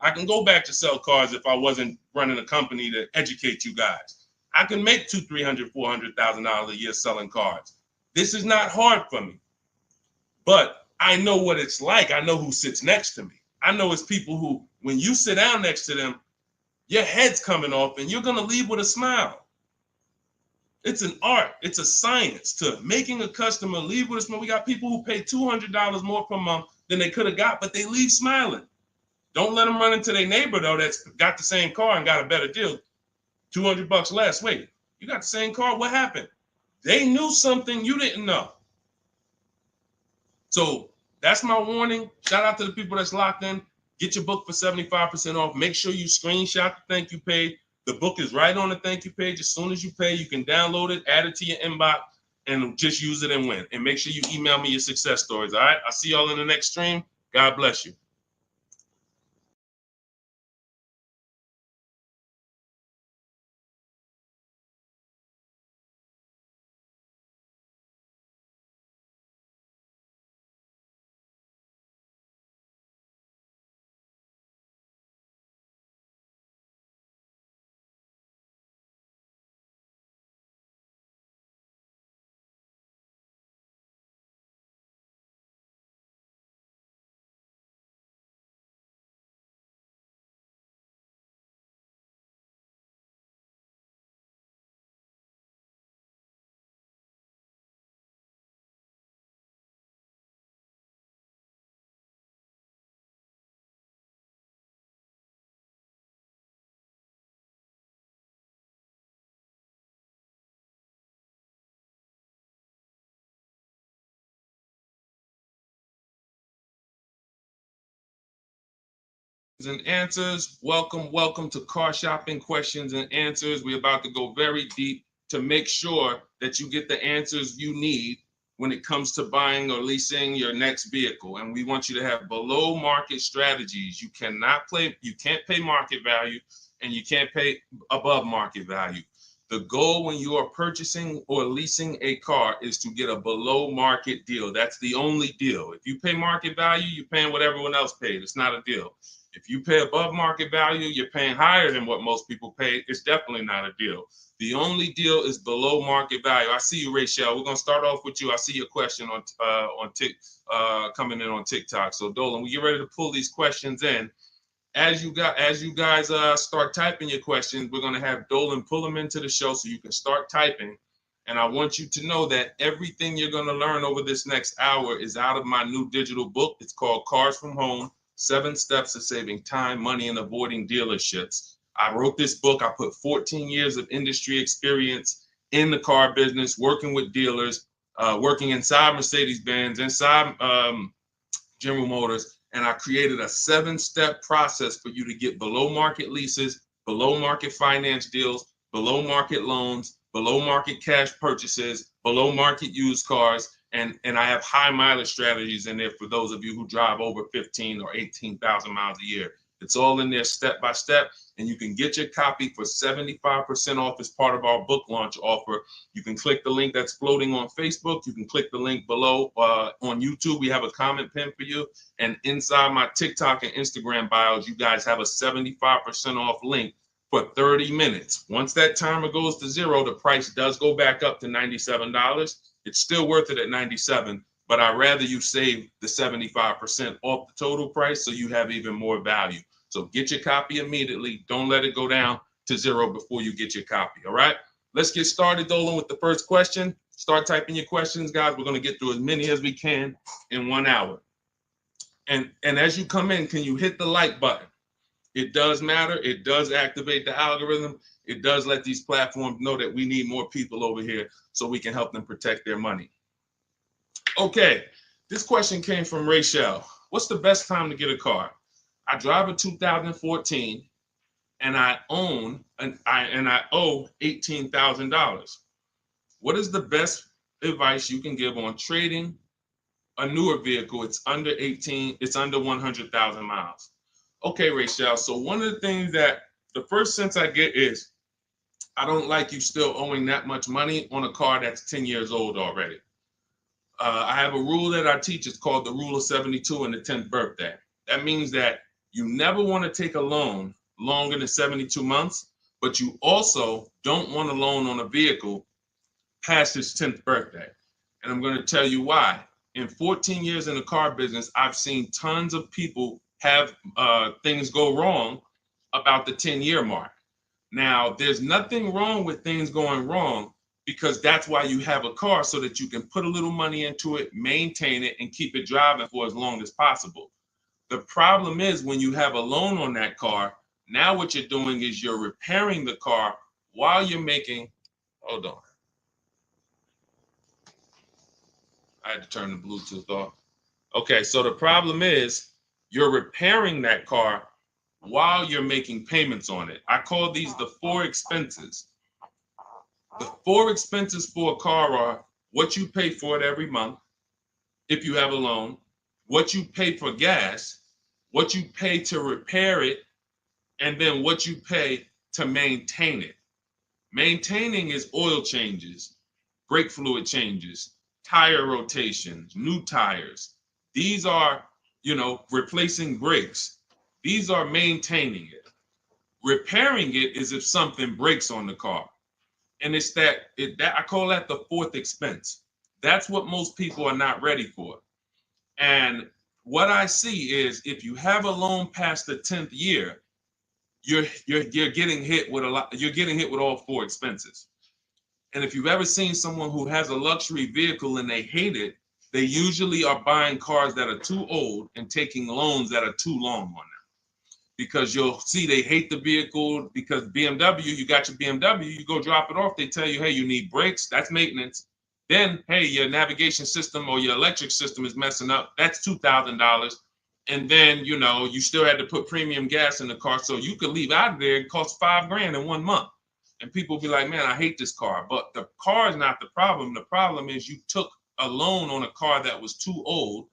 I can go back to sell cars if I wasn't running a company to educate you guys. I can make $200,000, $300,000, $400,000 a year selling cars. This is not hard for me, but I know what it's like. I know who sits next to me. I know it's people who, when you sit down next to them, your head's coming off and you're going to leave with a smile. It's an art. It's a science to making a customer leave with a smile. We got people who pay $200 more per month than they could have got, but they leave smiling. Don't let them run into their neighbor, though, that's got the same car and got a better deal. $200 less. Wait, you got the same car? What happened? They knew something you didn't know. So that's my warning. Shout out to the people that's locked in. Get your book for 75% off. Make sure you screenshot the thank you page. The book is right on the thank you page. As soon as you pay, you can download it, add it to your inbox, and just use it and win. And make sure you email me your success stories. All right. I'll see y'all in the next stream. God bless you. And answers. Welcome to Car Shopping Questions and Answers. We're about to go very deep to make sure that you get the answers you need when it comes to buying or leasing your next vehicle. And we want you to have below market strategies. You can't pay market value and you can't pay above market value. The goal when you are purchasing or leasing a car is to get a below market deal. That's the only deal. If you pay market value, you're paying what everyone else paid. It's not a deal. If you pay above market value, you're paying higher than what most people pay. It's definitely not a deal. The only deal is below market value. I see you, Rachel. We're gonna start off with you. I see your question on coming in on TikTok. So Dolan, we get ready to pull these questions in. As you guys start typing your questions, we're gonna have Dolan pull them into the show so you can start typing. And I want you to know that everything you're gonna learn over this next hour is out of my new digital book. It's called Cars from Home. 7 Steps to Saving Time, Money, and Avoiding Dealerships. I wrote this book. I put 14 years of industry experience in the car business, working with dealers, working inside Mercedes-Benz, inside General Motors, and I created a 7-step process for you to get below market leases, below market finance deals, below market loans, below market cash purchases, below market used cars, and I have high mileage strategies in there for those of you who drive over 15 or 18,000 miles a year. It's all in there step by step, and you can get your copy for 75% off as part of our book launch offer. You can click the link that's floating on Facebook. You can click the link below on YouTube. We have a comment pin for you, and inside my TikTok and Instagram bios, you guys have a 75% off link for 30 minutes. Once that timer goes to 0, the price does go back up to $97. It's still worth it at $97, but I'd rather you save the 75% off the total price so you have even more value. So get your copy immediately. Don't let it go down to 0 before you get your copy, all right? Let's get started, Dolan, with the first question. Start typing your questions, guys. We're going to get through as many as we can in 1 hour. And as you come in, can you hit the like button? It does matter. It does activate the algorithm. It does let these platforms know that we need more people over here so we can help them protect their money. Okay, this question came from Rachel. what's the best time to get a car? I drive a 2014 and I own and I owe $18,000. What is the best advice you can give on trading a newer vehicle? It's under 18, it's under 100,000 miles. Okay, Rachel. So one of the things that the first sense I get is I don't like you still owing that much money on a car that's 10 years old already. I have a rule that I teach. It's called the rule of 72 and the 10th birthday. That means that you never want to take a loan longer than 72 months, but you also don't want a loan on a vehicle past its 10th birthday. And I'm going to tell you why. In 14 years in the car business, I've seen tons of people have things go wrong about the 10-year mark. Now, there's nothing wrong with things going wrong because that's why you have a car, so that you can put a little money into it, maintain it, and keep it driving for as long as possible. The problem is when you have a loan on that car, now what you're doing is you're repairing the car while you're making, hold on. I had to turn the Bluetooth off. Okay, so the problem is you're repairing that car while you're making payments on it. I call these the four expenses. The four expenses for a car are what you pay for it every month, if you have a loan, what you pay for gas, what you pay to repair it, and then what you pay to maintain it. Maintaining is oil changes, brake fluid changes, tire rotations, new tires. These are, replacing brakes. These are maintaining it. Repairing it is if something breaks on the car. And it's that I call that the fourth expense. That's what most people are not ready for. And what I see is if you have a loan past the 10th year, you're getting hit with you're getting hit with all four expenses. And if you've ever seen someone who has a luxury vehicle and they hate it, they usually are buying cars that are too old and taking loans that are too long on them. Because you'll see they hate the vehicle because BMW, you got your BMW, you go drop it off, they tell you, hey, you need brakes, that's maintenance. Then, hey, your navigation system or your electric system is messing up, that's $2,000. And then, you still had to put premium gas in the car, so you could leave out of there, it costs $5,000 in 1 month. And people be like, man, I hate this car. But the car is not the problem. The problem is you took a loan on a car that was too old,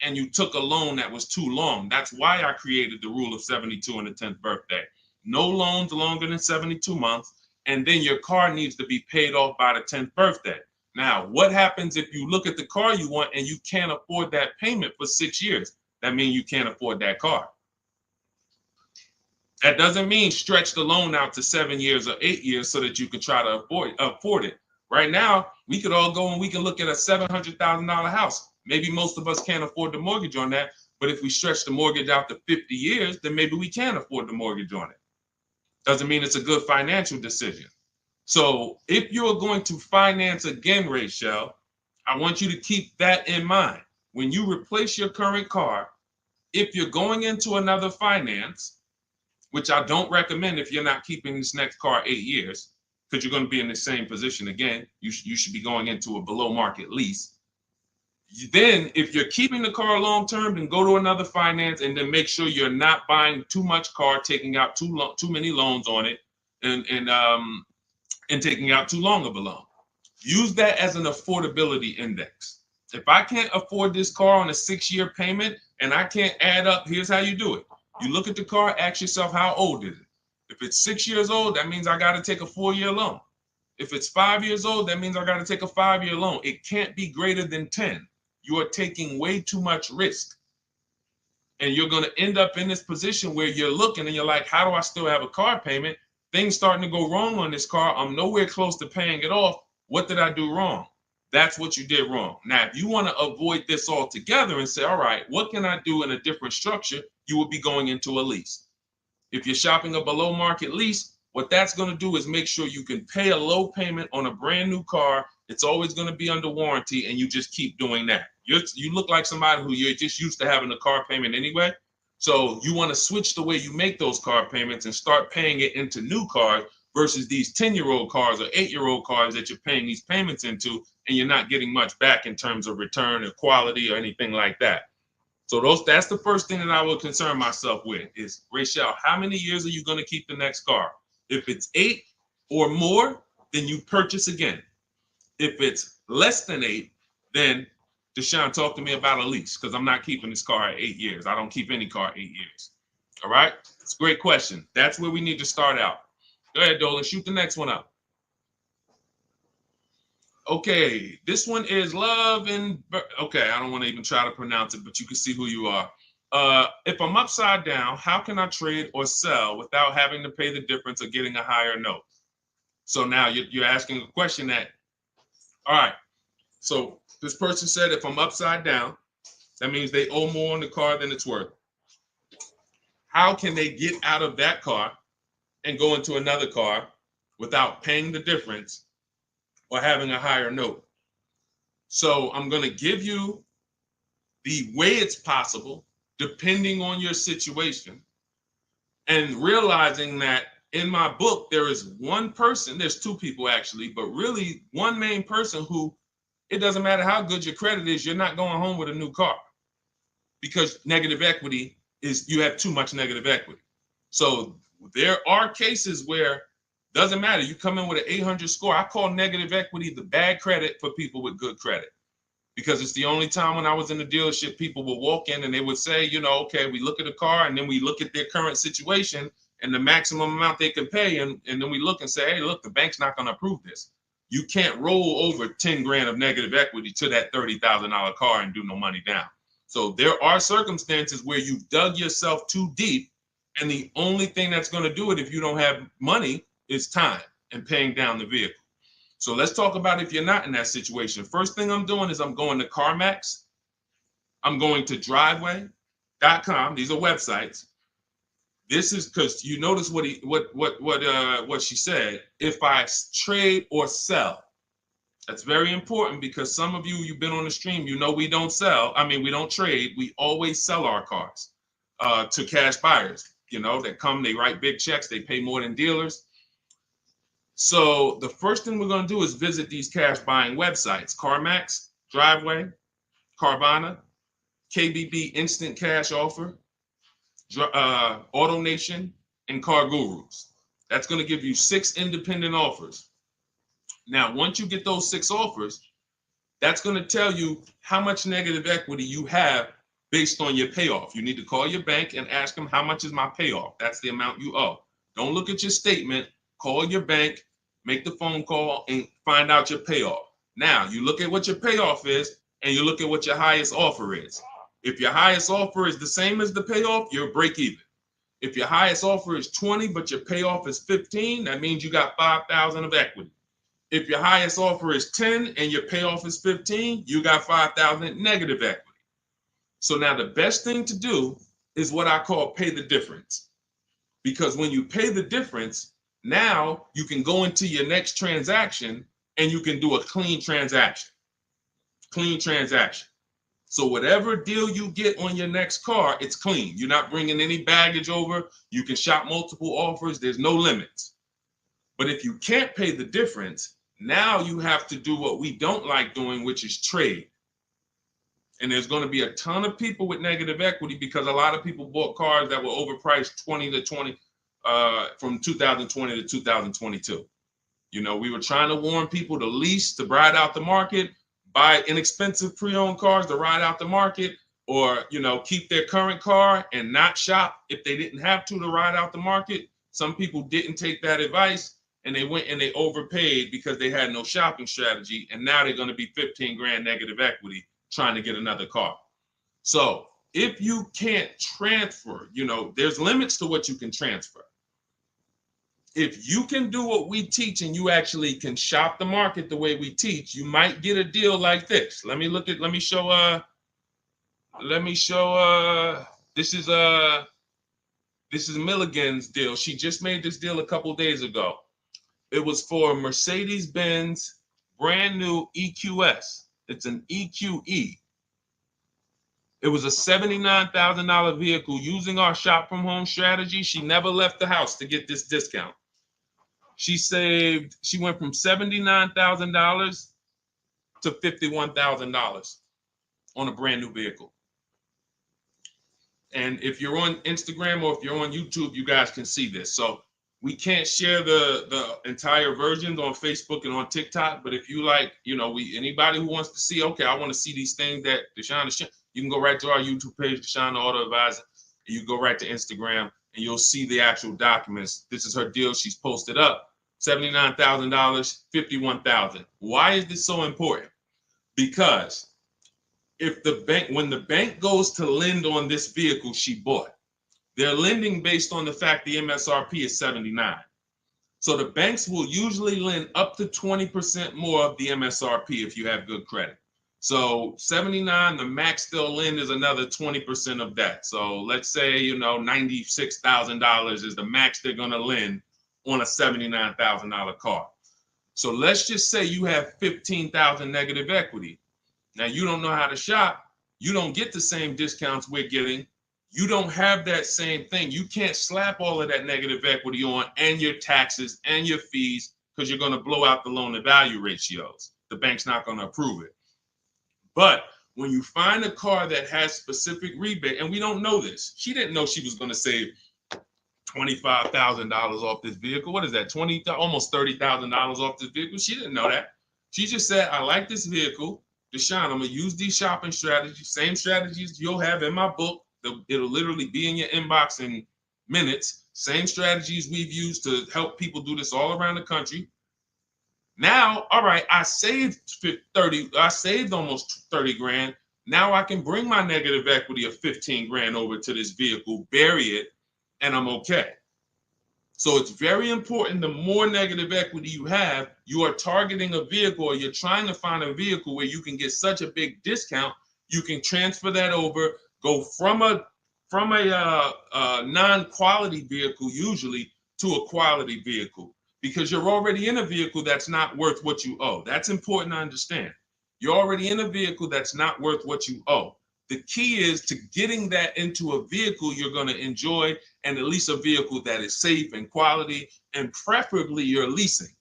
and you took a loan that was too long. That's why I created the rule of 72 and the 10th birthday. No loans longer than 72 months, and then your car needs to be paid off by the 10th birthday. Now, what happens if you look at the car you want and you can't afford that payment for 6 years? That means you can't afford that car. That doesn't mean stretch the loan out to 7 years or 8 years so that you can try to afford it. Right now, we could all go and we can look at a $700,000 house. Maybe most of us can't afford the mortgage on that, but if we stretch the mortgage out to 50 years, then maybe we can afford the mortgage on it. Doesn't mean it's a good financial decision. So if you're going to finance again, Rachel, I want you to keep that in mind. When you replace your current car, if you're going into another finance, which I don't recommend if you're not keeping this next car 8 years, because you're going to be in the same position again, you should be going into a below market lease. Then if you're keeping the car long term, then go to another finance and then make sure you're not buying too much car, taking out too many loans on it, and taking out too long of a loan. Use that as an affordability index. If I can't afford this car on a 6-year payment and I can't add up, here's how you do it. You look at the car, ask yourself, how old is it? If it's 6 years old, that means I got to take a 4-year loan. If it's 5 years old, that means I got to take a 5-year loan. It can't be greater than 10. You are taking way too much risk. And you're going to end up in this position where you're looking and you're like, how do I still have a car payment? Things starting to go wrong on this car. I'm nowhere close to paying it off. What did I do wrong? That's what you did wrong. Now, if you want to avoid this altogether and say, all right, what can I do in a different structure? You will be going into a lease. If you're shopping a below market lease, what that's going to do is make sure you can pay a low payment on a brand new car. It's always going to be under warranty, and you just keep doing that. You look like somebody who you're just used to having a car payment anyway. So you want to switch the way you make those car payments and start paying it into new cars versus these 10-year-old cars or 8-year-old cars that you're paying these payments into, and you're not getting much back in terms of return or quality or anything like that. So that's the first thing that I would concern myself with is, Rachel, how many years are you going to keep the next car? If it's 8 or more, then you purchase again. If it's less than 8, then Deshone, talk to me about a lease, because I'm not keeping this car at 8 years. I don't keep any car 8 years. All right? It's a great question. That's where we need to start out. Go ahead, Dolan. Shoot the next one up. Okay, this one is Love and okay, I don't want to even try to pronounce it, but you can see who you are. If I'm upside down, how can I trade or sell without having to pay the difference or getting a higher note? So now you're asking a question that, all right, so this person said if I'm upside down, that means they owe more on the car than it's worth. How can they get out of that car and go into another car without paying the difference or having a higher note? So I'm going to give you the way it's possible, depending on your situation, and realizing that in my book, there is one person, there's two people actually, but really one main person who, it doesn't matter how good your credit is, you're not going home with a new car, because negative equity is, you have too much negative equity. So there are cases where doesn't matter. You come in with an 800 score. I call negative equity the bad credit for people with good credit, because it's the only time when I was in the dealership, people would walk in and they would say, you know, okay, we look at a car and then we look at their current situation and the maximum amount they can pay. And then we look and say, hey, look, the bank's not going to approve this. You can't roll over 10 grand of negative equity to that $30,000 car and do no money down. So there are circumstances where you've dug yourself too deep, and the only thing that's going to do it if you don't have money is time and paying down the vehicle. So let's talk about if you're not in that situation. First thing I'm doing is I'm going to CarMax. I'm going to driveway.com. These are websites. This is because you notice what she said. If I trade or sell, that's very important, because some of you've been on the stream, you know we don't sell. I mean, we don't trade. We always sell our cars to cash buyers. You know, that come, they write big checks, they pay more than dealers. So the first thing we're going to do is visit these cash buying websites: CarMax, Driveway, Carvana, KBB Instant Cash Offer, AutoNation, and Car Gurus. That's going to give you 6 independent offers. Now, once you get those 6 offers, that's going to tell you how much negative equity you have based on your payoff. You need to call your bank and ask them, how much is my payoff? That's the amount you owe. Don't look at your statement. Call your bank, make the phone call, and find out your payoff. Now, you look at what your payoff is, and you look at what your highest offer is. If your highest offer is the same as the payoff, you're break even. If your highest offer is 20, but your payoff is 15, that means you got 5,000 of equity. If your highest offer is 10 and your payoff is 15, you got 5,000 negative equity. So now the best thing to do is what I call pay the difference. Because when you pay the difference, now you can go into your next transaction and you can do a clean transaction. Clean transaction. So whatever deal you get on your next car, it's clean. You're not bringing any baggage over. You can shop multiple offers. There's no limits. But if you can't pay the difference, now you have to do what we don't like doing, which is trade. And there's going to be a ton of people with negative equity, because a lot of people bought cars that were overpriced from 2020 to 2022. You know, we were trying to warn people to lease, to ride out the market, buy inexpensive pre-owned cars to ride out the market, or, you know, keep their current car and not shop if they didn't have to ride out the market. Some people didn't take that advice, and they went and they overpaid because they had no shopping strategy. And now they're going to be 15 grand negative equity trying to get another car. So if you can't transfer, you know, there's limits to what you can transfer. If you can do what we teach and you actually can shop the market the way we teach, you might get a deal like this. Let me show, this is Milligan's deal. She just made this deal a couple days ago. It was for Mercedes-Benz brand new EQS. It's an EQE. It was a $79,000 vehicle. Using our shop from home strategy, she never left the house to get this discount. She went from $79,000 to $51,000 on a brand new vehicle. And if you're on Instagram or if you're on YouTube, you guys can see this. So we can't share the entire versions on Facebook and on TikTok. But if you like, anybody who wants to see, okay, I want to see these things that Deshone is, you can go right to our YouTube page, Deshone the Auto Advisor. And you go right to Instagram and you'll see the actual documents. This is her deal. She's posted up $79,000, $51,000. Why is this so important? Because when the bank goes to lend on this vehicle she bought, they're lending based on the fact the MSRP is 79. So the banks will usually lend up to 20% more of the MSRP if you have good credit. So 79, the max they'll lend is another 20% of that. So let's say, $96,000 is the max they're going to lend on a $79,000 car. So let's just say you have 15,000 negative equity. Now, you don't know how to shop. You don't get the same discounts we're getting. You don't have that same thing. You can't slap all of that negative equity on and your taxes and your fees because you're going to blow out the loan to value ratios. The bank's not going to approve it. But when you find a car that has specific rebate, and we don't know this, she didn't know she was going to save $25,000 off this vehicle. What is that? Almost $30,000 off this vehicle. She didn't know that. She just said, I like this vehicle. Deshone, I'm going to use these shopping strategies, same strategies you'll have in my book. It'll literally be in your inbox in minutes. Same strategies we've used to help people do this all around the country. Now, all right, I saved almost 30 grand. Now I can bring my negative equity of 15 grand over to this vehicle, bury it, and I'm okay. So it's very important. The more negative equity you have, you are targeting a vehicle, or you're trying to find a vehicle where you can get such a big discount, you can transfer that over, go from a non-quality vehicle usually to a quality vehicle, because you're already in a vehicle that's not worth what you owe. That's important to understand. You're already in a vehicle that's not worth what you owe. The key is to getting that into a vehicle you're going to enjoy, and at least a vehicle that is safe and quality, and preferably you're leasing.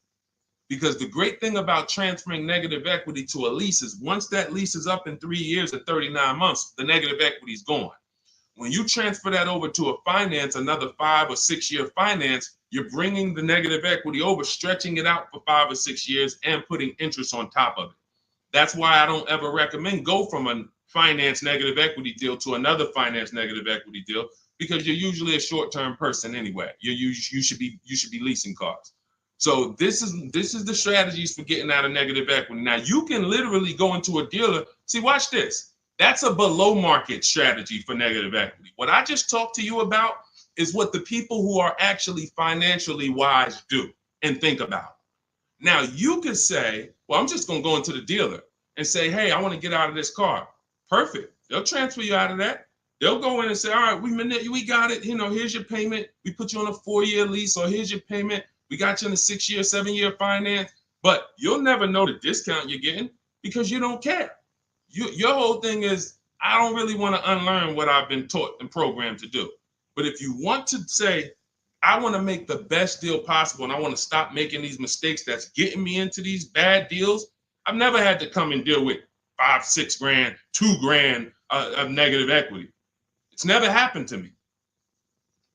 Because the great thing about transferring negative equity to a lease is once that lease is up in 3 years or 39 months, the negative equity is gone. When you transfer that over to a finance, another 5 or 6 year finance, you're bringing the negative equity over, stretching it out for 5 or 6 years and putting interest on top of it. That's why I don't ever recommend go from a finance negative equity deal to another finance negative equity deal, because you're usually a short-term person anyway. You should be leasing cars. So this is the strategies for getting out of negative equity. Now you can literally go into a dealer. See, watch this. That's a below market strategy for negative equity. What I just talked to you about is what the people who are actually financially wise do and think about. Now you could say, well, I'm just going to go into the dealer and say, hey, I want to get out of this car. Perfect. They'll transfer you out of that. They'll go in and say, all right, we got it. Here's your payment. We put you on a 4-year lease, or here's your payment. We got you in a 6-year, 7-year finance. But you'll never know the discount you're getting because you don't care. Your whole thing is, I don't really want to unlearn what I've been taught and programmed to do. But if you want to say, I want to make the best deal possible and I want to stop making these mistakes that's getting me into these bad deals, I've never had to come and deal with 5, 6 grand, 2 grand of negative equity. It's never happened to me.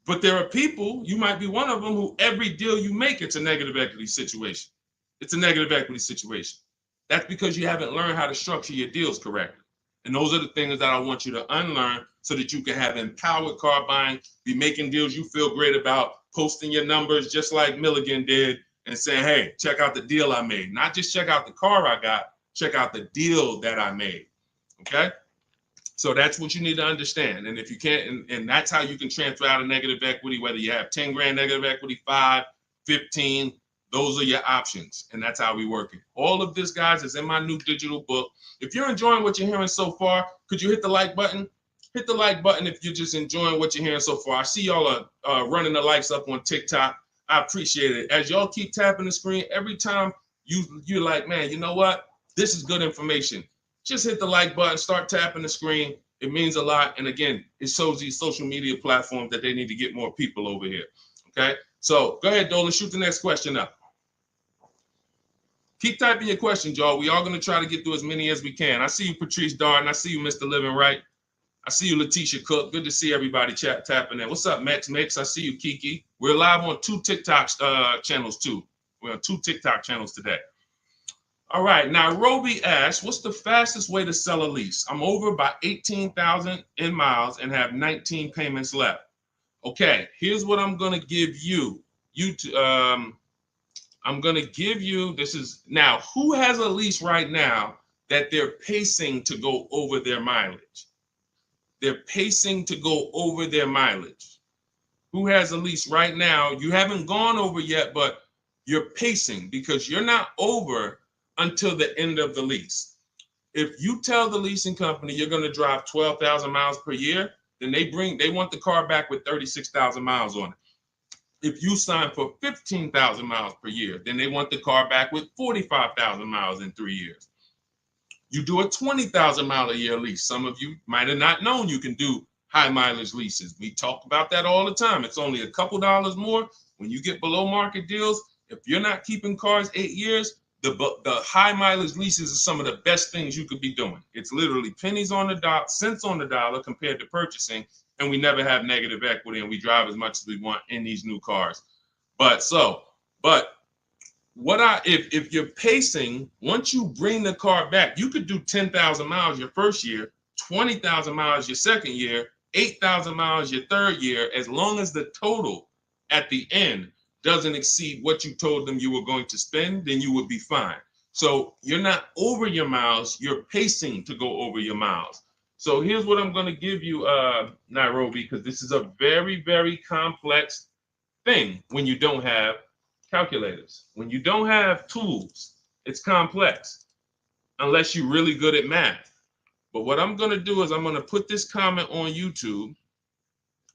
But there are people, you might be one of them, who every deal you make, it's a negative equity situation. It's a negative equity situation. That's because you haven't learned how to structure your deals correctly. And those are the things that I want you to unlearn so that you can have empowered car buying, be making deals you feel great about, posting your numbers just like Milligan did, and saying, hey, check out the deal I made. Not just check out the car I got, check out the deal that I made. Okay? So that's what you need to understand. And if you can't, and that's how you can transfer out of negative equity, whether you have 10 grand negative equity, 5, 15, those are your options. And that's how we work it. All of this, guys, is in my new digital book. If you're enjoying what you're hearing so far, could you hit the like button? Hit the like button if you're just enjoying what you're hearing so far. I see y'all are running the likes up on TikTok. I appreciate it. As y'all keep tapping the screen, every time you're like, man, you know what? This is good information. Just hit the like button, start tapping the screen. It means a lot. And again, it shows these social media platforms that they need to get more people over here. Okay? So go ahead, Dolan, shoot the next question up. Keep typing your questions, y'all. We are going to try to get through as many as we can. I see you, Patrice Darden. I see you, Mr. Living Right. I see you, Letitia Cook. Good to see everybody tapping in. What's up, Mex? I see you, Kiki. We're live on 2 TikTok channels too. We're on 2 TikTok channels today. All right, now Roby asks, what's the fastest way to sell a lease? I'm over by 18,000 in miles and have 19 payments left. Okay, here's what I'm gonna give you. I'm gonna give you, this is, now, who has a lease right now that they're pacing to go over their mileage? They're pacing to go over their mileage. Who has a lease right now? You haven't gone over yet, but you're pacing because you're not over until the end of the lease. If you tell the leasing company you're going to drive 12,000 miles per year, then they want the car back with 36,000 miles on it. If you sign for 15,000 miles per year, then they want the car back with 45,000 miles in 3 years. You do a 20,000 mile a year lease. Some of you might have not known you can do high mileage leases. We talk about that all the time. It's only a couple dollars more when you get below market deals. If you're not keeping cars 8 years, the high mileage leases are some of the best things you could be doing. It's literally pennies on the dot, cents on the dollar compared to purchasing, and we never have negative equity, and we drive as much as we want in these new cars. If you're pacing, once you bring the car back, you could do 10,000 miles your first year, 20,000 miles your second year, 8,000 miles your third year, as long as the total at the end doesn't exceed what you told them you were going to spend, then you would be fine. So you're not over your miles, you're pacing to go over your miles. So here's what I'm going to give you, Nairobi, because this is a very, very complex thing when you don't have calculators. When you don't have tools, it's complex unless you're really good at math. But what I'm going to do is I'm going to put this comment on YouTube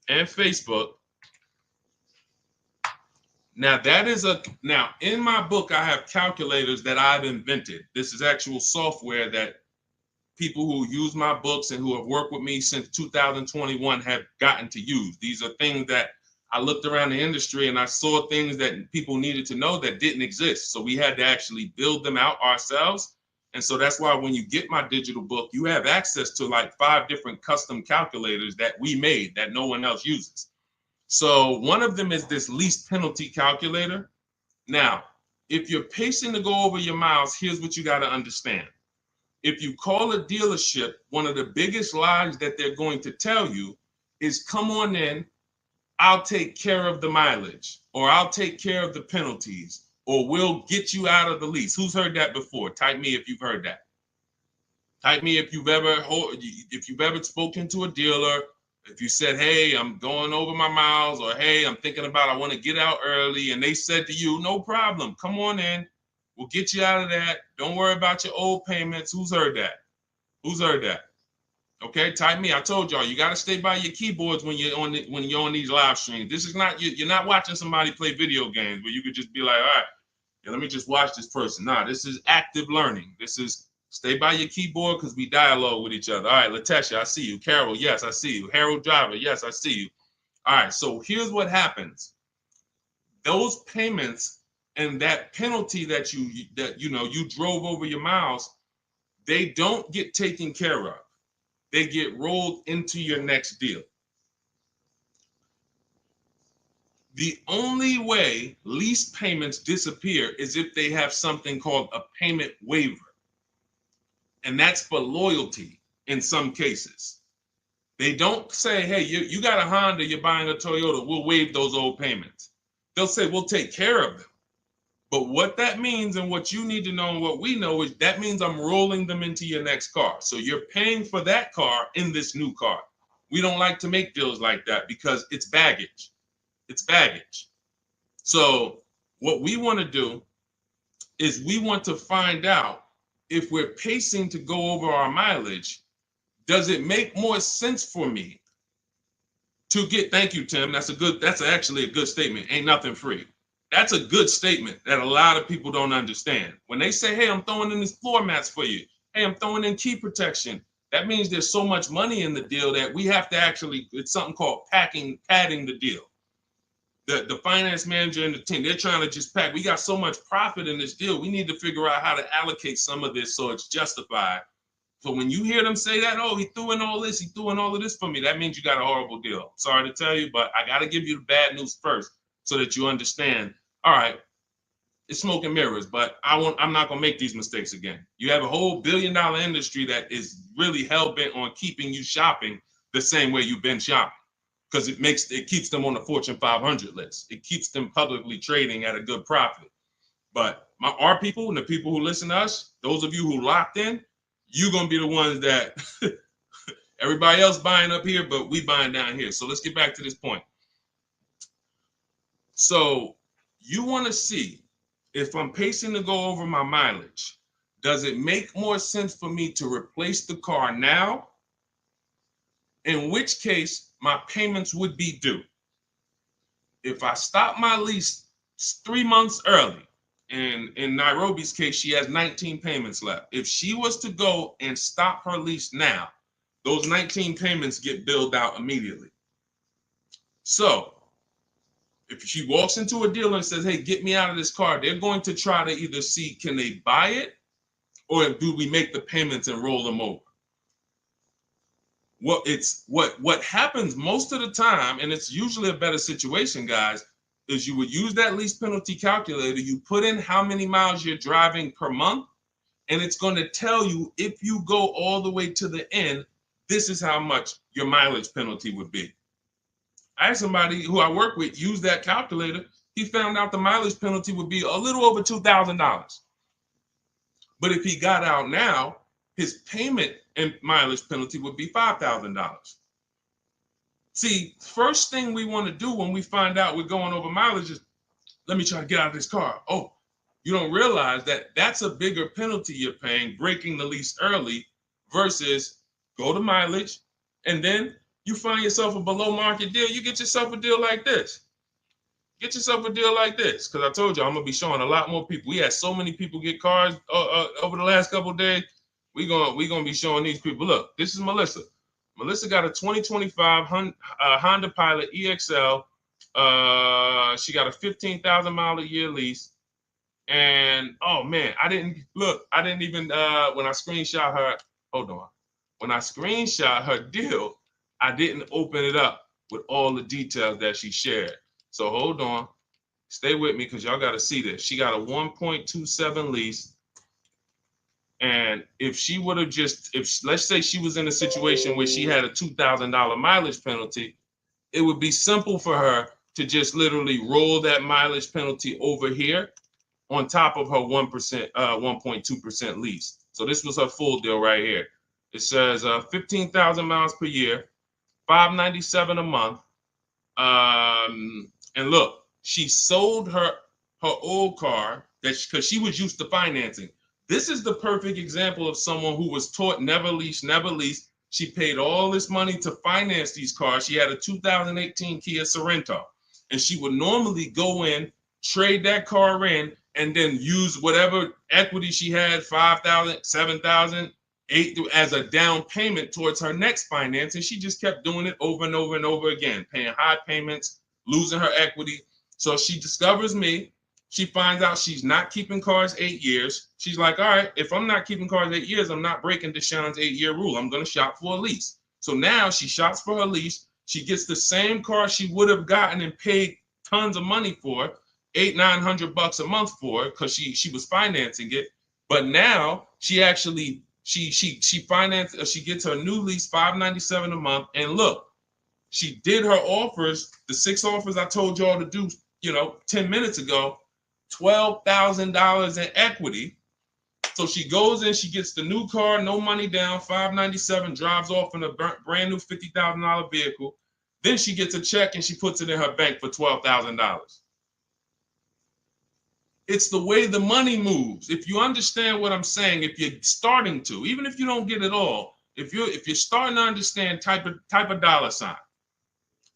and Facebook. Now now in my book, I have calculators that I've invented. This is actual software that people who use my books and who have worked with me since 2021 have gotten to use. These are things that I looked around the industry and I saw things that people needed to know that didn't exist. So we had to actually build them out ourselves. And so that's why when you get my digital book, you have access to like 5 different custom calculators that we made that no one else uses. So one of them is this lease penalty calculator. Now, if you're pacing to go over your miles, here's what you got to understand. If you call a dealership, one of the biggest lies that they're going to tell you is, come on in, I'll take care of the mileage, or I'll take care of the penalties, or we'll get you out of the lease. Who's heard that before? Type me if you've heard that. Type me if you've ever spoken to a dealer, if you said, hey, I'm going over my miles, or hey, I'm thinking about, I want to get out early, and they said to you, no problem, come on in, we'll get you out of that. Don't worry about your old payments. Who's heard that? Who's heard that? Okay, type me. I told y'all, you got to stay by your keyboards when you're on these live streams. This is not, you're not watching somebody play video games where you could just be like, all right, yeah, let me just watch this person. Nah, this is active learning. This is stay by your keyboard because we dialogue with each other. All right, Latesha, I see you. Carol, yes, I see you. Harold Driver, yes, I see you. All right, so here's what happens. Those payments and that penalty that you drove over your miles, they don't get taken care of. They get rolled into your next deal. The only way lease payments disappear is if they have something called a payment waiver. And that's for loyalty in some cases. They don't say, hey, you got a Honda, you're buying a Toyota, we'll waive those old payments. They'll say, we'll take care of them. But what that means and what you need to know and what we know is that means I'm rolling them into your next car. So you're paying for that car in this new car. We don't like to make deals like that because it's baggage. It's baggage. So what we want to do is we want to find out if we're pacing to go over our mileage, does it make more sense for me to get, thank you, Tim. That's actually a good statement. Ain't nothing free. That's a good statement that a lot of people don't understand. When they say, hey, I'm throwing in these floor mats for you. Hey, I'm throwing in key protection. That means there's so much money in the deal that we have to actually, it's something called padding the deal. The finance manager and the team, they're trying to just pack. We got so much profit in this deal. We need to figure out how to allocate some of this so it's justified So when you hear them say that, oh, he threw in all this, he threw in all of this for me, that means you got a horrible deal. Sorry to tell you, but I got to give you the bad news first so that you understand. All right, it's smoke and mirrors, but I'm not gonna make these mistakes again. You have a whole billion-dollar industry that is really hell-bent on keeping you shopping the same way you've been shopping, because it keeps them on the Fortune 500 list. It keeps them publicly trading at a good profit. But our people and the people who listen to us, those of you who locked in, you're gonna be the ones that everybody else buying up here, but we buying down here. So let's get back to this point. So you want to see if I'm pacing to go over my mileage, does it make more sense for me to replace the car now? In which case, my payments would be due. If I stop my lease 3 months early, and in Nairobi's case, she has 19 payments left. If she was to go and stop her lease now, those 19 payments get billed out immediately. So if she walks into a dealer and says, hey, get me out of this car, they're going to try to either see, can they buy it, or do we make the payments and roll them over? What happens most of the time, and it's usually a better situation, guys, is you would use that lease penalty calculator, you put in how many miles you're driving per month, and it's going to tell you, if you go all the way to the end, this is how much your mileage penalty would be. I had somebody who I work with use that calculator. He found out the mileage penalty would be a little over $2,000. But if he got out now, his payment and mileage penalty would be $5,000. See, first thing we want to do when we find out we're going over mileage is, let me try to get out of this car. Oh, you don't realize that that's a bigger penalty you're paying, breaking the lease early, versus go to mileage, and then you find yourself a below market deal. You get yourself a deal like this. Get yourself a deal like this, because I told you I'm gonna be showing a lot more people. We had so many people get cars over the last couple of days. We gonna be showing these people. Look, this is Melissa. Melissa got a 2025 Honda Pilot EXL. She got a 15,000 mile a year lease. And oh man, I didn't even when I screenshot her, hold on. When I screenshot her deal, I didn't open it up with all the details that she shared. So hold on, stay with me, because y'all got to see this. She got a 1.27 lease. And if she would have let's say she was in a situation where she had a $2,000 mileage penalty, it would be simple for her to just literally roll that mileage penalty over here on top of her 1.2% lease. So this was her full deal right here. It says 15,000 miles per year, $597 a month. And look, she sold her old car because she was used to financing. This is the perfect example of someone who was taught never lease, never lease. She paid all this money to finance these cars. She had a 2018 Kia Sorento, and she would normally go in, trade that car in, and then use whatever equity she had, 5,000, 7,000, 8,000, as a down payment towards her next finance. And she just kept doing it over and over and over again, paying high payments, losing her equity. So she discovers me. She finds out she's not keeping cars 8 years. She's like, all right, if I'm not keeping cars 8 years, I'm not breaking Deshone's 8-year rule. I'm going to shop for a lease. So now she shops for her lease. She gets the same car she would have gotten and paid tons of money for, $800-900 a month for, because she was financing it. But now she actually she financed, she gets her new lease, $597 a month. And look, she did her offers, the 6 offers I told y'all to do, 10 minutes ago, $12,000 in equity. So she goes in, she gets the new car, no money down, $597, drives off in a brand new $50,000 vehicle. Then she gets a check and she puts it in her bank for $12,000. It's the way the money moves. If you understand what I'm saying, if you're starting to, even if you don't get it all, if you're starting to understand type of dollar sign,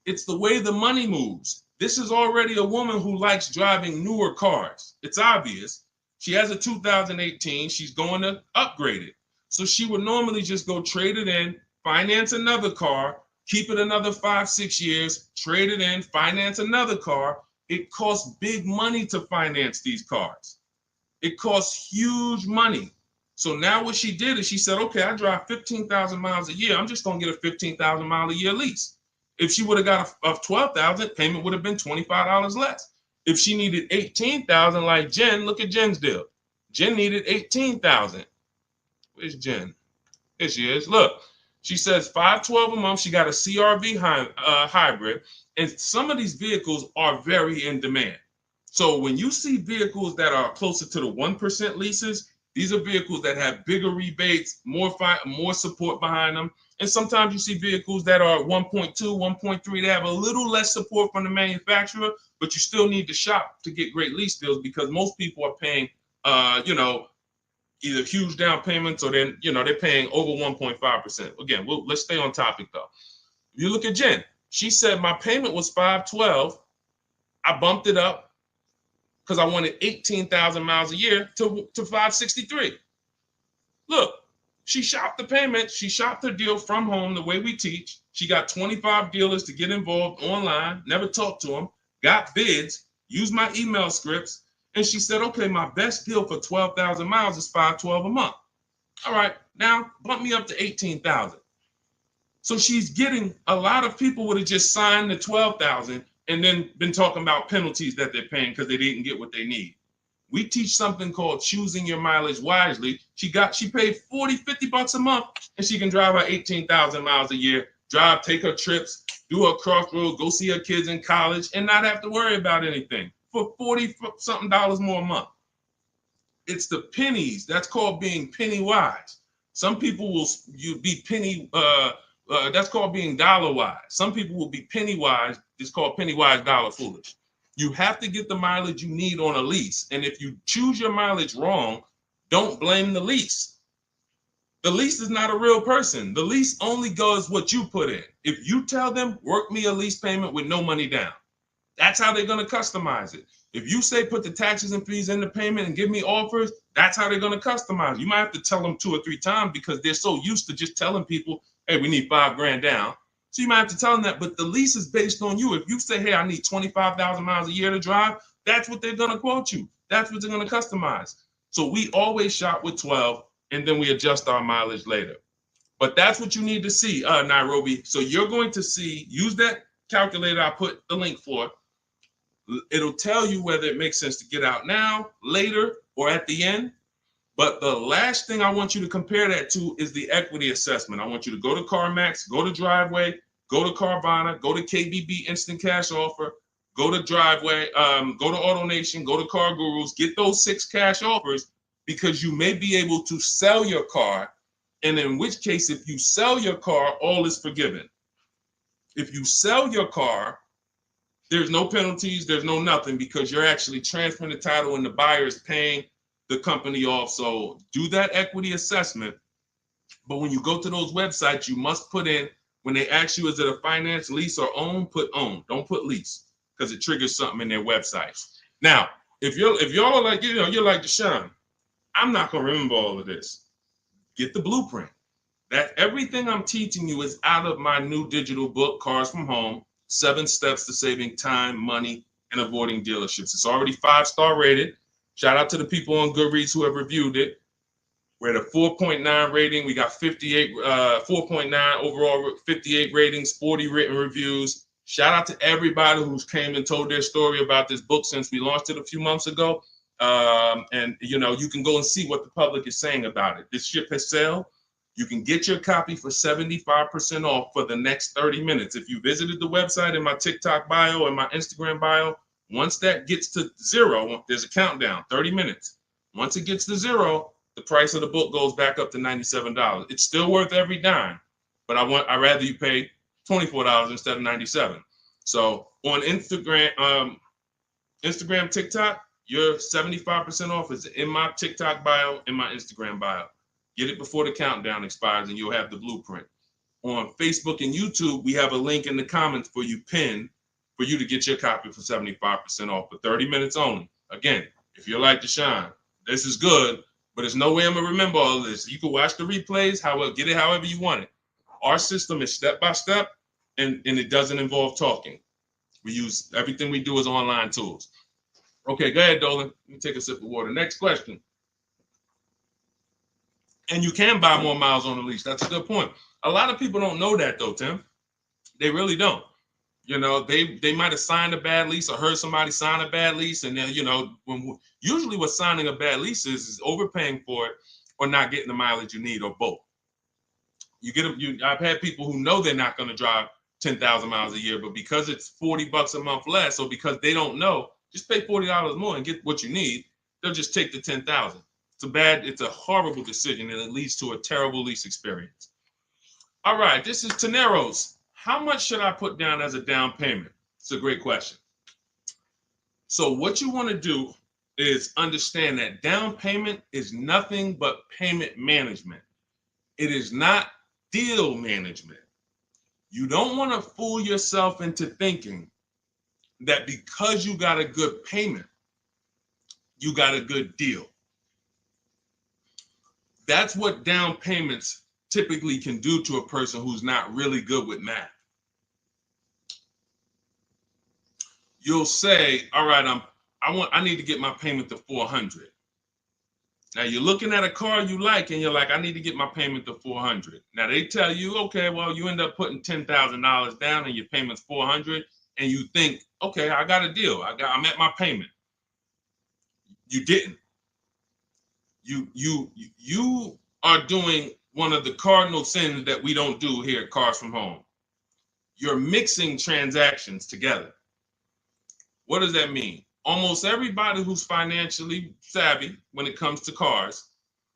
it's the way the money moves. This is already a woman who likes driving newer cars. It's obvious. She has a 2018. She's going to upgrade it. So she would normally just go trade it in, finance another car, keep it another 5-6 years, trade it in, finance another car. It costs big money to finance these cars. It costs huge money. So now what she did is she said, okay, I drive 15,000 miles a year. I'm just going to get a 15,000 mile a year lease. If she would have got a 12,000, payment would have been $25 less. If she needed 18,000 like Jen, look at Jen's deal. Jen needed 18,000. Where's Jen? Here she is. Look, she says $512 a month. She got a CRV hybrid, and some of these vehicles are very in demand. So when you see vehicles that are closer to the 1% leases, these are vehicles that have bigger rebates, more support behind them. And sometimes you see vehicles that are 1.2, 1.3. They have a little less support from the manufacturer, but you still need to shop to get great lease deals because most people are paying, either huge down payments or then, they're paying over 1.5%. Again, let's stay on topic though. If you look at Jen, she said my payment was $512. I bumped it up because I wanted 18,000 miles a year to $563. Look, she shopped the payment. She shopped her deal from home the way we teach. She got 25 dealers to get involved online, never talked to them, got bids, used my email scripts, and she said, okay, my best deal for 12,000 miles is $512 a month. All right, now bump me up to 18,000. So she's getting, a lot of people would have just signed the 12,000 and then been talking about penalties that they're paying because they didn't get what they need. We teach something called choosing your mileage wisely. She paid $40-50 a month and she can drive her 18,000 miles a year, take her trips, do her crossroads, go see her kids in college and not have to worry about anything for $40-something more a month. It's the pennies. That's called being penny wise. Some people will be penny, that's called being dollar wise. Some people will be penny wise. It's called penny wise, dollar foolish. You have to get the mileage you need on a lease. And if you choose your mileage wrong, don't blame the lease. The lease is not a real person. The lease only goes what you put in. If you tell them, work me a lease payment with no money down, that's how they're going to customize it. If you say put the taxes and fees in the payment and give me offers, that's how they're going to customize it. You might have to tell them 2 or 3 times because they're so used to just telling people, hey, we need $5,000 down. So you might have to tell them that, but the lease is based on you. If you say, hey, I need 25,000 miles a year to drive, that's what they're going to quote you. That's what they're going to customize. So we always shop with 12 and then we adjust our mileage later. But that's what you need to see, Nairobi. So you're going to see, use that calculator I put the link for. It'll tell you whether it makes sense to get out now, later, or at the end. But the last thing I want you to compare that to is the equity assessment. I want you to go to CarMax, go to Driveway, go to Carvana, go to KBB Instant Cash Offer, go to Driveway, go to AutoNation, go to Car Gurus, get those 6 cash offers because you may be able to sell your car. And in which case, if you sell your car, all is forgiven. If you sell your car, there's no penalties, there's no nothing because you're actually transferring the title and the buyer is paying the company off. So do that equity assessment. But when you go to those websites, you must put in, when they ask you, is it a finance, lease, or own, put own. Don't put lease because it triggers something in their websites. Now, if y'all are like, you're like Deshone, I'm not going to remember all of this. Get the blueprint. That everything I'm teaching you is out of my new digital book, Cars from Home, 7 Steps to Saving Time, Money, and Avoiding Dealerships. It's already 5-star rated. Shout out to the people on Goodreads who have reviewed it. We're at a 4.9 rating. We got 4.9 overall, 58 ratings, 40 written reviews. Shout out to everybody who's came and told their story about this book since we launched it a few months ago. And you can go and see what the public is saying about it. This ship has sailed. You can get your copy for 75% off for the next 30 minutes. If you visited the website in my TikTok bio and my Instagram bio, once that gets to 0, there's a countdown, 30 minutes. Once it gets to 0, the price of the book goes back up to $97. It's still worth every dime, but I'd rather you pay $24 instead of $97. So on Instagram, TikTok, your 75% off is in my TikTok bio, in my Instagram bio. Get it before the countdown expires and you'll have the blueprint. On Facebook and YouTube, we have a link in the comments for you pinned for you to get your copy for 75% off for 30 minutes only. Again, if you're like Deshone, this is good, but there's no way I'm going to remember all of this. You can watch the replays, get it however you want it. Our system is step-by-step, and it doesn't involve talking. Everything we do is online tools. Okay, go ahead, Dolan. Let me take a sip of water. Next question. And you can buy more miles on the lease. That's a good point. A lot of people don't know that though, Tim. They really don't. You know, they might have signed a bad lease or heard somebody sign a bad lease, and then, you know, usually what signing a bad lease is overpaying for it or not getting the mileage you need, or both. You get them. I've had people who know they're not going to drive 10,000 miles a year, but because it's $40 a month less, or because they don't know, just pay $40 more and get what you need. They'll just take the 10,000. It's a horrible decision, and it leads to a terrible lease experience. All right, this is Teneros. How much should I put down as a down payment? It's a great question. So what you want to do is understand that down payment is nothing but payment management. It is not deal management. You don't want to fool yourself into thinking that because you got a good payment, you got a good deal. That's what down payments typically can do to a person who's not really good with math. You'll say, all right, I need to get my payment to 400. Now you're looking at a car you like, and you're like, I need to get my payment to 400. Now they tell you, okay, well, you end up putting $10,000 down and your payment's 400, and you think, okay, I got a deal. I'm at my payment. You didn't. You are doing one of the cardinal sins that we don't do here at Cars from Home. You're mixing transactions together. What does that mean? Almost everybody who's financially savvy when it comes to cars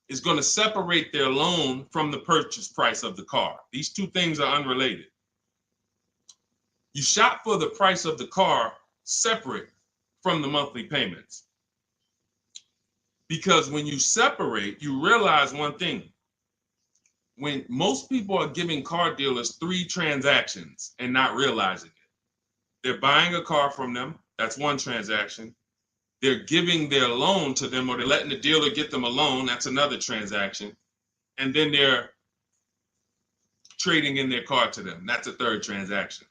is going to separate their loan from the purchase price of the car. These two things are unrelated. You shop for the price of the car separate from the monthly payments. Because when you separate, you realize one thing. When most people are giving car dealers 3 transactions and not realizing it, they're buying a car from them. That's one transaction. They're giving their loan to them, or they're letting the dealer get them a loan. That's another transaction. And then they're trading in their car to them. That's a third transaction.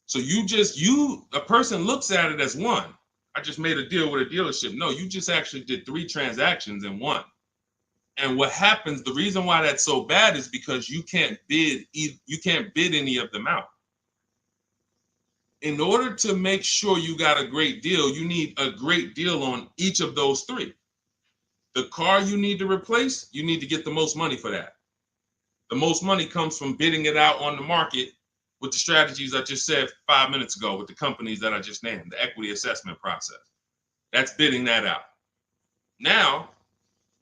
So a person looks at it as one. I just made a deal with a dealership. No, you just actually did 3 transactions in one. And what happens, the reason why that's so bad is because you can't bid any of them out. In order to make sure you got a great deal, you need a great deal on each of those 3. The car you need to replace, you need to get the most money for that. The most money comes from bidding it out on the market with the strategies I just said 5 minutes ago with the companies that I just named, the equity assessment process. That's bidding that out. Now,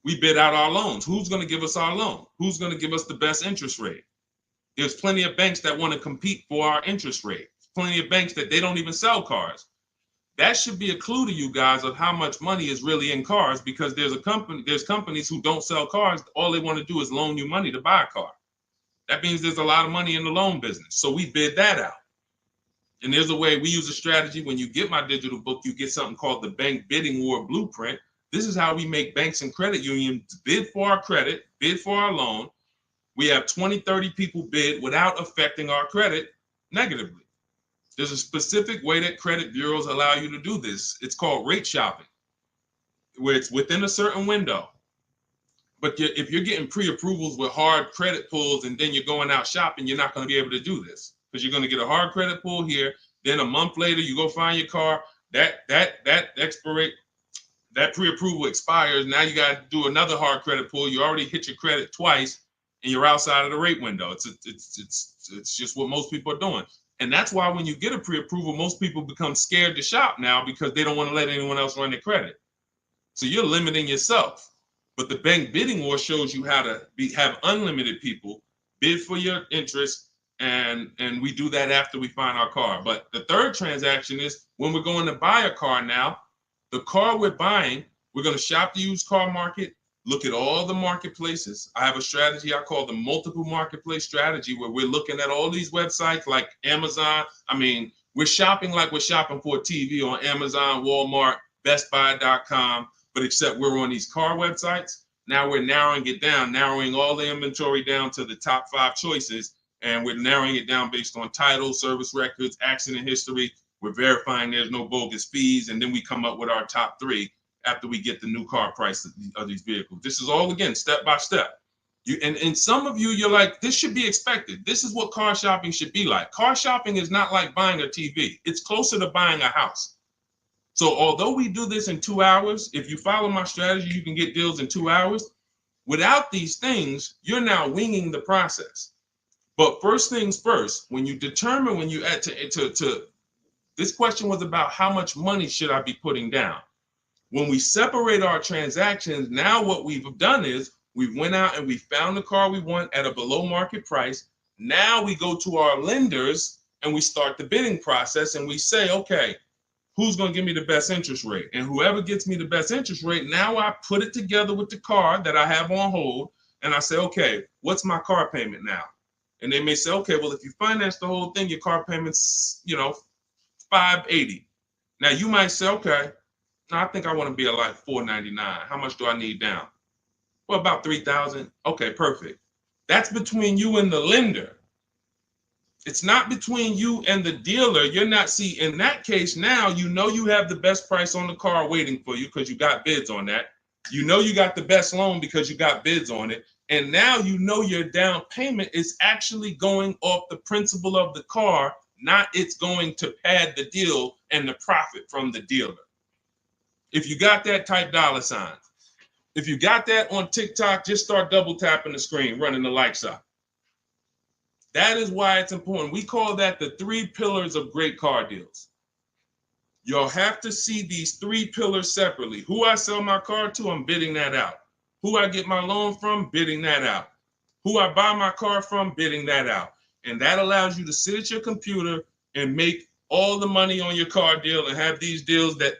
we bid out our loans. Who's going to give us our loan? Who's going to give us the best interest rate? There's plenty of banks that want to compete for our interest rate. Plenty of banks that they don't even sell cars. That should be a clue to you guys of how much money is really in cars, because there's companies who don't sell cars. All they want to do is loan you money to buy a car. That means there's a lot of money in the loan business. So we bid that out. And there's a way we use a strategy. When you get my digital book, you get something called the Bank Bidding War Blueprint. This is how we make banks and credit unions bid for our credit, bid for our loan. We have 20, 30 people bid without affecting our credit negatively. There's a specific way that credit bureaus allow you to do this. It's called rate shopping, where it's within a certain window. But if you're getting pre-approvals with hard credit pulls and then you're going out shopping, you're not going to be able to do this, because you're going to get a hard credit pull here. Then a month later, you go find your car. That pre-approval expires. Now you got to do another hard credit pull. You already hit your credit twice, and you're outside of the rate window. It's just what most people are doing. And that's why when you get a pre-approval, most people become scared to shop now, because they don't want to let anyone else run their credit. So you're limiting yourself. But the Bank Bidding War shows you how to have unlimited people bid for your interest, and we do that after we find our car. But the third transaction is when we're going to buy a car now. The car we're buying, we're going to shop the used car market, look at all the marketplaces. I have a strategy I call the multiple marketplace strategy, where we're looking at all these websites like Amazon. I mean, we're shopping like we're shopping for a TV on Amazon, Walmart, BestBuy.com, but except we're on these car websites. Now we're narrowing it down, narrowing all the inventory down to the top 5 choices, and we're narrowing it down based on title, service records, accident history. We're verifying there's no bogus fees, and then we come up with our top 3 after we get the new car price of these vehicles. This is all, again, step by step. And some of you, you're like, this should be expected. This is what car shopping should be like. Car shopping is not like buying a TV. It's closer to buying a house. So although we do this in 2 hours, if you follow my strategy, you can get deals in 2 hours. Without these things, you're now winging the process. But first things first, when you determine, when you add to this question was about how much money should I be putting down? When we separate our transactions, now what we've done is we went out and we found the car we want at a below market price. Now we go to our lenders and we start the bidding process and we say, okay, who's going to give me the best interest rate? And whoever gets me the best interest rate, now I put it together with the car that I have on hold. And I say, okay, what's my car payment now? And they may say, okay, well, if you finance the whole thing, your car payment's, $580. Now you might say, okay, I think I want to be at like $499. How much do I need down? Well, about $3,000. Okay, perfect. That's between you and the lender. It's not between you and the dealer. You're not, see, in that case, now you have the best price on the car waiting for you because you got bids on that. You got the best loan because you got bids on it. And now your down payment is actually going off the principal of the car, not it's going to pad the deal and the profit from the dealer. If you got that, type $sign. If you got that on TikTok, just start double tapping the screen, running the like sign. That is why it's important. We call that the 3 pillars of great car deals. You'll have to see these 3 pillars separately. Who I sell my car to, I'm bidding that out. Who I get my loan from, bidding that out. Who I buy my car from, bidding that out. And that allows you to sit at your computer and make all the money on your car deal and have these deals that,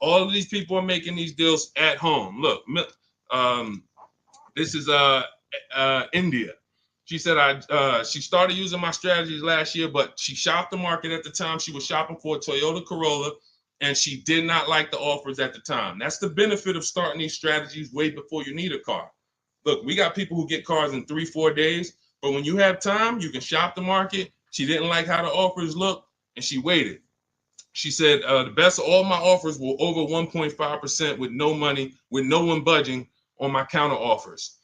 all of these people are making these deals at home. Look, this is India. She said she started using my strategies last year, but she shopped the market at the time. She was shopping for a Toyota Corolla, and she did not like the offers at the time. That's the benefit of starting these strategies way before you need a car. Look, we got people who get cars in 3-4 days, but when you have time, you can shop the market. She didn't like how the offers looked, and she waited. She said the best of all my offers were over 1.5% with no money, with no one budging on my counter offers.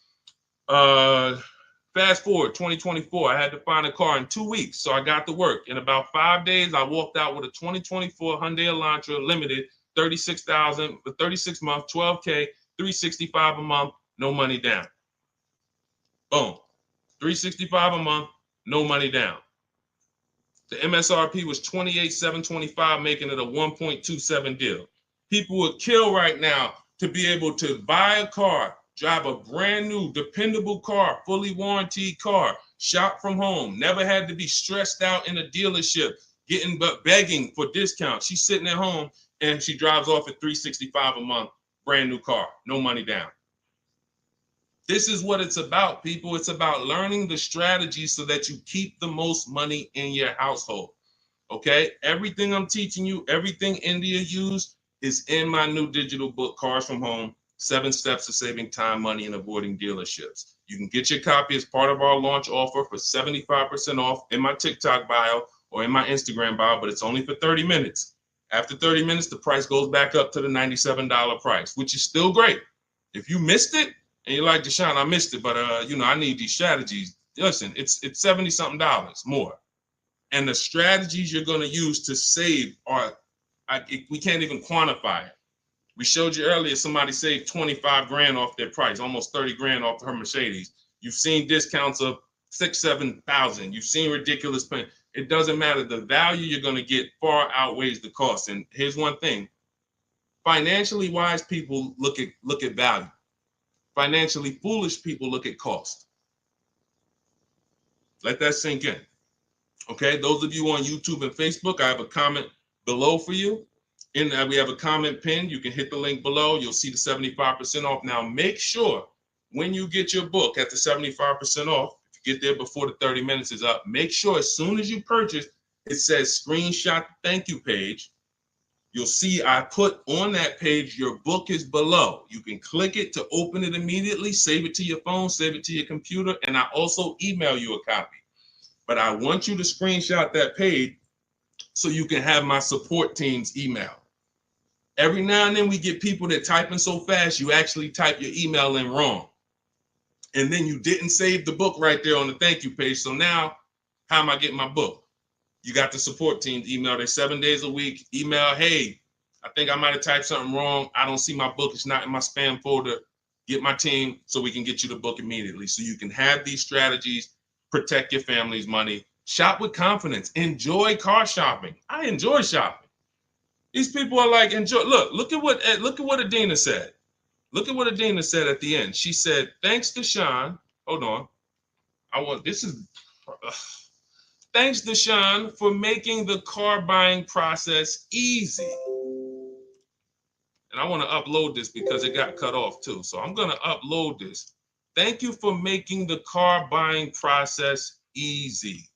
Fast forward 2024, I had to find a car in 2 weeks, so I got to work. In about 5 days, I walked out with a 2024 Hyundai Elantra Limited, $36,000 for 36 months, $12K, $365 a month, no money down. Boom, $365 a month, no money down. The MSRP was $28,725, making it a 1.27 deal. People would kill right now to be able to buy a car, drive a brand new, dependable car, fully warranted car, shop from home, never had to be stressed out in a dealership, begging for discounts. She's sitting at home and she drives off at $365 a month, brand new car, no money down. This is what it's about, people. It's about learning the strategy so that you keep the most money in your household. Okay? Everything I'm teaching you, everything India used is in my new digital book, Cars from Home, 7 Steps to Saving Time, Money, and Avoiding Dealerships. You can get your copy as part of our launch offer for 75% off in my TikTok bio or in my Instagram bio, but it's only for 30 minutes. After 30 minutes, the price goes back up to the $97 price, which is still great. If you missed it, and you're like, Deshone, I missed it, but I need these strategies. Listen, it's $70-something more. And the strategies you're going to use to save we can't even quantify it. We showed you earlier, somebody saved 25 grand off their price, almost 30 grand off her Mercedes. You've seen discounts of 6,000-7,000. You've seen ridiculous pay. It doesn't matter. The value you're going to get far outweighs the cost. And here's one thing. Financially wise people look at value. Financially foolish people look at cost. Let that sink in. Okay, those of you on YouTube and Facebook, I have a comment below for you. We have a comment pinned. You can hit the link below. You'll see the 75% off. Now, make sure when you get your book at the 75% off, if you get there before the 30 minutes is up, make sure as soon as you purchase, it says screenshot the thank you page. You'll see I put on that page, your book is below. You can click it to open it immediately, save it to your phone, save it to your computer, and I also email you a copy. But I want you to screenshot that page so you can have my support team's email. Every now and then we get people that typing so fast, you actually type your email in wrong. and then you didn't save the book right there on the thank you page. So now, how am I getting my book? You got the support team email. They're 7 days a week. Email, hey, I think I might have typed something wrong. I don't see my book. It's not in my spam folder. Get my team so we can get you the book immediately. So you can have these strategies, protect your family's money, shop with confidence, enjoy car shopping. I enjoy shopping. These people are like, enjoy. Look at what Adina said. Look at what Adina said at the end. She said, thanks to Sean. Hold on. Thanks to Sean for making the car buying process easy. And I want to upload this because it got cut off too. So I'm going to upload this. Thank you for making the car buying process easy.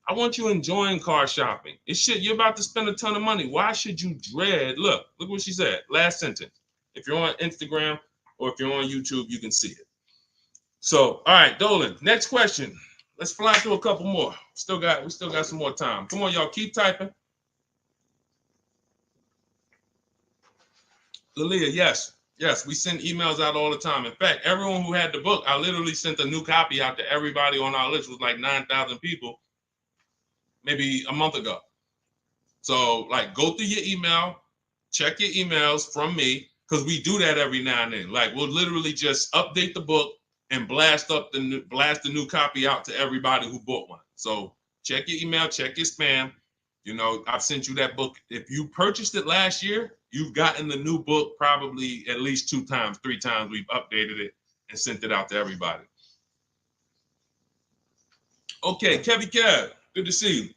I want you enjoying car shopping. You're about to spend a ton of money. Why should you dread? Look what she said. Last sentence. If you're on Instagram or if you're on YouTube, you can see it. So, all right, Dolan, next question. Let's fly through a couple more. We still got some more time. Come on, y'all, keep typing. Lalia, yes, we send emails out all the time. In fact, everyone who had the book, I literally sent a new copy out to everybody on our list. It was like 9,000 people, maybe a month ago. So, like, go through your email, check your emails from me, because we do that every now and then. Like, we'll literally just update the book and blast the new copy out to everybody who bought one. So check your email, check your spam. You know, I've sent you that book. If you purchased it last year, you've gotten the new book probably at least 2 times, 3 times. We've updated it and sent it out to everybody. Okay, Kevy Kev, good to see you.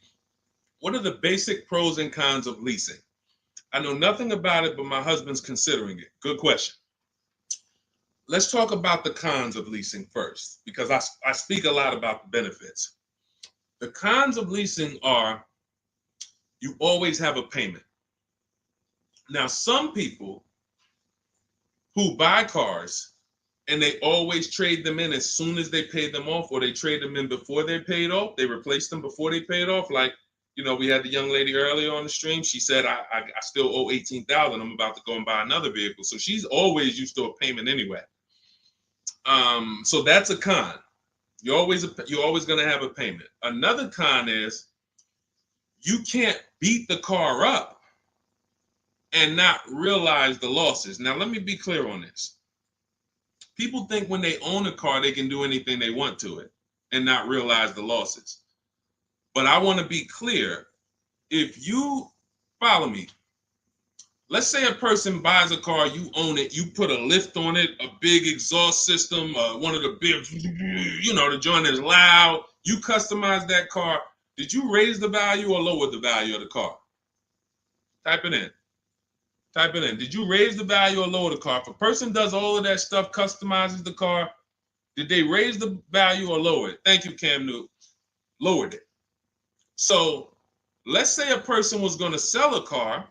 What are the basic pros and cons of leasing? I know nothing about it, but my husband's considering it. Good question. Let's talk about the cons of leasing first, because I speak a lot about the benefits. The cons of leasing are you always have a payment. Now, some people who buy cars and they always trade them in as soon as they pay them off, or they trade them in before they paid off, they replace them before they paid off. Like, you know, we had the young lady earlier on the stream. She said, I still owe $18,000. I'm about to go and buy another vehicle. So she's always used to a payment anyway. So that's a con. You're always going to have a payment. Another con is you can't beat the car up and not realize the losses. Now, let me be clear on this. People think when they own a car, they can do anything they want to it and not realize the losses. But I want to be clear. If you follow me, let's say a person buys a car, you own it, you put a lift on it, a big exhaust system, one of the big, the joint is loud. You customize that car. Did you raise the value or lower the value of the car? Type it in. Did you raise the value or lower the car? If a person does all of that stuff, customizes the car, did they raise the value or lower it? Thank you, Cam Newton. Lowered it. So let's say a person was going to sell a car,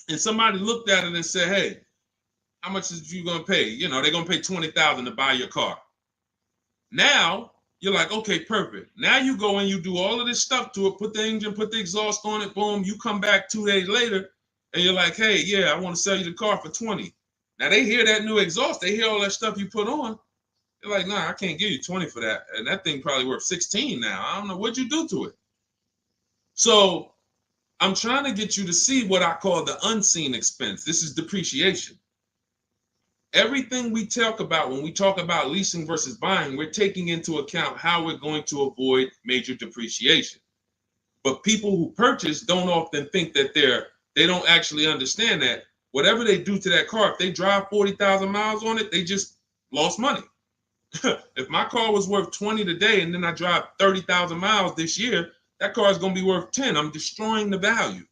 and somebody looked at it and said, hey, how much is you going to pay? You know, they're going to pay $20,000 to buy your car. Now, you're like, okay, perfect. Now you go and you do all of this stuff to it, put the engine, put the exhaust on it, boom. You come back 2 days later, and you're like, hey, yeah, I want to sell you the car for $20,000. Now, they hear that new exhaust. They hear all that stuff you put on. They're like, nah, I can't give you $20,000 for that. And that thing probably worth $16,000 now. I don't know. What'd you do to it? So I'm trying to get you to see what I call the unseen expense. This is depreciation. Everything we talk about when we talk about leasing versus buying, we're taking into account how we're going to avoid major depreciation. But people who purchase don't often think that they don't actually understand that whatever they do to that car, if they drive 40,000 miles on it, they just lost money. If my car was worth 20 today and then I drive 30,000 miles this year, that car is going to be worth 10. I'm destroying the value.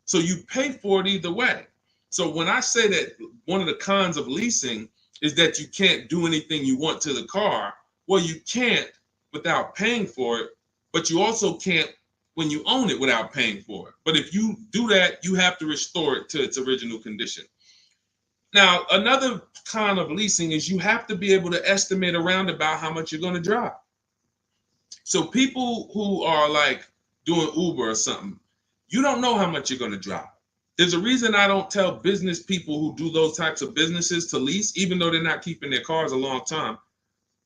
So you pay for it either way. So when I say that one of the cons of leasing is that you can't do anything you want to the car, well, you can't without paying for it, but you also can't when you own it without paying for it. But if you do that, you have to restore it to its original condition. Now, another con of leasing is you have to be able to estimate around about how much you're going to drive. So people who are like doing Uber or something, you don't know how much you're going to drive. There's a reason I don't tell business people who do those types of businesses to lease, even though they're not keeping their cars a long time.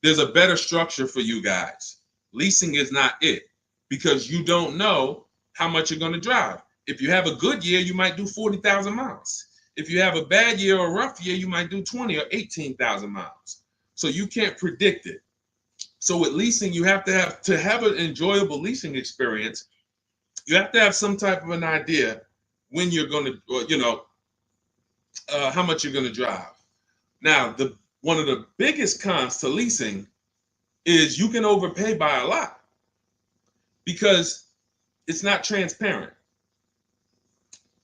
there's a better structure for you guys. Leasing is not it, because you don't know how much you're going to drive. If you have a good year, you might do 40,000 miles. If you have a bad year or a rough year, you might do 20 or 18,000 miles. So you can't predict it. So with leasing, you have to have an enjoyable leasing experience. You have to have some type of an idea when you're going to, how much you're going to drive. Now, one of the biggest cons to leasing is you can overpay by a lot because it's not transparent.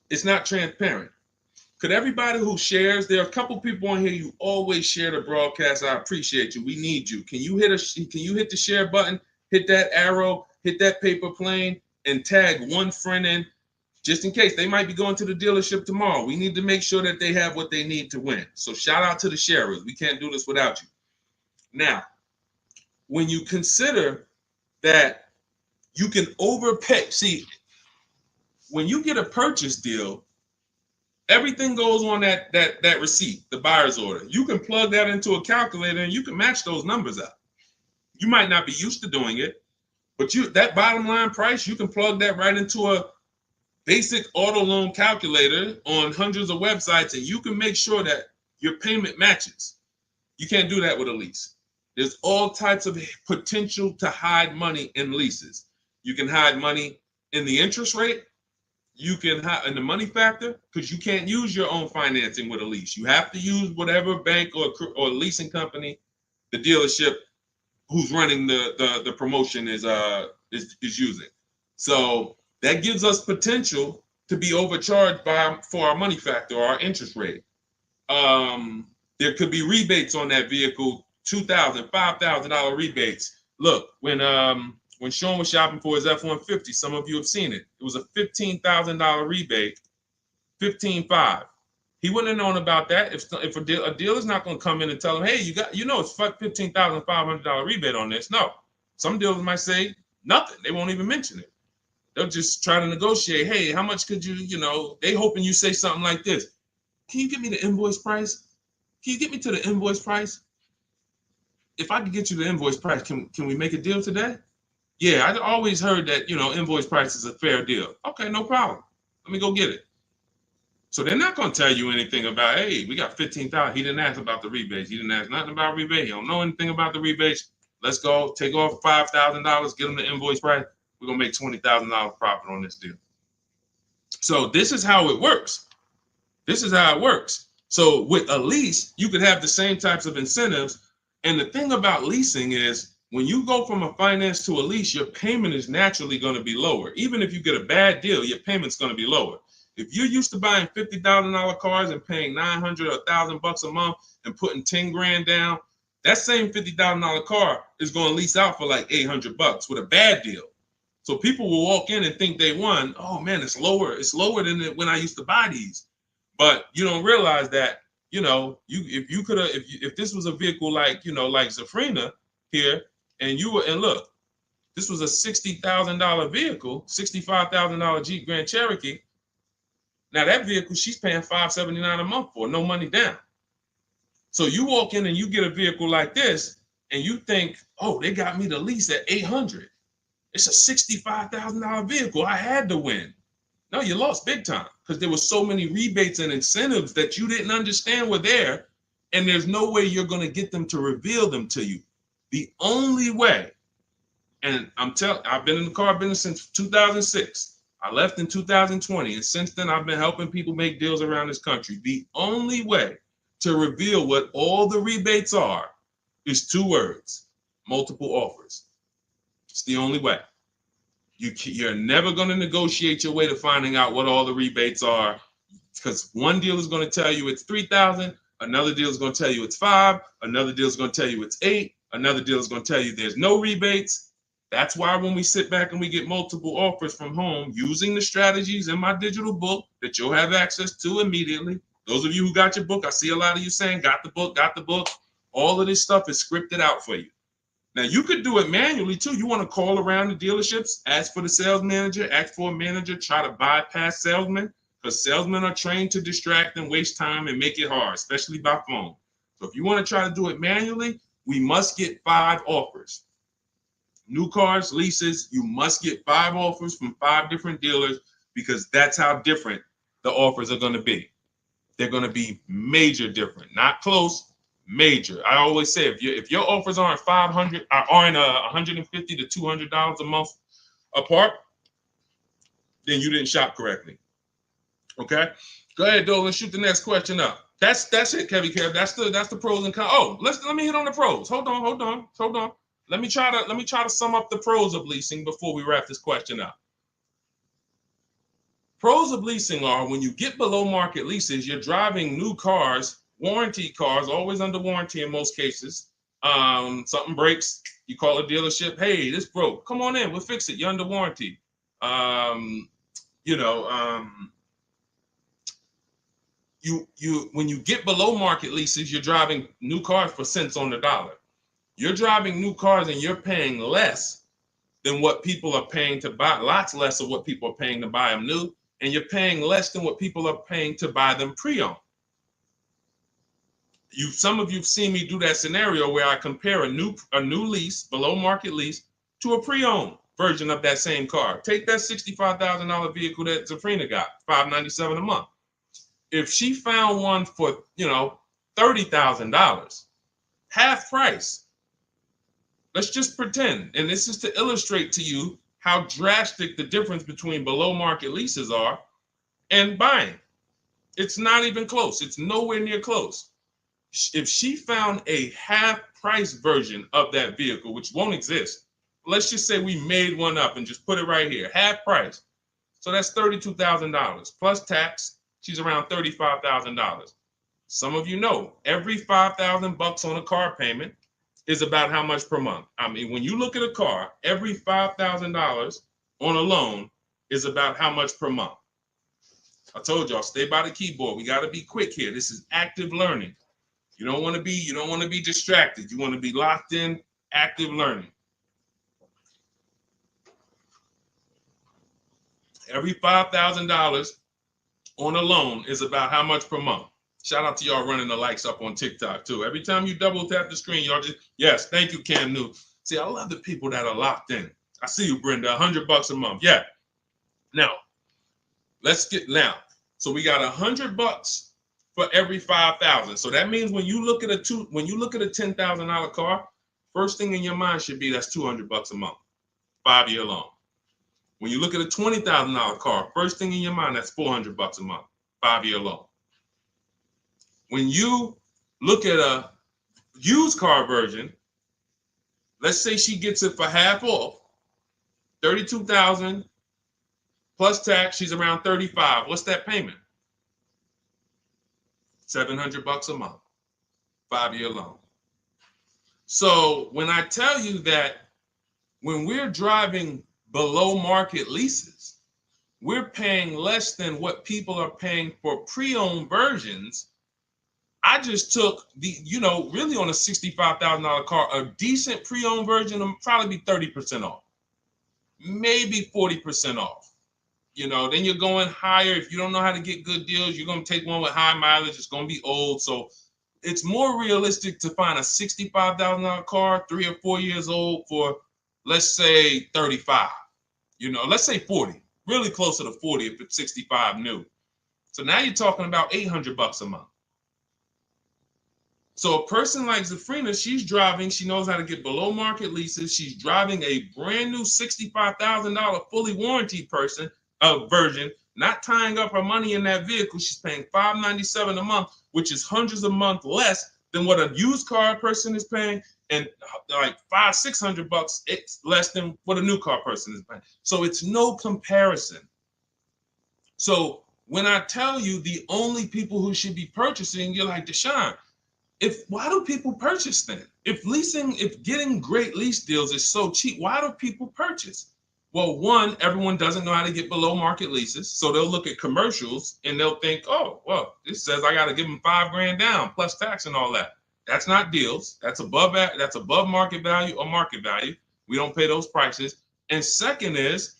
It's not transparent. Could everybody who shares, there are a couple people on here, you always share the broadcast. I appreciate you. We need you. Can you hit the share button, hit that arrow, hit that paper plane, and tag one friend in, just in case they might be going to the dealership tomorrow. We need to make sure that they have what they need to win. So shout out to the sharers. We can't do this without you. Now, when you consider that you can overpay, see, when you get a purchase deal, everything goes on that receipt, the buyer's order. You can plug that into a calculator and you can match those numbers up. You might not be used to doing it, but that bottom line price, you can plug that right into a basic auto loan calculator on hundreds of websites, and you can make sure that your payment matches. You can't do that with a lease. There's all types of potential to hide money in leases. You can hide money in the interest rate. You can hide in the money factor, because you can't use your own financing with a lease. You have to use whatever bank or leasing company the dealership who's running the promotion is using. So that gives us potential to be overcharged for our money factor or our interest rate. There could be rebates on that vehicle, $2,000, $5,000 rebates. Look, when Sean was shopping for his F-150, some of you have seen it. It was a $15,000 rebate, $15,500. He wouldn't have known about that if a dealer's not going to come in and tell him, hey, it's $15,500 rebate on this. No, some dealers might say nothing. They won't even mention it. They'll just try to negotiate. Hey, how much could you, they hoping you say something like this. Can you get me the invoice price? Can you get me to the invoice price? If I could get you the invoice price, can we make a deal today? Yeah, I always heard that, invoice price is a fair deal. Okay, no problem. Let me go get it. So they're not going to tell you anything about, hey, we got $15,000. He didn't ask about the rebates. He didn't ask nothing about rebate. He don't know anything about the rebates. Let's go take off $5,000, get him the invoice price. We're going to make $20,000 profit on this deal. So this is how it works. This is how it works. So with a lease, you could have the same types of incentives. And the thing about leasing is when you go from a finance to a lease, your payment is naturally going to be lower. Even if you get a bad deal, your payment's going to be lower. If you're used to buying $50,000 cars and paying $900 or $1,000 a month and putting 10 grand down, that same $50,000 car is going to lease out for like $800 with a bad deal. So people will walk in and think they won. Oh man, it's lower. It's lower than when I used to buy these. But you don't realize that, if this was a vehicle like Zafrina here, and look, this was a $60,000 vehicle, $65,000 Jeep Grand Cherokee. Now that vehicle, she's paying $579 a month for, no money down. So you walk in and you get a vehicle like this, and you think, oh, they got me the lease at $800. It's a $65,000 vehicle. I had to win. No, you lost big time because there were so many rebates and incentives that you didn't understand were there, and there's no way you're going to get them to reveal them to you. The only way, and I've been in the car business since 2006. I left in 2020, and since then I've been helping people make deals around this country. The only way to reveal what all the rebates are is 2 words: multiple offers. It's the only way. You're never going to negotiate your way to finding out what all the rebates are, because one deal is going to tell you it's $3,000, another deal is going to tell you it's $5,000, another deal is going to tell you it's $8,000, another deal is going to tell you there's no rebates. That's why when we sit back and we get multiple offers from home using the strategies in my digital book that you'll have access to immediately. Those of you who got your book, I see a lot of you saying, got the book. All of this stuff is scripted out for you. Now, you could do it manually, too. You want to call around the dealerships, ask for the sales manager, ask for a manager, try to bypass salesmen, because salesmen are trained to distract and waste time and make it hard, especially by phone. So if you want to try to do it manually, we must get 5 offers. New cars, leases, you must get 5 offers from 5 different dealers because that's how different the offers are going to be. They're going to be major different, not close, major. I always say if your offers aren't $150 to $200 a month apart, then you didn't shop correctly. Okay, go ahead, Doe. Let's shoot the next question up. That's it, Kevy Kev. That's the pros and cons. Oh, let me hit on the pros. Hold on. Let me try to sum up the pros of leasing before we wrap this question up. Pros of leasing are when you get below market leases, you're driving new cars, warranty cars, always under warranty in most cases. Something breaks, you call a dealership. Hey, this broke. Come on in, we'll fix it. You're under warranty. When you get below market leases, you're driving new cars for cents on the dollar. You're driving new cars and you're paying less than what people are paying to buy, lots less of what people are paying to buy them new, and you're paying less than what people are paying to buy them pre-owned. Some of you've seen me do that scenario where I compare a new lease, below market lease, to a pre-owned version of that same car. Take that $65,000 vehicle that Zafrina got, $597 a month. If she found one for, $30,000, half price, let's just pretend, and this is to illustrate to you how drastic the difference between below market leases are and buying. It's not even close. It's nowhere near close. If she found a half price version of that vehicle, which won't exist, let's just say we made one up and just put it right here, half price. So that's $32,000 plus tax. She's around $35,000. Some of you know every $5,000 on a car payment is about how much per month. I mean, when you look at a car, every $5,000 on a loan is about how much per month. I told y'all, stay by the keyboard. We got to be quick here. This is active learning. You don't want to be distracted. You want to be locked in, active learning. Every $5,000 on a loan is about how much per month. Shout out to y'all running the likes up on TikTok too. Every time you double tap the screen, y'all just, yes, thank you, Cam New. See, I love the people that are locked in. I see you, Brenda, $100 a month. Yeah. Now, so we got $100 for every 5,000. So that means when you look at a $10,000 car, first thing in your mind should be that's $200 a month, 5-year loan. When you look at a $20,000 car, first thing in your mind, that's $400 a month, 5-year loan. When you look at a used car version, let's say she gets it for half off, $32,000 plus tax, she's around $35,000. What's that payment? $700 a month, 5-year loan. So when I tell you that when we're driving below market leases, we're paying less than what people are paying for pre-owned versions. I just took really on a $65,000 car, a decent pre-owned version will probably be 30% off, maybe 40% off. Then you're going higher. If you don't know how to get good deals, you're going to take one with high mileage. It's going to be old. So it's more realistic to find a $65,000 car, 3 or 4 years old for, let's say 35, let's say 40, really closer to 40 if it's 65 new. So now you're talking about $800 a month. So a person like Zafrina, she's driving, she knows how to get below market leases. She's driving a brand new $65,000 fully warranted version, not tying up her money in that vehicle. She's paying $597 a month, which is hundreds a month less than what a used car person is paying, and like $500-$600 it's less than what a new car person is paying. So it's no comparison. So when I tell you the only people who should be purchasing, you're like, Deshone, why do people purchase then? If getting great lease deals is so cheap, why do people purchase? Well, one, everyone doesn't know how to get below market leases. So they'll look at commercials and they'll think, oh, well, this says I got to give them $5,000 down plus tax and all that. That's not deals. That's above market value or market value. We don't pay those prices. And second is,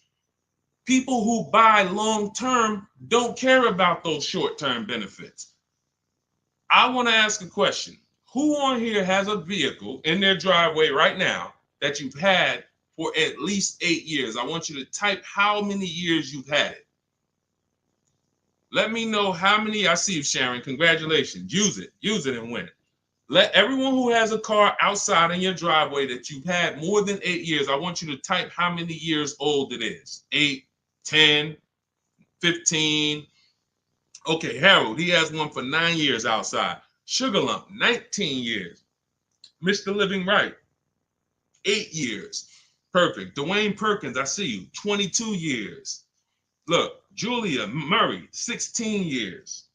people who buy long-term don't care about those short-term benefits. I want to ask a question. Who on here has a vehicle in their driveway right now that you've had for at least 8 years? I want you to type how many years you've had it. Let me know how many. I see you, Sharon. Congratulations. Use it and win. Let everyone who has a car outside in your driveway that you've had more than 8 years, I want you to type how many years old it is. 8, 10, 15. Okay, Harold, he has one for 9 years outside. Sugar Lump, 19 years. Mr. Living Right, 8 years. Perfect. Dwayne Perkins, I see you, 22 years. Look, Julia Murray, 16 years.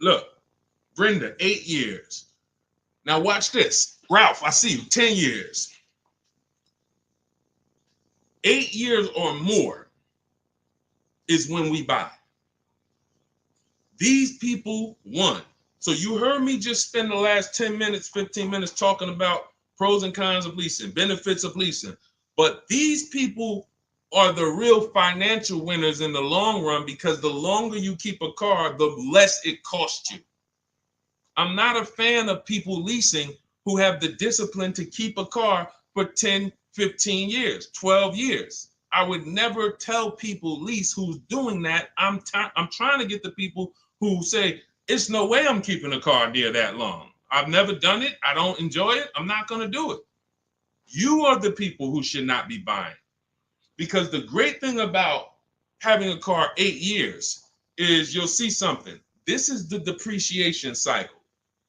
Look, Brenda, 8 years. Now watch this. Ralph, I see you, 10 years. 8 years or more is when we buy. These people won. So you heard me just spend the last 10 minutes, 15 minutes talking about pros and cons of leasing, benefits of leasing. But these people are the real financial winners in the long run, because the longer you keep a car, the less it costs you. I'm not a fan of people leasing who have the discipline to keep a car for 10, 15 years, 12 years. I would never tell people lease who's doing that. I'm trying to get the people who say, it's no way I'm keeping a car near that long. I've never done it. I don't enjoy it. I'm not going to do it. You are the people who should not be buying. Because the great thing about having a car 8 years is you'll see something. This is the depreciation cycle.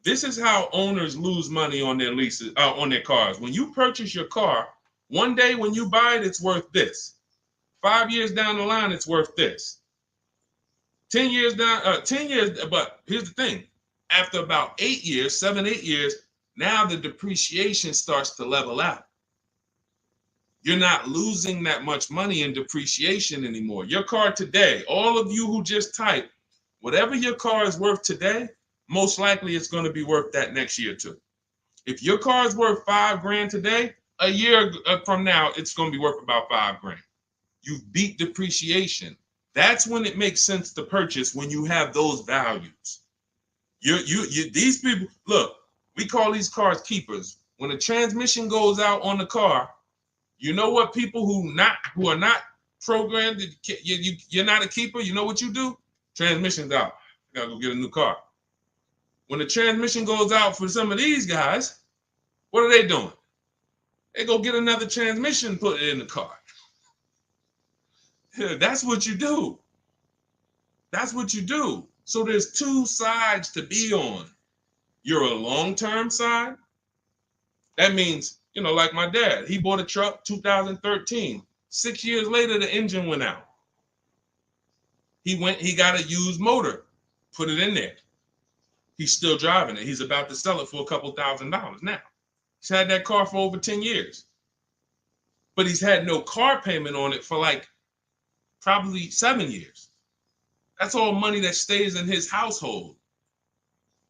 This is how owners lose money on their leases, on their cars. When you purchase your car, one day when you buy it, it's worth this. 5 years down the line, it's worth this. 10 years down, 10 years, but here's the thing. After about 8 years, 7, 8 years, now the depreciation starts to level out. You're not losing that much money in depreciation anymore. Your car today, all of you who just typed, whatever your car is worth today, most likely it's going to be worth that next year too. If your car is worth $5,000 today, a year from now, it's going to be worth about $5,000. You beat depreciation. That's when it makes sense to purchase, when you have those values. These people, look, we call these cars keepers. When a transmission goes out on the car, you know what people who are not programmed, you're not a keeper, you know what you do? Transmission's out. You gotta go get a new car. When the transmission goes out for some of these guys, what are they doing? They go get another transmission and put it in the car. That's what you do. That's what you do. So there's two sides to be on. You're a long-term side. That means, like my dad, he bought a truck 2013. 6 years later, the engine went out. He got a used motor, put it in there. He's still driving it. He's about to sell it for a couple $1,000s now. He's had that car for over 10 years. But he's had no car payment on it for probably 7 years. That's all money that stays in his household.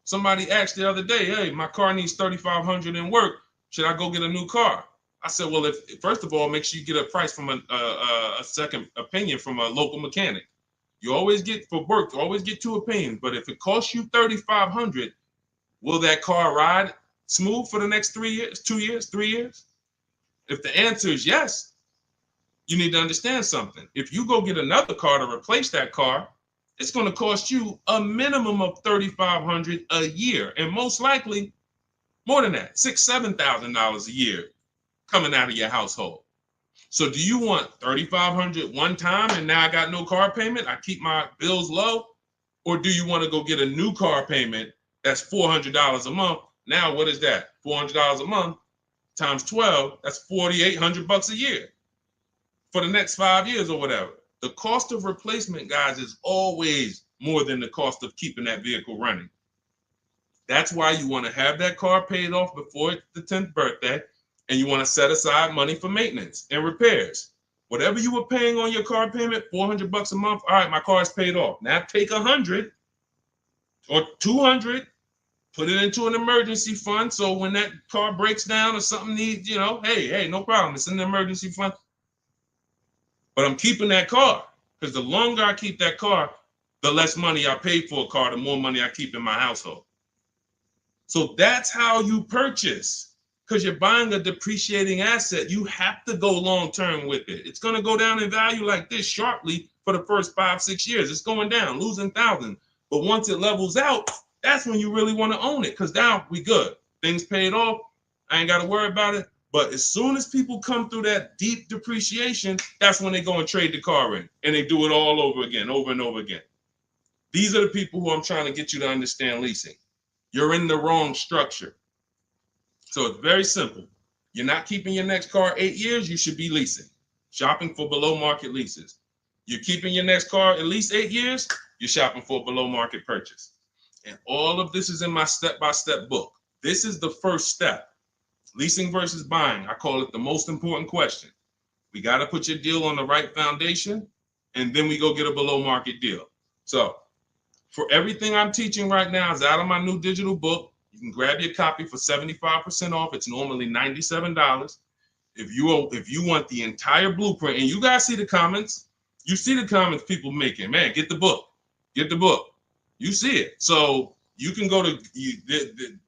Somebody asked the other day, hey, my car needs $3,500 in work. Should I go get a new car? I said, well, first of all, make sure you get a price from a second opinion from a local mechanic. You always get, for work, you always get 2 opinions. But if it costs you $3,500, will that car ride smooth for the next 3 years, 2 years, 3 years? If the answer is yes, you need to understand something. If you go get another car to replace that car, it's going to cost you a minimum of $3,500 a year, and most likely more than that, $6,000, $7,000 a year coming out of your household. So do you want $3,500 one time and now I got no car payment, I keep my bills low? Or do you want to go get a new car payment that's $400 a month? Now what is that? $400 a month times 12, that's $4,800 a year for the next 5 years or whatever. The cost of replacement, guys, is always more than the cost of keeping that vehicle running. That's why you want to have that car paid off before the 10th birthday, and you want to set aside money for maintenance and repairs. Whatever you were paying on your car payment, $400 a month. All right, my car is paid off. Now take $100 or $200, put it into an emergency fund. So when that car breaks down or something needs, hey, no problem. It's in the emergency fund. But I'm keeping that car, because the longer I keep that car, the less money I pay for a car, the more money I keep in my household. So that's how you purchase, because you're buying a depreciating asset. You have to go long term with it. It's going to go down in value like this sharply for the first 5-6 years. It's going down, losing thousands. But once it levels out, that's when you really want to own it, because now we good. Things paid off. I ain't got to worry about it. But as soon as people come through that deep depreciation, that's when they go and trade the car in, and they do it all over again, over and over again. These are the people who I'm trying to get you to understand leasing. You're in the wrong structure. So it's very simple. You're not keeping your next car 8 years, you should be leasing, shopping for below market leases. You're keeping your next car at least 8 years, you're shopping for a below market purchase. And all of this is in my step-by-step book. This is the first step. Leasing versus buying. I call it the most important question. We got to put your deal on the right foundation, and then we go get a below market deal. So for everything I'm teaching right now is out of my new digital book. You can grab your copy for 75% off. It's normally $97. If you want the entire blueprint, and you guys see the comments, you see the comments people making, man, get the book. Get the book. You see it. So you can go to,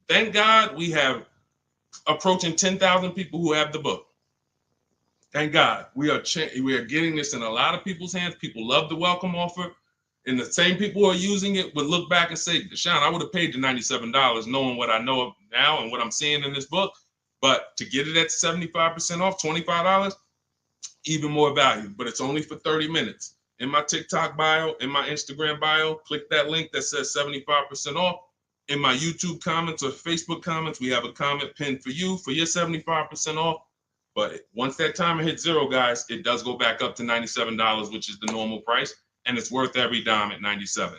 thank God we have approaching 10,000 people who have the book. Thank God. We are getting this in a lot of people's hands. People love the welcome offer. And the same people who are using it would look back and say, Deshone, I would have paid the $97 knowing what I know now and what I'm seeing in this book. But to get it at 75% off, $25, even more value. But it's only for 30 minutes. In my TikTok bio, in my Instagram bio, click that link that says 75% off. In my YouTube comments or Facebook comments, we have a comment pinned for you for your 75% off. But once that timer hits zero, guys, it does go back up to $97, which is the normal price. And it's worth every dime at $97.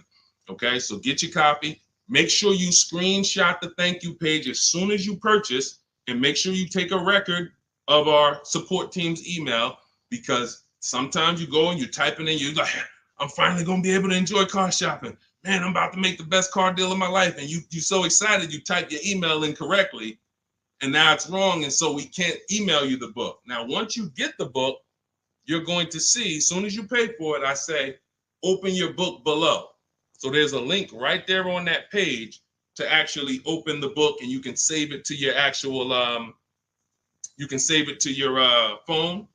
Okay, so get your copy. Make sure you screenshot the thank you page as soon as you purchase, and make sure you take a record of our support team's email, because sometimes you go and you type it in, you're like, I'm finally going to be able to enjoy car shopping. Man, I'm about to make the best car deal of my life. And you're so excited, you type your email in correctly, and now it's wrong. And so we can't email you the book. Now, once you get the book, you're going to see, as soon as you pay for it, I say, open your book below. So there's a link right there on that page to actually open the book, and you can save it to your actual, you can save it to your phone.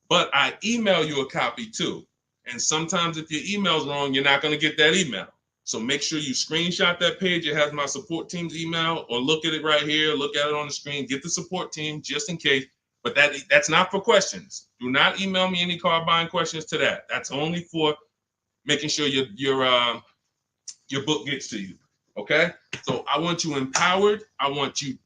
But I email you a copy too. And sometimes if your email's wrong, you're not going to get that email. So make sure you screenshot that page. It has my support team's email, or look at it right here. Look at it on the screen. Get the support team just in case. But that's not for questions. Do not email me any car buying questions to that. That's only for making sure your book gets to you. Okay? So I want you empowered. I want you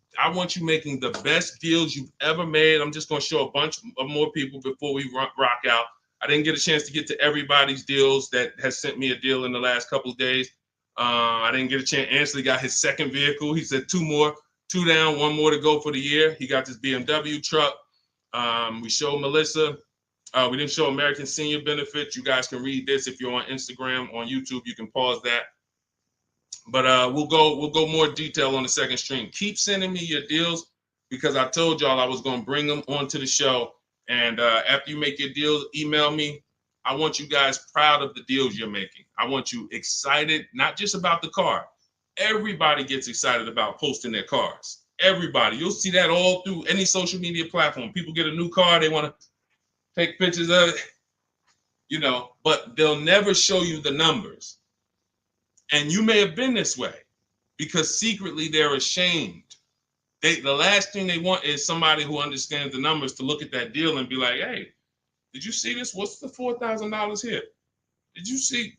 making the best deals you've ever made. I'm just going to show a bunch of more people before we rock out. I didn't get a chance to get to everybody's deals that has sent me a deal in the last couple of days. I didn't get a chance. Ansley got his second vehicle. He said 2 down, 1 more to go for the year. He got this BMW truck. We showed Melissa. We didn't show American Senior Benefits. You guys can read this if you're on Instagram, on YouTube. You can pause that. But we'll go more detail on the second stream. Keep sending me your deals, because I told y'all I was going to bring them onto the show. And after you make your deals, email me. I want you guys proud of the deals you're making. I want you excited, not just about the car. Everybody gets excited about posting their cars. Everybody. You'll see that all through any social media platform. People get a new car, they want to take pictures of it, but they'll never show you the numbers. And you may have been this way, because secretly they're ashamed. The last thing they want is somebody who understands the numbers to look at that deal and be like, hey, did you see this? What's the $4,000 here? Did you see?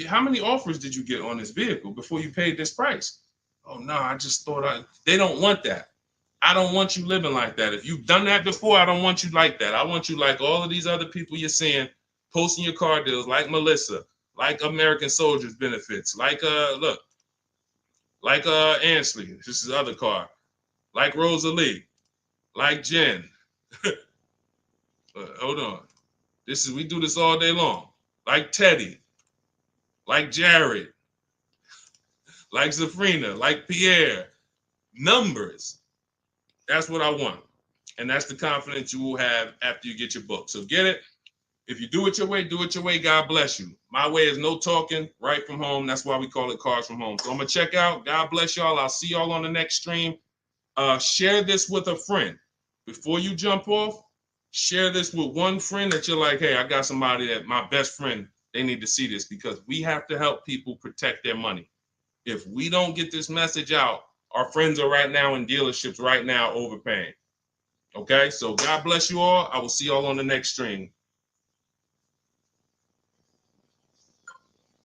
How many offers did you get on this vehicle before you paid this price? Oh, no, I just thought they don't want that. I don't want you living like that. If you've done that before, I don't want you like that. I want you like all of these other people you're seeing posting your car deals, like Melissa, like American Soldiers Benefits, like Ansley, this is his other car, like Rosalie, like Jen. Hold on. We do this all day long. Like Teddy, like Jared, like Zafrina, like Pierre. Numbers. That's what I want. And that's the confidence you will have after you get your book. So get it. If you do it your way, do it your way. God bless you. My way is no talking, right from home. That's why we call it Cars from Home. So I'm going to check out. God bless y'all. I'll see y'all on the next stream. Share this with a friend. Before you jump off, share this with one friend that you're like, hey, I got somebody that my best friend, they need to see this, because we have to help people protect their money. If we don't get this message out, our friends are right now in dealerships right now overpaying. Okay, so God bless you all. I will see y'all on the next stream.